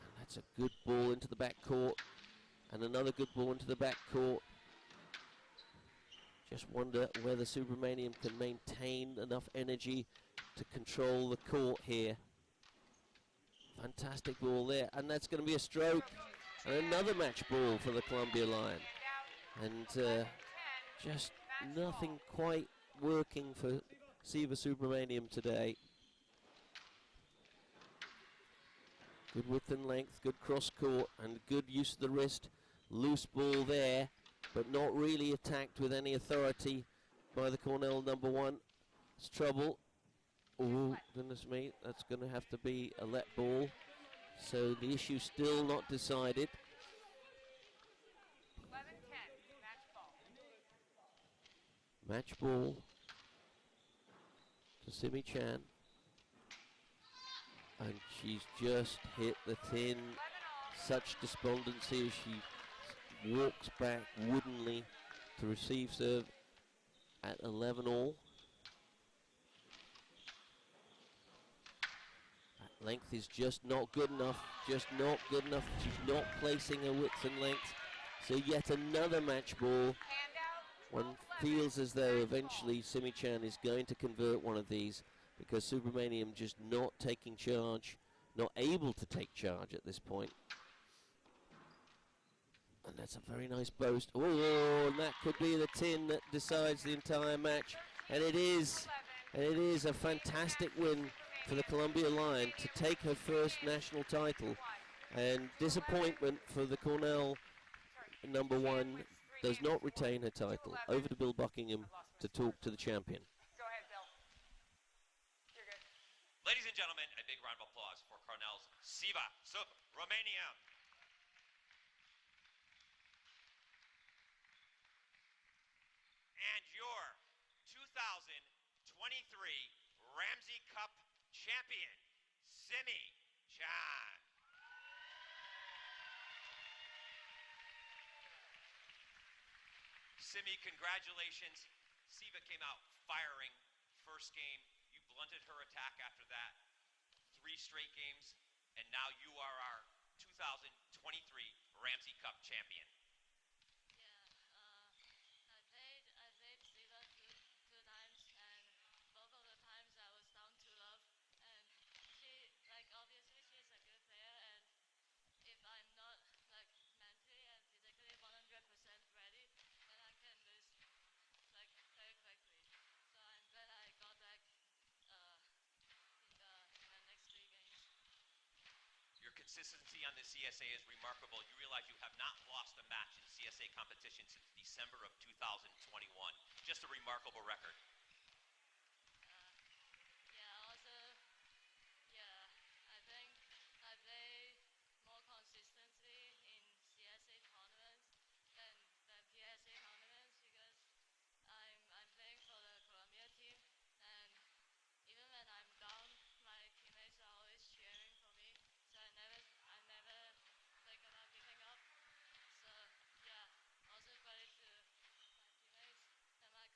Speaker 1: And that's a good ball into the back court, and another good ball into the back court. Just wonder whether Subramanian can maintain enough energy to control the court here. Fantastic ball there, and that's going to be a stroke. And another match ball for the Columbia Lion. And just nothing quite working for Siva Subramanian today. Good width and length, good cross court, and good use of the wrist. Loose ball there, but not really attacked with any authority by the Cornell number 1. It's trouble. Oh, goodness me, that's going to have to be a let ball. So the issue still not decided.
Speaker 4: 11-10,
Speaker 1: Match ball to Simi Chan. And she's just hit the tin. Such despondency as she walks back woodenly to receive serve at 11-all. That length is just not good enough, just not good enough. She's not placing her width and length. So yet another match ball. One feels as though eventually Simi Chan is going to convert one of these, because Subramanian just not taking charge, not able to take charge at this point. And that's a very nice boast. Oh, and that could be the tin that decides the entire match. And it is. And it is a fantastic win for the Columbia Lion to take her first national title. And disappointment for the Cornell number 1, does not retain her title. Over to Bill Buckingham to talk to the champion.
Speaker 4: Go ahead, Bill. You're good.
Speaker 3: Ladies and gentlemen, a big round of applause for Cornell's Siva Subramanian. And your 2023 Ramsey Cup champion, Simi Chan. Simi, congratulations. Siva came out firing first game. You blunted her attack after that. 3 straight games, and now you are our 2023 Ramsey Cup champion.
Speaker 5: I played Siva two times, and both of the times I was down to love. And she, obviously she's a good player, and if I'm not mentally and physically 100% ready, then I can lose very quickly. So I'm glad I got back in the next 3 games.
Speaker 3: Your consistency on the CSA is remarkable. You realize you have not lost a match in CSA competition since December of 2021. Just a remarkable record.
Speaker 5: I think I play more consistently in CSA tournaments than PSA tournaments, because I'm playing for the Columbia team, and even when I'm down, my teammates are always cheering for me. So I never think about giving up. So yeah, also credit to my teammates and my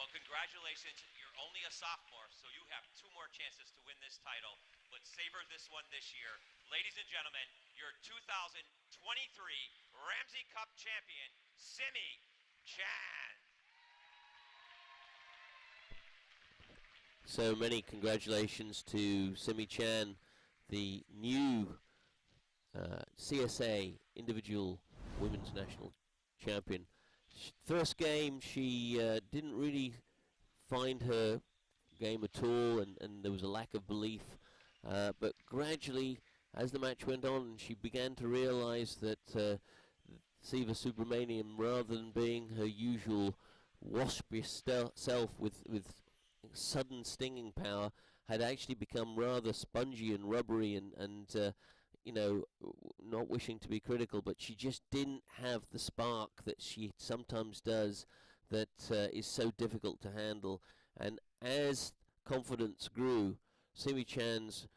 Speaker 3: Well, congratulations. You're only a sophomore, so you have 2 more chances to win this title, but savor this one this year. Ladies and gentlemen, your 2023 Ramsey Cup champion, Simi Chan.
Speaker 1: So many congratulations to Simi Chan, the new CSA individual women's national champion. First game, she didn't really find her game at all, and there was a lack of belief. But gradually, as the match went on, she began to realize that Siva Subramaniam, rather than being her usual waspish self with sudden stinging power, had actually become rather spongy and rubbery and you know, not wishing to be critical, but she just didn't have the spark that she sometimes does that is so difficult to handle. And as confidence grew, Simi Chan's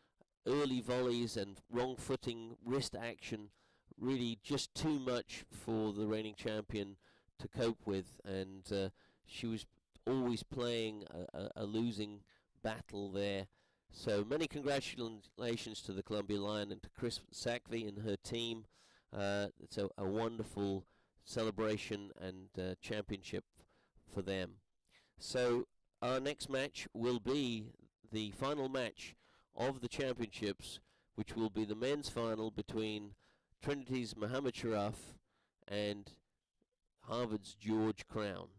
Speaker 1: early volleys and wrong footing wrist action really just too much for the reigning champion to cope with, and she was always playing a losing battle there. So many congratulations to the Columbia Lion and to Chris Sackvey and her team. It's a wonderful celebration and championship for them. So our next match will be the final match of the championships, which will be the men's final between Trinity's Mohammed Sharaf and Harvard's George Crown.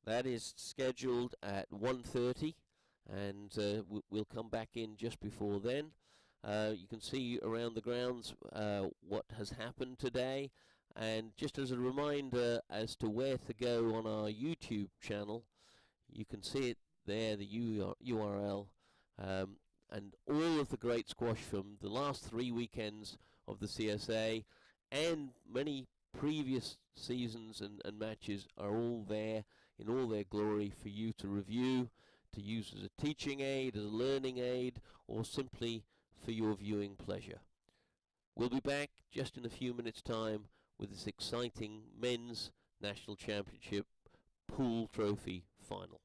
Speaker 1: That is scheduled at 1:30, and we'll come back in just before then. You can see around the grounds what has happened today, and just as a reminder as to where to go on our YouTube channel, you can see it there, the URL, and all of the great squash from the last 3 weekends of the CSA and many previous seasons and matches are all there in all their glory for you to review, to use as a teaching aid, as a learning aid, or simply for your viewing pleasure. We'll be back just in a few minutes' time with this exciting men's national championship pool trophy final.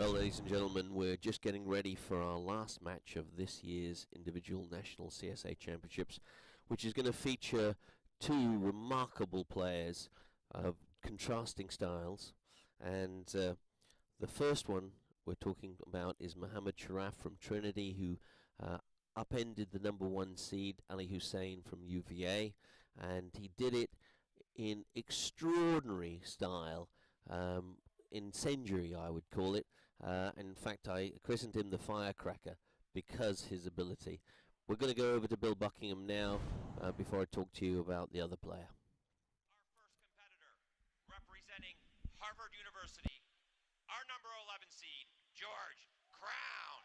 Speaker 1: Well, ladies and gentlemen, we're just getting ready for our last match of this year's individual national CSA championships, which is going to feature two remarkable players of contrasting styles. And the first one we're talking about is Mohammed Sharaf from Trinity, who upended the number 1 seed, Ali Hussein from UVA, and he did it in extraordinary style, incendiary I would call it. In fact, I christened him the Firecracker because his ability. We're going to go over to Bill Buckingham now before I talk to you about the other player.
Speaker 3: Our first competitor, representing Harvard University, our number 11 seed, George Crown.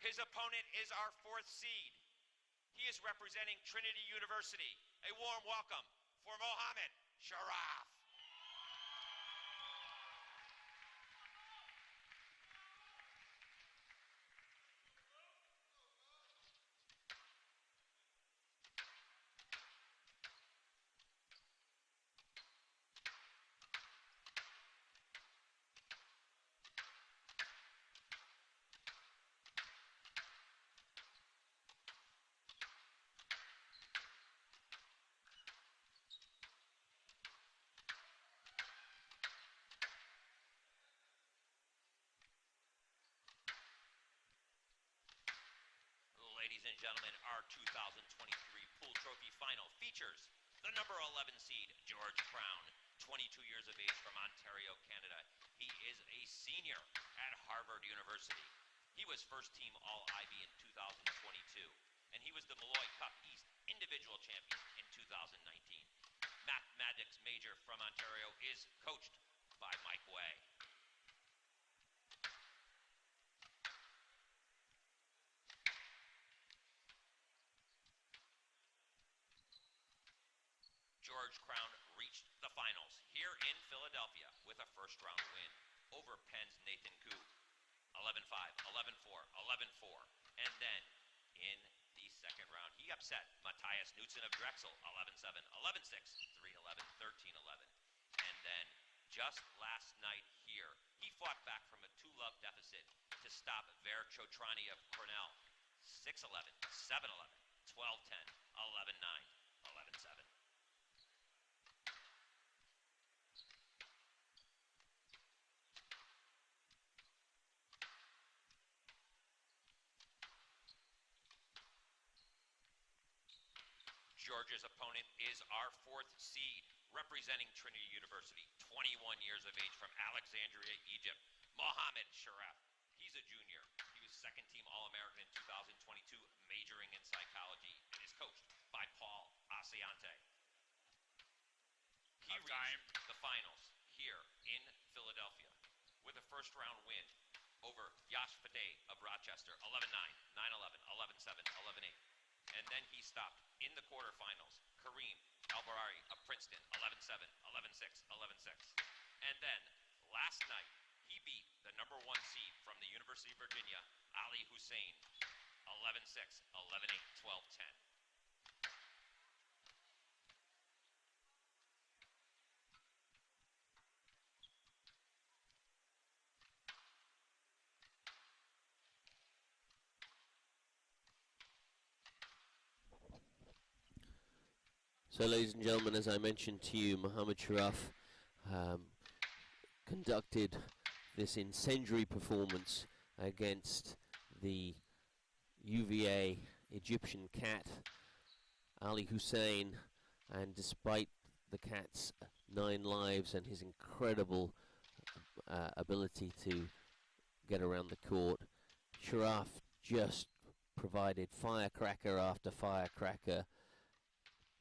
Speaker 3: His opponent is our 4th seed. He is representing Trinity University. A warm welcome for Mohammed Sharaf. Ladies and gentlemen, our 2023 Pool Trophy Final features the number 11 seed, George Crown, 22 years of age from Ontario, Canada. He is a senior at Harvard University. He was first team All-Ivy in 2022, and he was the Malloy Cup East individual champion in 2019. Mathematics major from Ontario, is coached by Mike Way. George Crown reached the finals here in Philadelphia with a first-round win over Penn's Nathan Koo, 11-5, 11-4, 11-4. And then in the second round, he upset Matthias Knudsen of Drexel, 11-7, 11-6, 3-11, 13-11. And then just last night here, he fought back from a 2-love deficit to stop Ver Chotrani of Cornell, 6-11, 7-11, 12-10, 11-9, 11-7. George's opponent is our 4th seed, representing Trinity University, 21 years of age from Alexandria, Egypt, Mohammed Sharaf. He's a junior. He was second team All-American in 2022, majoring in psychology, and is coached by Paul Asiante. He reached the finals here in Philadelphia with a first-round win over Yash Fadeh of Rochester, 11-9, 9-11, 11-7, 11-8. And then he stopped in the quarterfinals Kareem Albarari of Princeton, 11-7, 11-6, 11-6. And then last night, he beat the number 1 seed from the University of Virginia, Ali Hussein, 11-6, 11-8, 12-10.
Speaker 1: So, ladies and gentlemen, as I mentioned to you, Mohammed Sharaf conducted this incendiary performance against the UVA Egyptian cat, Ali Hussein, and despite the cat's 9 lives and his incredible ability to get around the court, Sharaf just provided firecracker after firecracker.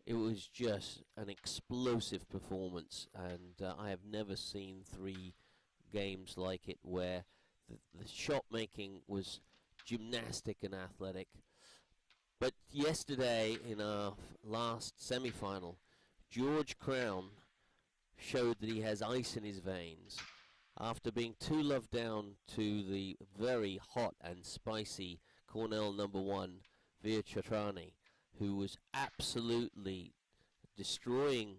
Speaker 1: It was just an explosive performance, and I have never seen 3 games like it where the shot making was gymnastic and athletic. But yesterday in our last semi-final, George Crown showed that he has ice in his veins. After being 2-love down to the very hot and spicy Cornell number 1, Veer Chatrani, who was absolutely destroying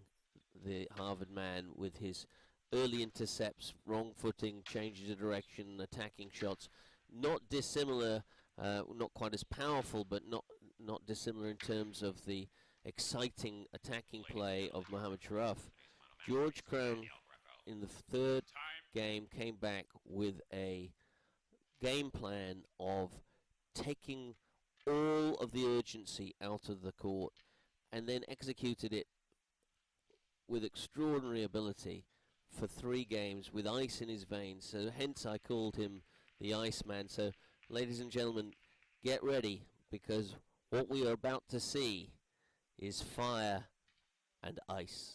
Speaker 1: the Harvard man, with his early intercepts, wrong footing, changes of direction, attacking shots. Not dissimilar, not quite as powerful, but not dissimilar in terms of the exciting attacking play of Mohamed Sharaf. George Crown in the third game came back with a game plan of taking all of the urgency out of the court and then executed it with extraordinary ability for 3 games with ice in his veins. So hence I called him the Iceman. So ladies and gentlemen, get ready, because what we are about to see is fire and ice.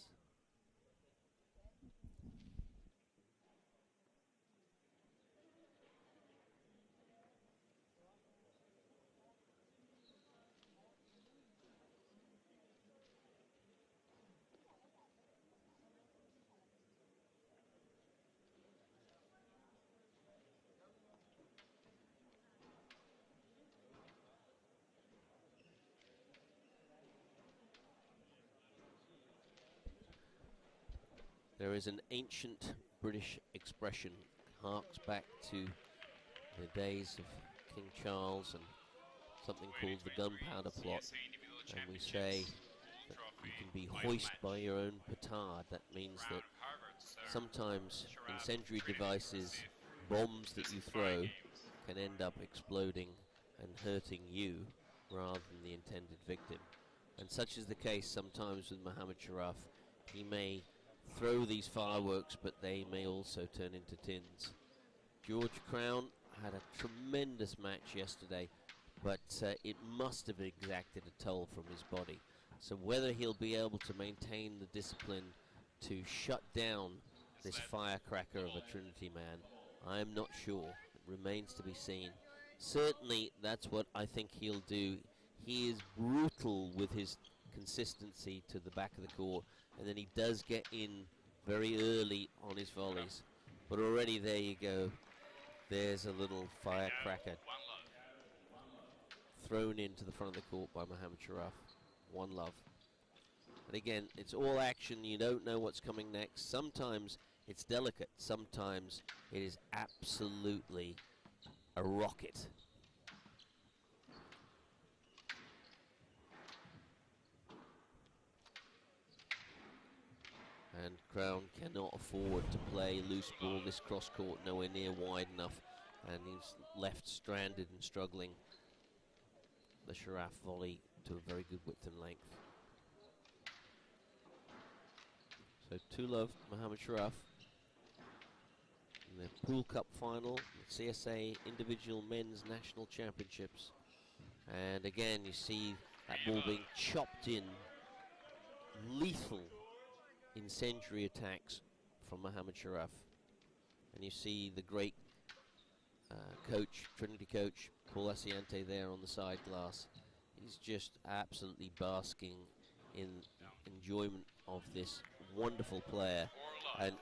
Speaker 1: There is an ancient British expression, harks back to the days of King Charles and something called the Gunpowder Plot, and we say that you can be hoist by your own petard. That means that sometimes incendiary devices, bombs that you throw, can end up exploding and hurting you rather than the intended victim. And such is the case sometimes with Mohamed Sharaf. He may throw these fireworks, but they may also turn into tins. George Crown had a tremendous match yesterday, but it must have exacted a toll from his body. So whether he'll be able to maintain the discipline to shut down this firecracker of a Trinity man, I'm not sure. It remains to be seen. Certainly that's what I think he'll do. He is brutal with his consistency to the back of the court, and then he does get in very early on his volleys. But already there you go. There's a little firecracker thrown into the front of the court by Mohamed Sharaf. One love. And again, it's all action. You don't know what's coming next. Sometimes it's delicate. Sometimes it is absolutely a rocket. And Crown cannot afford to play loose ball. This cross court nowhere near wide enough, and he's left stranded and struggling. The Sharaf volley to a very good width and length. So 2-love, Mohamed Sharaf. In the Pool Cup final, the CSA Individual Men's National Championships. And again, you see that ball being chopped in. Lethal incendiary attacks from Mohamed Sharaf. And you see the great coach, Trinity coach, Paul Asiante there on the side glass. He's just absolutely basking in enjoyment of this wonderful player. And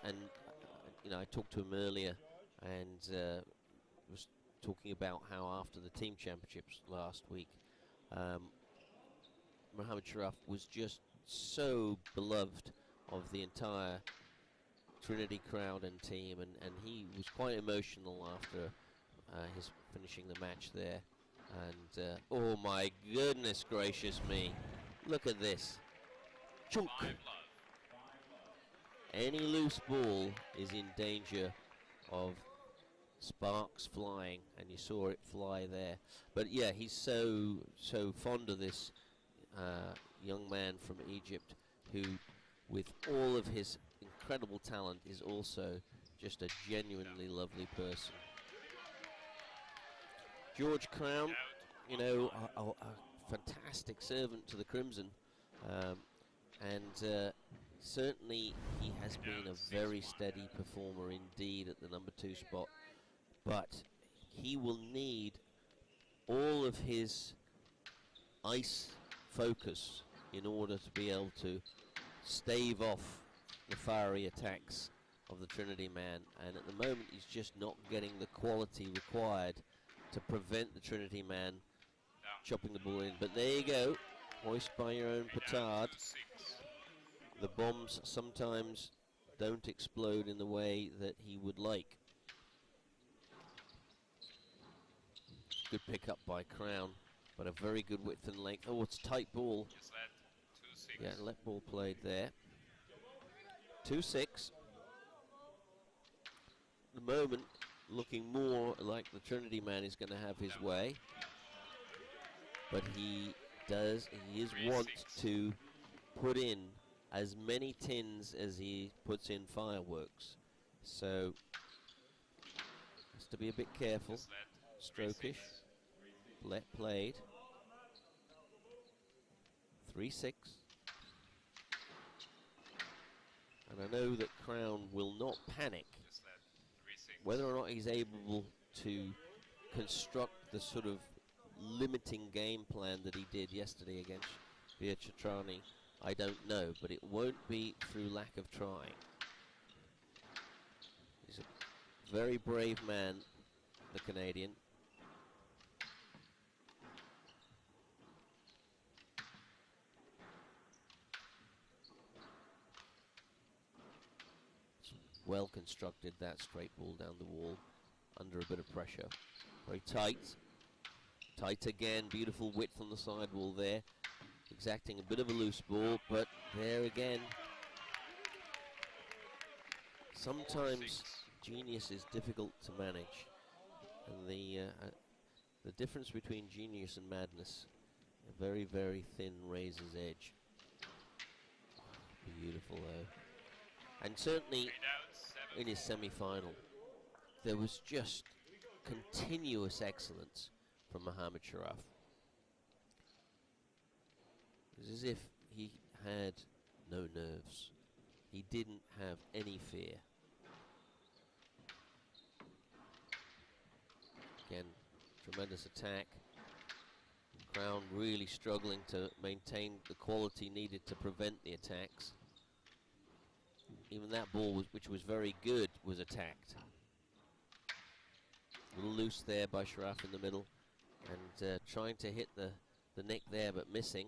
Speaker 1: you know, I talked to him earlier and was talking about how after the team championships last week, Mohamed Sharaf was just so beloved of the entire Trinity crowd and team, and he was quite emotional after his finishing the match there. And oh my goodness gracious me, look at this. Chunk. Any loose ball is in danger of sparks flying, and you saw it fly there. But yeah, he's so fond of this young man from Egypt, who with all of his incredible talent is also just a genuinely lovely person. George Crown, you know, a fantastic servant to the Crimson, and certainly he has been a very steady performer indeed at the number 2 spot, but he will need all of his ice focus in order to be able to stave off the fiery attacks of the Trinity man, and at the moment he's just not getting the quality required to prevent the Trinity man chopping the ball in. But there you go, hoist by your own petard. the bombs sometimes don't explode in the way that he would like. Good pick up by Crown, but a very good width and length. Oh, it's a tight ball.
Speaker 6: Yes, lad. 2-6.
Speaker 1: Yeah, let ball played there. 2-6. The moment looking more like the Trinity man is going to have his way, but he is want to put in as many tins as he puts in fireworks, so has to be a bit careful.
Speaker 6: Yes, lad.
Speaker 1: Strokish. Played. 3-6. And I know that Crown will not panic.
Speaker 6: Yes, lad. 3-6.
Speaker 1: Whether or not he's able to construct the sort of limiting game plan that he did yesterday against Biachatrani, I don't know, but it won't be through lack of trying. He's a very brave man, the Canadian. Well constructed, that straight ball down the wall under a bit of pressure. Very tight. Tight again, beautiful width on the sidewall there. Exacting a bit of a loose ball, but there again. Sometimes genius is difficult to manage. And the difference between genius and madness, a very, very thin razor's edge. Beautiful though. And certainly in his semi-final, there was just continuous excellence from Mohammad Sharaf. It was as if he had no nerves. He didn't have any fear. Again, tremendous attack. Crown really struggling to maintain the quality needed to prevent the attacks. Even that ball, which was very good, was attacked. A little loose there by Sharaf in the middle, and trying to hit the neck there, but missing.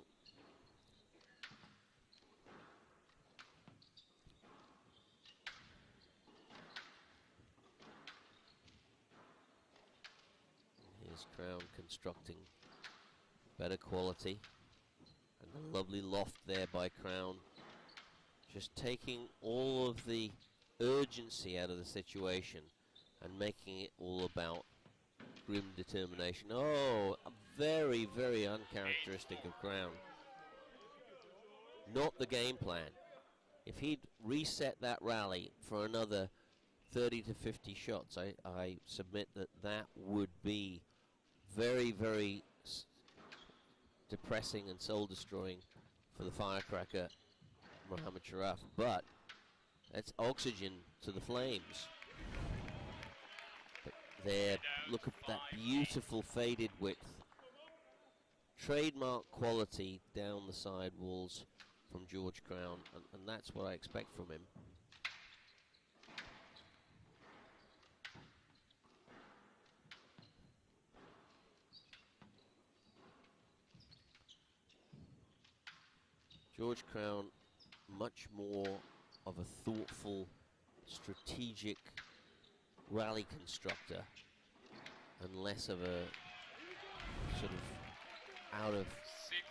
Speaker 1: Here's Crown constructing better quality, and a lovely loft there by Crown. Just taking all of the urgency out of the situation and making it all about grim determination. Oh, very, very uncharacteristic of Crown. Not the game plan. If he'd reset that rally for another 30 to 50 shots, I submit that that would be very, very depressing and soul-destroying for the firecracker Mohammad Sharaf, but that's oxygen to the flames. But there, look at that beautiful faded width. Trademark quality down the side walls from George Crown, and that's what I expect from him. George Crown, much more of a thoughtful, strategic rally constructor and less of a sort of out of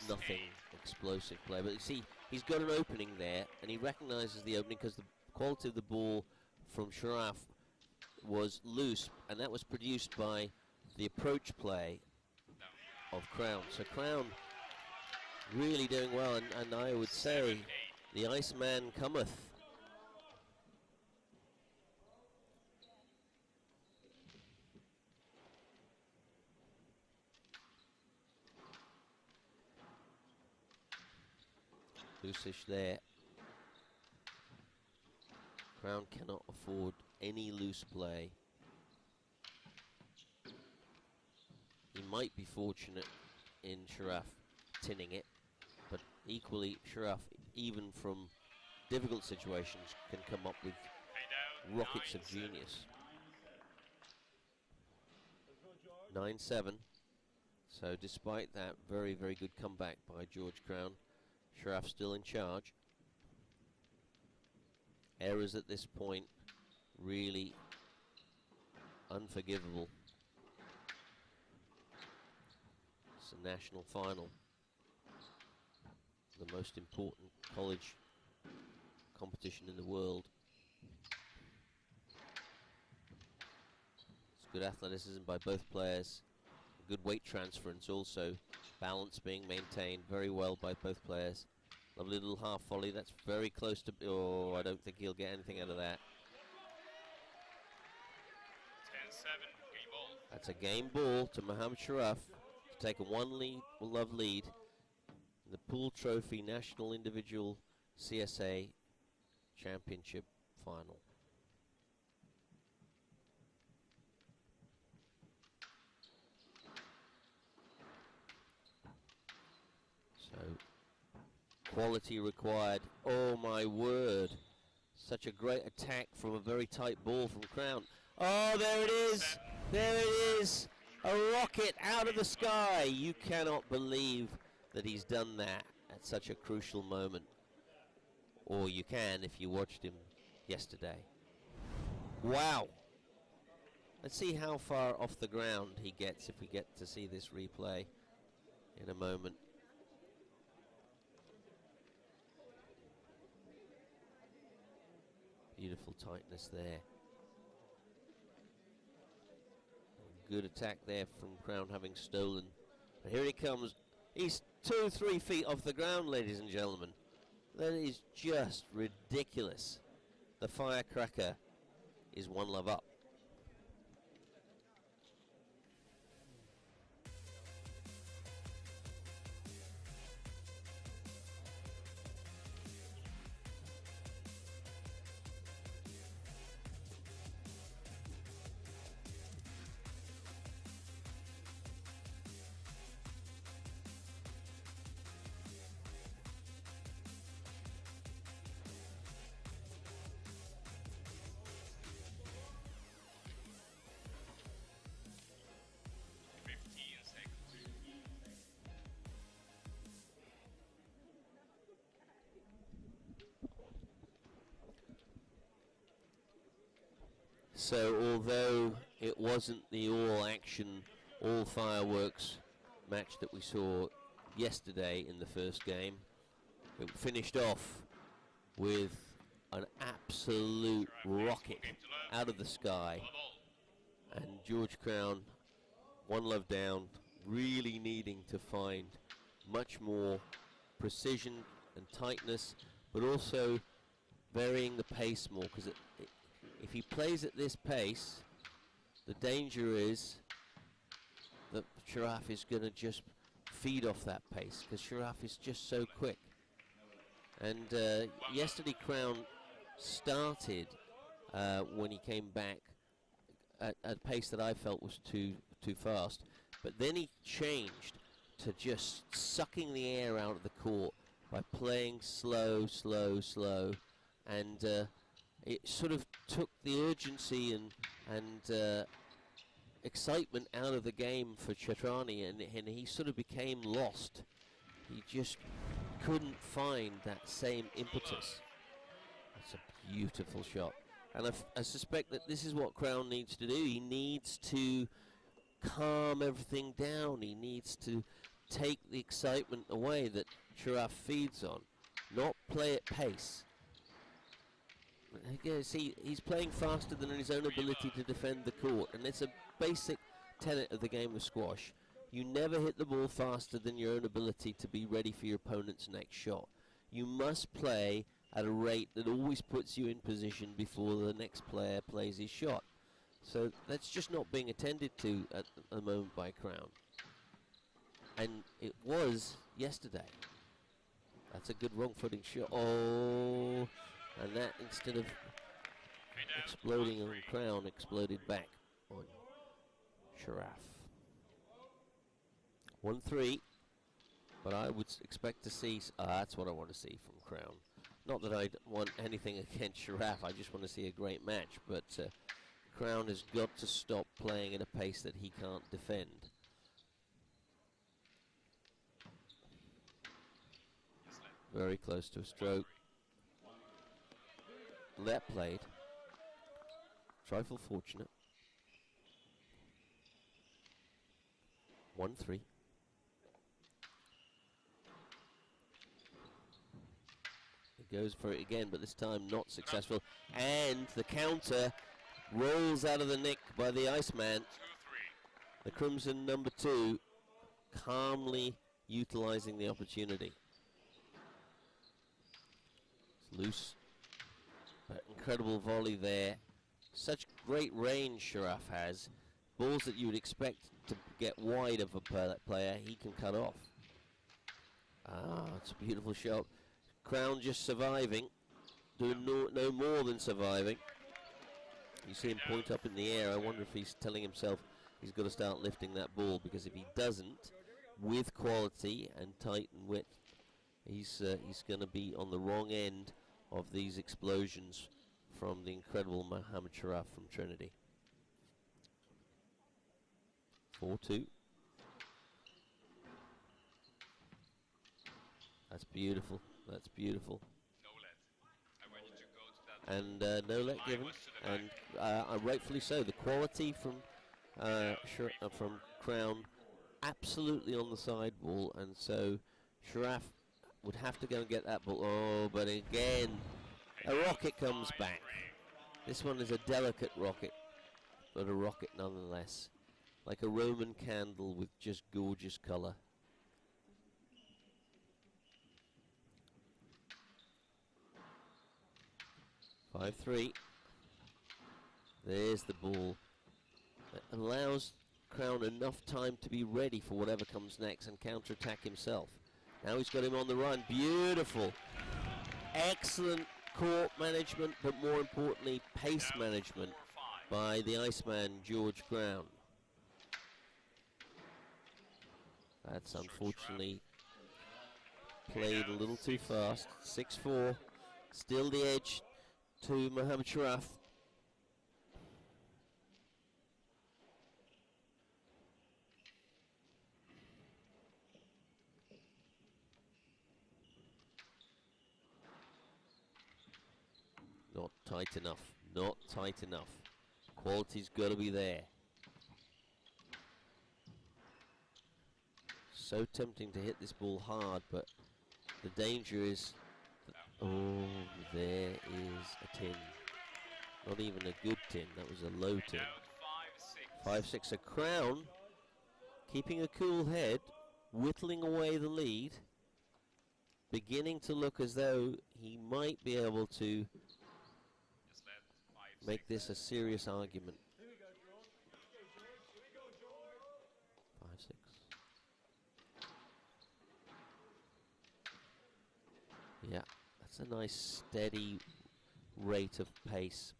Speaker 1: nothing explosive player. But you see, he's got an opening there, and he recognizes the opening because the quality of the ball from Sharaf was loose, and that was produced by the approach play of Crown. So Crown really doing well, and I would say the Iceman cometh. Loosish there. Crown cannot afford any loose play. He might be fortunate in Sharaf tinning it, but equally Sharaf, even from difficult situations, can come up with rockets of genius. 9-7. So despite that very, very good comeback by George Crown, Sharaf still in charge. Errors at this point really unforgivable. It's a national final, the most important college competition in the world. It's good athleticism by both players, good weight transference also, balance being maintained very well by both players. Lovely little half volley, that's very close to, oh, I don't think he'll get anything out of that.
Speaker 6: 10-7, game ball.
Speaker 1: That's a game ball to Mohamed Sharaf to take a one-love lead in the Pool Trophy National Individual CSA Championship Final. So, quality required. Oh my word. Such a great attack from a very tight ball from Crown. Oh, there it is. There it is. A rocket out of the sky. You cannot believe that he's done that at such a crucial moment. Or you can if you watched him yesterday. Wow. Let's see how far off the ground he gets if we get to see this replay in a moment. Beautiful tightness there. Good attack there from Crown, having stolen. But here he comes. He's 2-3 feet off the ground, ladies and gentlemen. That is just ridiculous. The firecracker is one love up. So although it wasn't the all-action, all-fireworks match that we saw yesterday in the first game, it finished off with an absolute rocket out of the sky. And George Crown, one love down, really needing to find much more precision and tightness, but also varying the pace more, because if he plays at this pace, the danger is that Sharaf is going to just feed off that pace, because Sharaf is just so quick. And yesterday Crown started when he came back at a pace that I felt was too fast, but then he changed to just sucking the air out of the court by playing slow, and it sort of took the urgency and excitement out of the game for Chatrani, and he sort of became lost. He just couldn't find that same impetus. That's a beautiful shot. And I suspect that this is what Crown needs to do. He needs to calm everything down. He needs to take the excitement away that Sharaf feeds on, not play at pace. Again, see, he's playing faster than his own ability to defend the court, and it's a basic tenet of the game of squash. You never hit the ball faster than your own ability to be ready for your opponent's next shot. You must play at a rate that always puts you in position before the next player plays his shot. So that's just not being attended to at the moment by Crown. And it was yesterday. That's a good wrong-footing shot. Oh, and that, instead of exploding on Crown, exploded back on Sharaf. 1-3, but I would expect to see, that's what I want to see from Crown. Not that I want anything against Sharaf, I just want to see a great match, but Crown has got to stop playing at a pace that he can't defend. Very close to a stroke. let played. Trifle fortunate. 1-3. He goes for it again, but this time not successful. And the counter rolls out of the nick by the Iceman.
Speaker 6: 2-3.
Speaker 1: The Crimson number 2 calmly utilizing the opportunity. It's loose, but incredible volley there. Such great range Sharaf has. Balls that you would expect to get wide of a player, he can cut off. Ah, it's a beautiful shot. Crown just surviving, doing no more than surviving. You see him point up in the air. I wonder if he's telling himself he's got to start lifting that ball, because if he doesn't, with quality and tight and width, he's going to be on the wrong end of these explosions from the incredible Mohamed Sharaf from Trinity. 4-2. That's beautiful. That's beautiful.
Speaker 6: No let. I want you to go to that.
Speaker 1: And no let given, and rightfully so. The quality from Crown absolutely on the sidewall, and so Sharaf would have to go and get that ball. Oh, but again, a rocket comes back. This one is a delicate rocket, but a rocket nonetheless. Like a Roman candle with just gorgeous color. Five, 3. There's the ball. That allows Crown enough time to be ready for whatever comes next and counterattack himself. Now he's got him on the run. Beautiful. Excellent court management, but more importantly, pace management by the Iceman, George Crown. That's unfortunately played a little too fast. 6-4. Still the edge to Mohamed Sharaf. Not tight enough. Not tight enough. Quality's got to be there. So tempting to hit this ball hard, but the danger is that, oh, there is a tin. Not even a good tin, that was a low tin. 5-6. A Crown keeping a cool head, whittling away the lead, beginning to look as though he might be able to make this a serious argument. 5-6. Yeah, that's a nice steady rate of pace.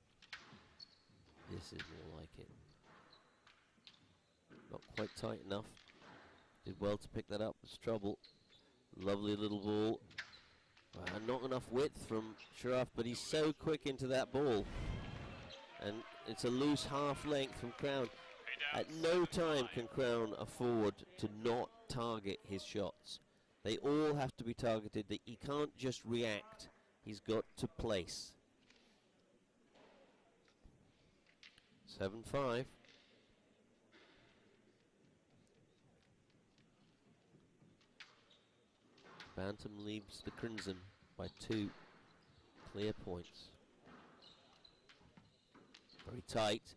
Speaker 1: This is more like it. Not quite tight enough. Did well to pick that up. It's trouble. Lovely little ball. Not enough width from Sharaf, but he's so quick into that ball. And it's a loose half length from Crown. At no time can Crown afford to not target his shots. They all have to be targeted. He can't just react. He's got to place. 7-5. Bantam leaves the Crimson by 2 clear points. Very tight.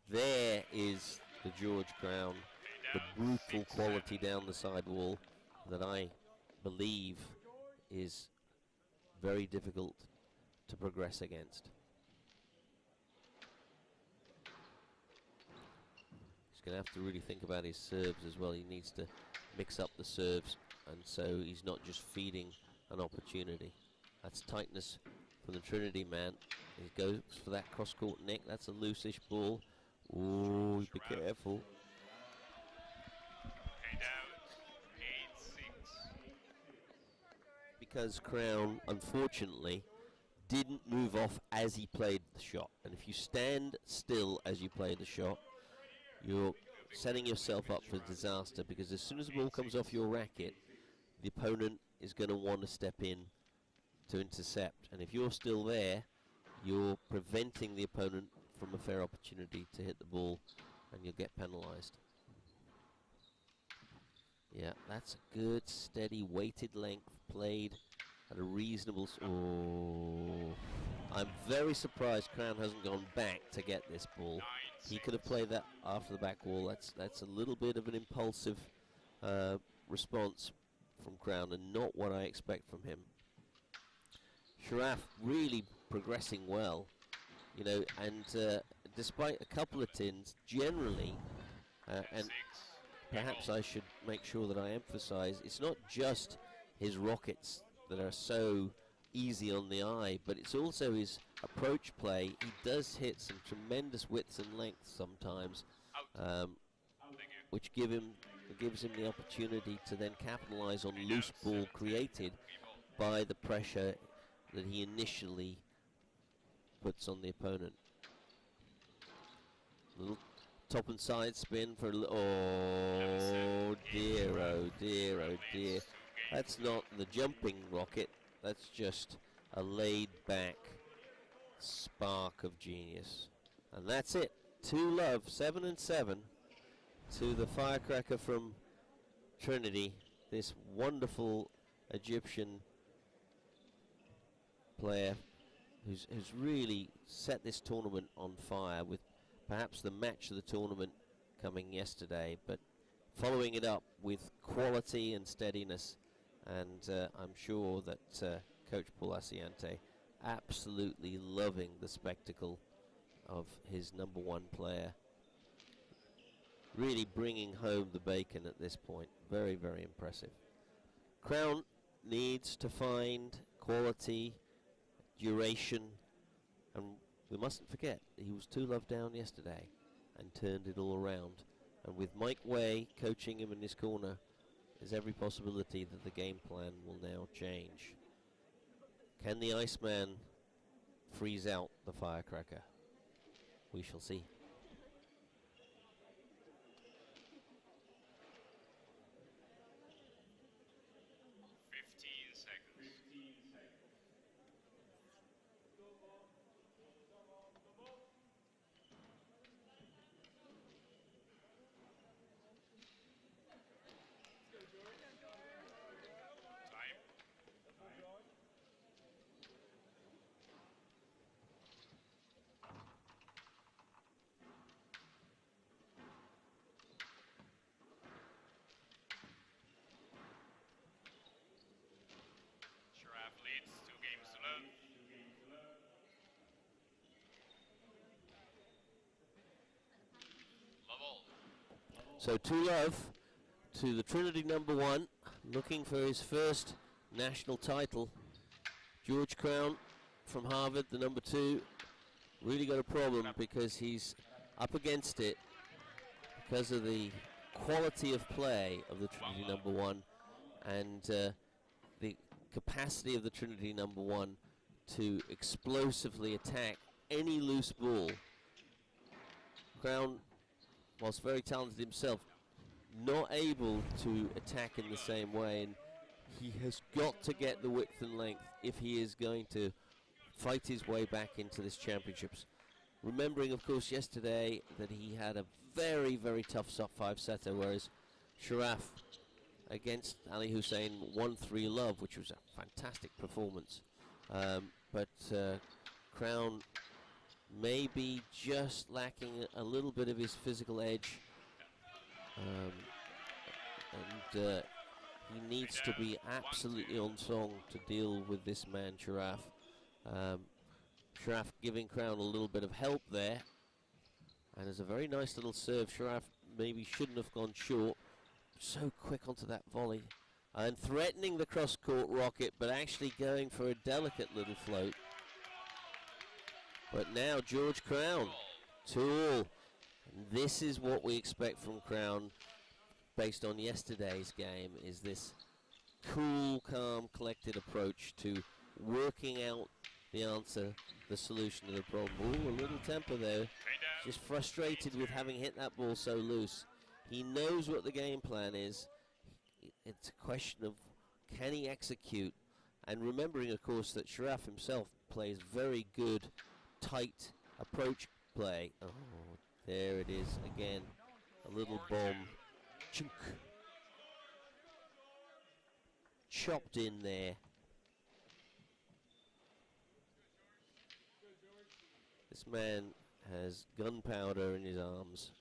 Speaker 1: There is the George Crown, the brutal quality down the sidewall that I believe is very difficult to progress against. He's going to have to really think about his serves as well. He needs to mix up the serves, and so he's not just feeding an opportunity. That's tightness from the Trinity man. He goes for that cross-court nick. That's a loose-ish ball. Ooh, be careful. Because Crown, unfortunately, didn't move off as he played the shot. And if you stand still as you play the shot, you're setting yourself up for disaster, because as soon as the ball comes off your racket, the opponent is going to want to step in to intercept. And if you're still there, you're preventing the opponent from a fair opportunity to hit the ball, and you'll get penalized. Yeah, that's a good, steady, weighted length played at a reasonable. Oh, I'm very surprised Crown hasn't gone back to get this ball. He could have played that after the back wall. That's a little bit of an impulsive response from Crown, and not what I expect from him. Sharaf really progressing well, you know, and despite a couple of tins, generally, and perhaps I should make sure that I emphasize, it's not just his rockets that are so easy on the eye, but it's also his approach play. He does hit some tremendous widths and lengths sometimes, which gives him the opportunity to then capitalize on loose ball created by the pressure that he initially puts on the opponent. Little top and side spin for a little. Oh dear, oh dear, oh dear. That's not the jumping rocket, that's just a laid back spark of genius. And that's it. 2-love, 7-7 to the firecracker from Trinity, this wonderful Egyptian player who's really set this tournament on fire, with perhaps the match of the tournament coming yesterday, but following it up with quality and steadiness. And I'm sure that Coach Paul Asiante absolutely loving the spectacle of his number one player. Really bringing home the bacon at this point. Very, very impressive. Crown needs to find quality, duration, and we mustn't forget he was 2-love down yesterday and turned it all around. And with Mike Way coaching him in his corner, there's every possibility that the game plan will now change. Can the Iceman freeze out the firecracker? We shall see. So 2-love to the Trinity number one, looking for his first national title. George Crown from Harvard, the number two, really got a problem because he's up against it because of the quality of play of the Trinity number one and the capacity of the Trinity number one to explosively attack any loose ball. Crown, whilst very talented himself, not able to attack in the same way, and he has got to get the width and length if he is going to fight his way back into this championships. Remembering, of course, yesterday that he had a very, very tough five-setter, whereas Sharaf against Ali Hussein won 3-love, which was a fantastic performance. But Crown may be just lacking a little bit of his physical edge, and he needs to be absolutely on song to deal with this man Sharaf. Sharaf giving Crown a little bit of help there, and there's a very nice little serve. Sharaf maybe shouldn't have gone short, so quick onto that volley, and threatening the cross-court rocket, but actually going for a delicate little float. But now George Crown, 2-all. This is what we expect from Crown based on yesterday's game, is this cool, calm, collected approach to working out the answer, the solution to the problem. Ooh, a little temper there. Just frustrated with having hit that ball so loose. He knows what the game plan is. It's a question of can he execute, and remembering, of course, that Sharaf himself plays very good tight approach play. Oh, there it is again. A little bomb. Chunk. Chopped in there. This man has gunpowder in his arms.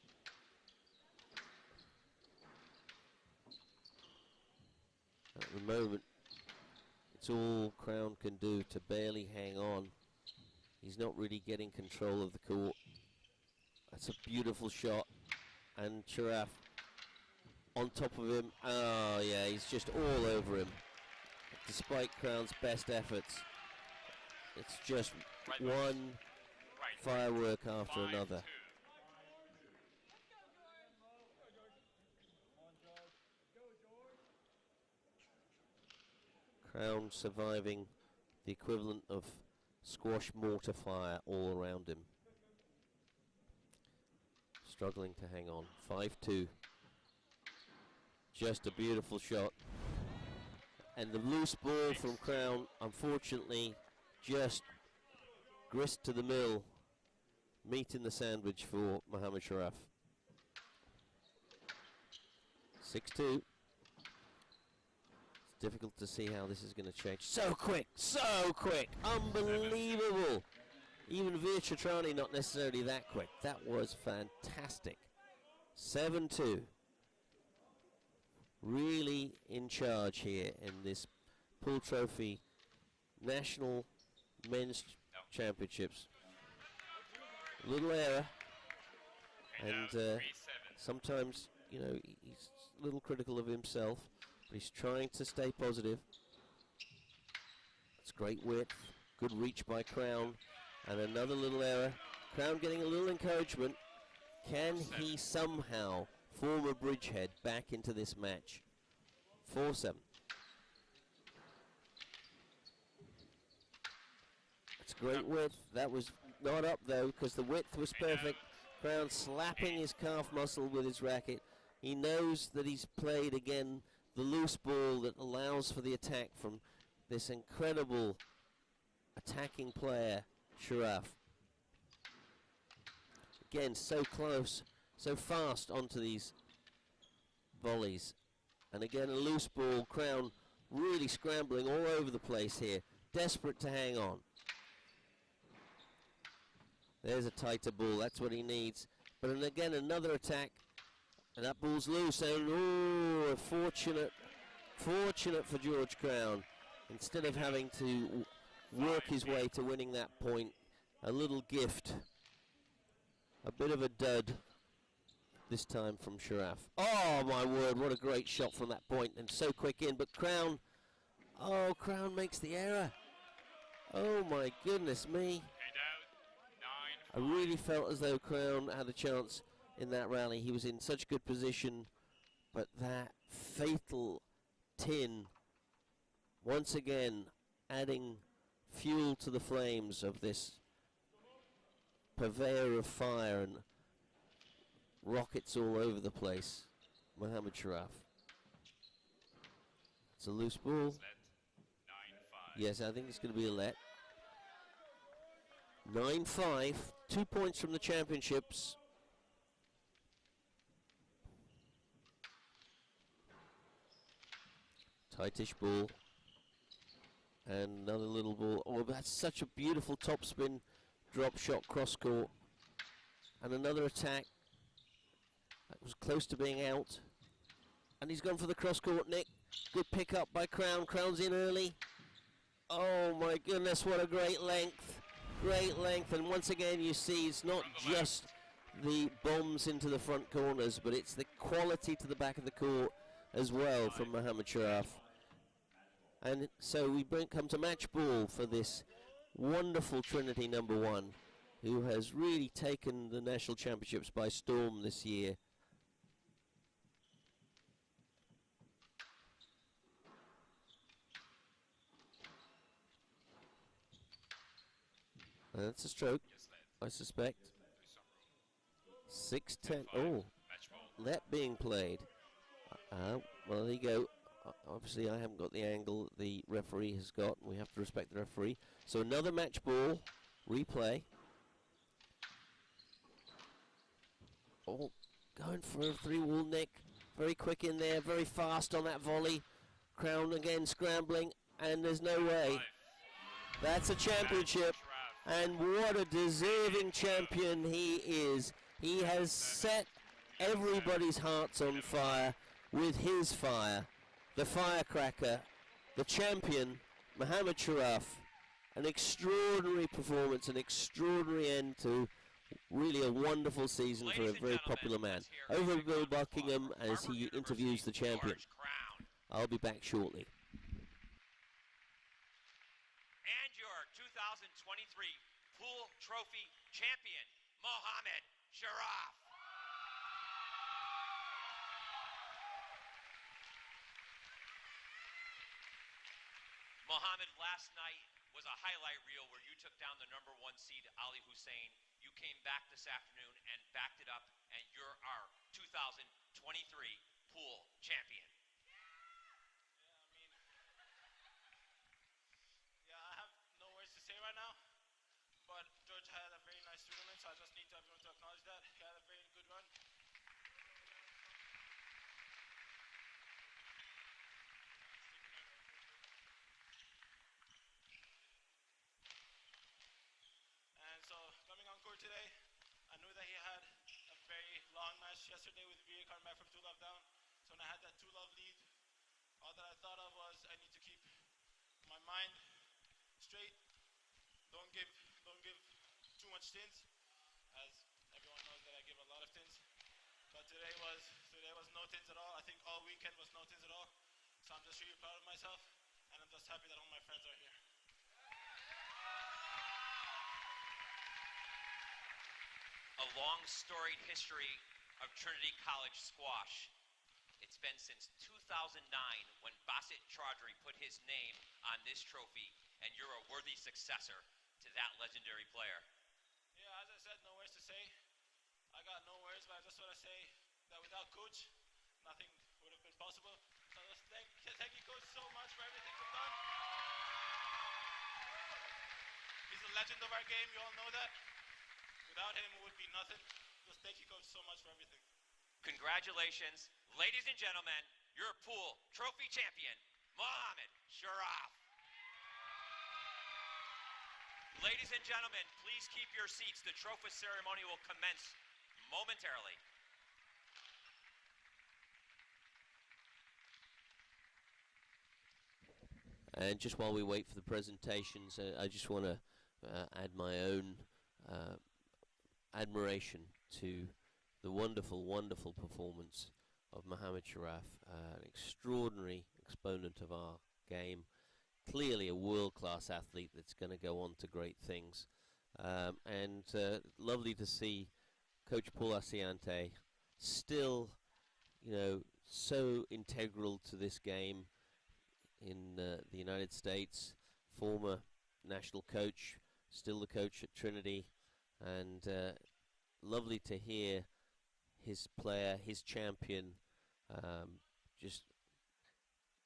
Speaker 1: At the moment, it's all Crown can do to barely hang on. He's not really getting control of the court. That's a beautiful shot. And Sharaf on top of him. Oh yeah, he's just all over him. Despite Crown's best efforts, it's just one firework after another. Crown surviving the equivalent of squash mortar fire all around him. Struggling to hang on. 5-2. Just a beautiful shot. And the loose ball from Crown, unfortunately, just grist to the mill. Meat in the sandwich for Mohammad Sharaf. 6-2. It's difficult to see how this is going to change. So quick, unbelievable. Even Veer Chatrani not necessarily that quick. That was fantastic. 7-2. Really in charge here in this Pool Trophy National Men's Championships. Little error, and sometimes, you know, he's a little critical of himself, but he's trying to stay positive. It's great width, good reach by Crown, and another little error. Crown getting a little encouragement. Can he somehow form a bridgehead back into this match? 4-7. It's great width. That was not up though, because the width was perfect. Crown slapping his calf muscle with his racket. He knows that he's played again the loose ball that allows for the attack from this incredible attacking player, Sharaf. Again, so close, so fast onto these volleys. And again, a loose ball. Crown really scrambling all over the place here, desperate to hang on. There's a tighter ball, that's what he needs. But then again, another attack, and that ball's loose, and oh, fortunate for George Crown. Instead of having to work his way to winning that point, a little gift, a bit of a dud this time from Sharaf. Oh my word, what a great shot from that point, and so quick in, but Crown, oh, Crown makes the error. Oh my goodness me. I really felt as though Crown had a chance in that rally. He was in such good position, but that fatal tin, once again, adding fuel to the flames of this purveyor of fire and rockets all over the place, Mohammad Sharaf. It's a loose ball. Yes, I think it's going to be a let. 9-5, 2 points from the championships. Tightish ball. And another little ball. Oh, that's such a beautiful topspin drop shot cross court. And another attack. That was close to being out. And he's gone for the cross court, Nick. Good pick up by Crown. Crown's in early. Oh my goodness, what a great length. Great length, and once again you see it's not just the bombs into the front corners, but it's the quality to the back of the court as well from Mohammad Sharaf. And so we come to match ball for this wonderful Trinity #1, who has really taken the national championships by storm this year. That's a stroke, I suspect. 6-10. Oh, let being played. Well, there you go. Obviously, I haven't got the angle the referee has got. We have to respect the referee. So another match ball, replay. Oh, going for a 3-wall nick. Very quick in there, very fast on that volley. Crown again scrambling, and there's no way. That's a championship, and what a deserving champion he is. He has set everybody's hearts on fire with his fire. The firecracker, the champion, Mohamed Sharaf. An extraordinary performance, an extraordinary end to really a wonderful season for a very popular man. Over Bill Buckingham as he interviews the champion. I'll be back shortly.
Speaker 3: And your 2023 Pool Trophy champion, Mohamed Sharaf. Mohamed, last night was a highlight reel where you took down the #1 seed, Ali Hussein. You came back this afternoon and backed it up, and you're our 2023 Pool champion.
Speaker 7: I have no words to say right now, but George had a very nice tournament, so I just need everyone to acknowledge that. He had a very good run. And so, coming on court today, I knew that he had a very long match yesterday with VA coming back from 2-love down. So when I had that 2-love lead, all that I thought of was I need to keep my mind straight. Don't give too much tins, as everyone knows that I give a lot of tins. But today was no tins at all. I think all weekend was no tins at all. So I'm just really proud of myself, and I'm just happy that all my friends are here.
Speaker 3: A long storied history of Trinity College squash. It's been since 2009 when Basit Chaudhry put his name on this trophy, and you're a worthy successor to that legendary player.
Speaker 7: Yeah, as I said, no words to say. I got no words, but I just want to say that without Coach, nothing would have been possible. So just thank you, Coach, so much for everything you've done. He's a legend of our game, you all know that. Without him, it would be nothing. Just thank you, Coach, so much for everything.
Speaker 3: Congratulations, ladies and gentlemen, your Pool Trophy champion, Mohamed Sharaf. Ladies and gentlemen, please keep your seats. The trophy ceremony will commence momentarily.
Speaker 1: And just while we wait for the presentations, I just want to add my own admiration to the wonderful, wonderful performance of Mohamed Sharaf, an extraordinary exponent of our game, clearly a world-class athlete that's going to go on to great things. And lovely to see Coach Paul Asiante still, so integral to this game in the United States, former national coach, still the coach at Trinity, and lovely to hear his player, his champion, just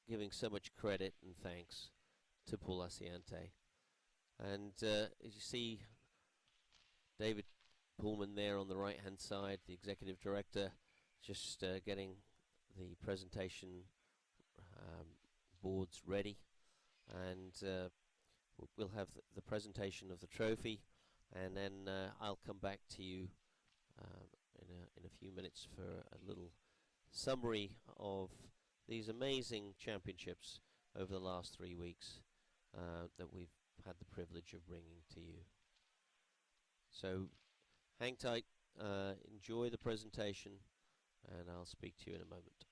Speaker 1: giving so much credit and thanks to Paul Asiante. And as you see David Pullman there on the right hand side, the executive director, just getting the presentation boards ready, and we'll have the presentation of the trophy, and then I'll come back to you in a few minutes for a little summary of these amazing championships over the last 3 weeks that we've had the privilege of bringing to you. So hang tight, enjoy the presentation, and I'll speak to you in a moment.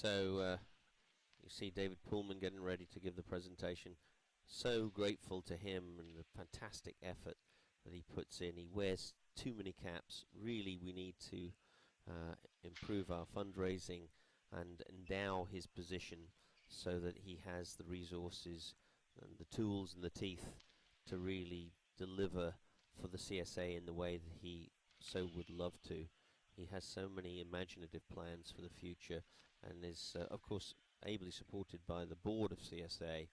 Speaker 1: So you see David Pullman getting ready to give the presentation. So grateful to him and the fantastic effort that he puts in. He wears too many caps. Really, we need to improve our fundraising and endow his position so that he has the resources and the tools and the teeth to really deliver for the CSA in the way that he so would love to. He has so many imaginative plans for the future and is of course ably supported by the board of CSA,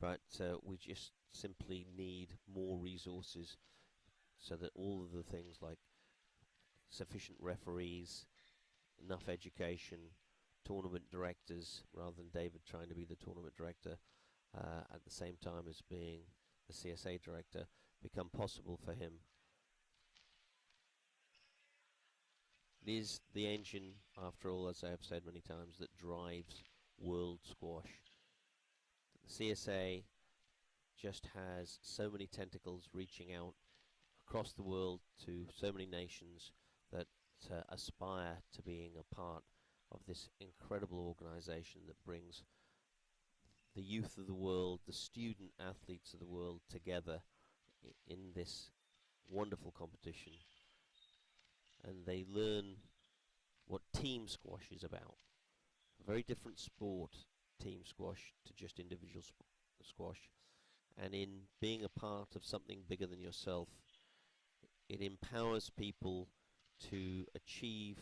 Speaker 1: but we just simply need more resources so that all of the things like sufficient referees, enough education, tournament directors, rather than David trying to be the tournament director at the same time as being the CSA director, become possible for him. It is the engine, after all, as I have said many times, that drives world squash. The CSA just has so many tentacles reaching out across the world to so many nations that aspire to being a part of this incredible organization that brings the youth of the world, the student athletes of the world together in this wonderful competition, and they learn what team squash is about. A very different sport, team squash, to just individual squash. And in being a part of something bigger than yourself, it empowers people to achieve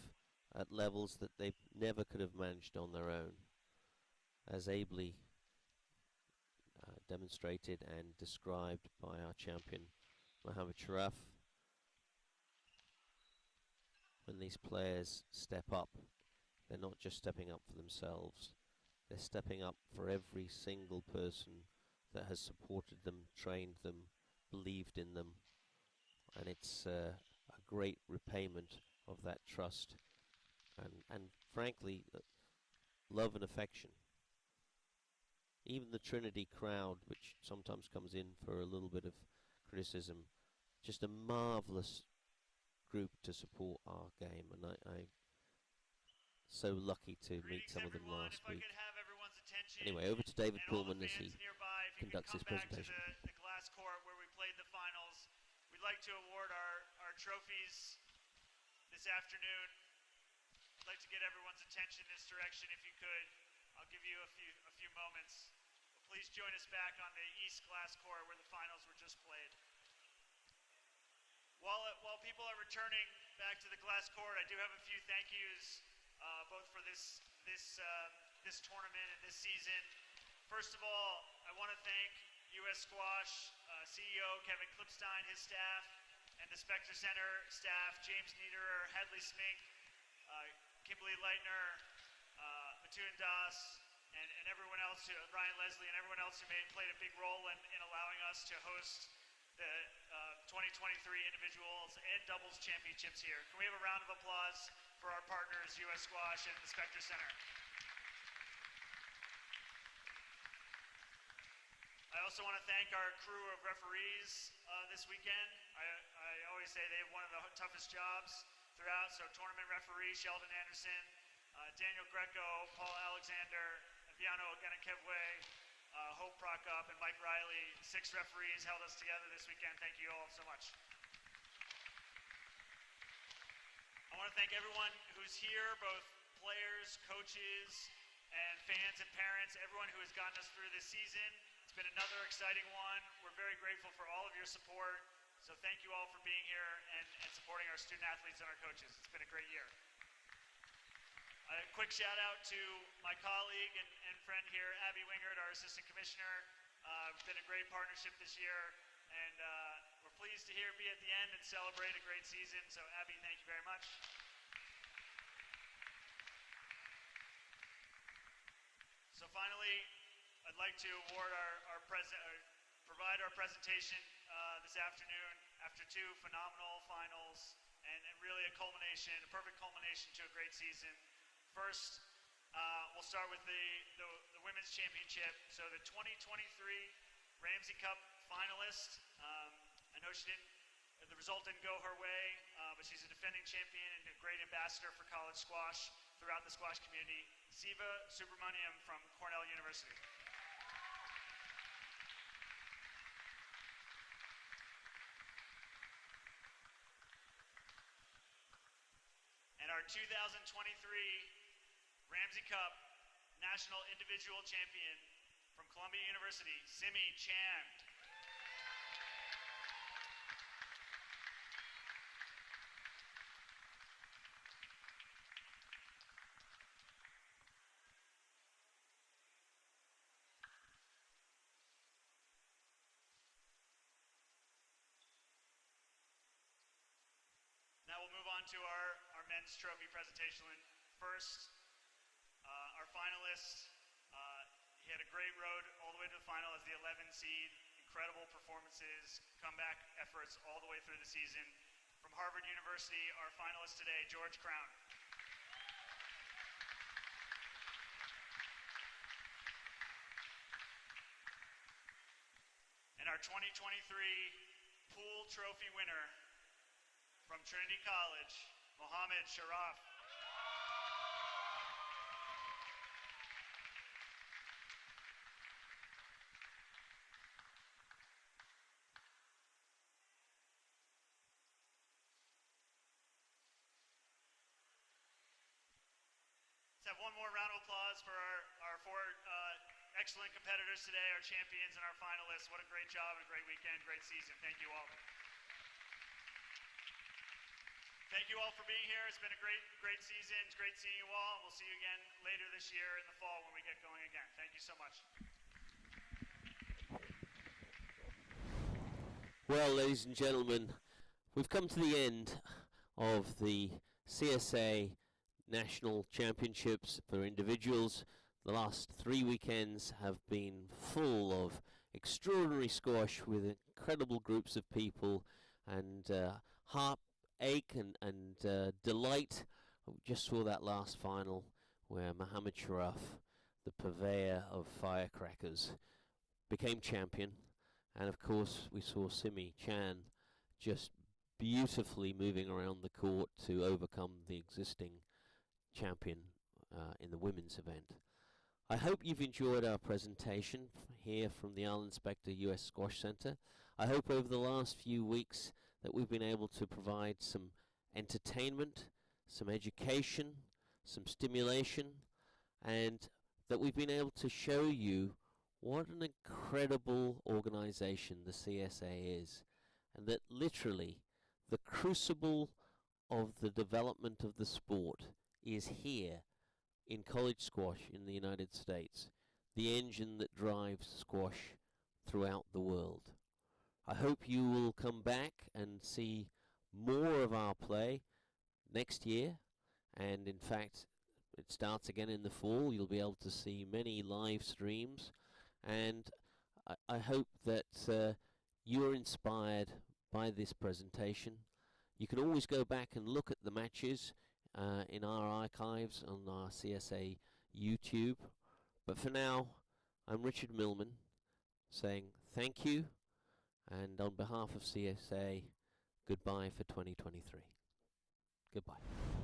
Speaker 1: at levels that they never could have managed on their own, as ably demonstrated and described by our champion Mohamed Sharaf. When these players step up, they're not just stepping up for themselves, they're stepping up for every single person that has supported them, trained them, believed in them, and it's a great repayment of that trust and frankly love and affection. Even the Trinity crowd, which sometimes comes in for a little bit of criticism, just a marvelous group to support our game, and I'm so lucky to meet some of them last week. Anyway, over to David Pullman as he conducts his presentation.
Speaker 2: The glass court where we played the finals. We'd like to award our trophies this afternoon. I'd like to get everyone's attention in this direction if you could. I'll give you a few moments. But please join us back on the East glass court where the finals were just played. While people are returning back to the glass court, I do have a few thank yous, both for this tournament and this season. First of all, I want to thank U.S. Squash CEO Kevin Klipstein, his staff, and the Specter Center staff, James Niederer, Hadley Smink, Kimberly Leitner, Matun Das, and everyone else, Ryan Leslie, and everyone else who played a big role in allowing us to host the 2023 individuals and doubles championships here. Can we have a round of applause for our partners, U.S. Squash and the Specter Center? I also want to thank our crew of referees this weekend. I always say they have one of the toughest jobs throughout, so tournament referee Sheldon Anderson, Daniel Greco, Paul Alexander, Viano Ganakevwe, Hope Prokop, and Mike Riley. 6 referees held us together this weekend. Thank you all so much. I want to thank everyone who's here, both players, coaches, and fans and parents, everyone who has gotten us through this season. It's been another exciting one. We're very grateful for all of your support. So thank you all for being here and supporting our student athletes and our coaches. It's been a great year. A quick shout out to my colleague and friend here, Abby Wingard, our assistant commissioner. It's been a great partnership this year, and we're pleased to be at the end and celebrate a great season. So Abby, thank you very much. So finally, I'd like to award provide our presentation this afternoon after 2 phenomenal finals and really a perfect culmination to a great season. First, we'll start with the women's championship. So the 2023 Ramsey Cup finalist. I know the result didn't go her way, but she's a defending champion and a great ambassador for college squash. throughout the squash community, Siva Subramaniam from Cornell University. And our 2023 Ramsey Cup National Individual Champion from Columbia University, Simi Chan. Now we'll move on to our men's trophy presentation. First, our finalist, he had a great road all the way to the final as the 11 seed. Incredible performances, comeback efforts all the way through the season. From Harvard University, our finalist today, George Crown. And our 2023 pool trophy winner from Trinity College, Mohammed Sharaf. Let's have one more round of applause for our four excellent competitors today, our champions and our finalists. What a great job and a great weekend, great season. Thank you all. Thank you all for being here. It's been a great season. It's great seeing you all. We'll see you again later this year in the fall when we get going again. Thank you so much.
Speaker 1: Well, ladies and gentlemen, we've come to the end of the CSA National Championships for individuals. The last 3 weekends have been full of extraordinary squash with incredible groups of people and heartache and delight. We just saw that last final where Mohammed Sharaf, the purveyor of firecrackers, became champion. And of course we saw Simi Chan just beautifully moving around the court to overcome the existing champion in the women's event. I hope you've enjoyed our presentation here from the Arlen Specter US Squash Center. I hope over the last few weeks that we've been able to provide some entertainment, some education, some stimulation, and that we've been able to show you what an incredible organization the CSA is, and that literally the crucible of the development of the sport is here in college squash in the United States, the engine that drives squash throughout the world. I hope you will come back and see more of our play next year, and in fact it starts again in the fall. You'll be able to see many live streams, and I hope that you're inspired by this presentation. You can always go back and look at the matches in our archives on our CSA YouTube. But for now, I'm Richard Millman saying thank you, and on behalf of CSA, goodbye for 2023. Goodbye.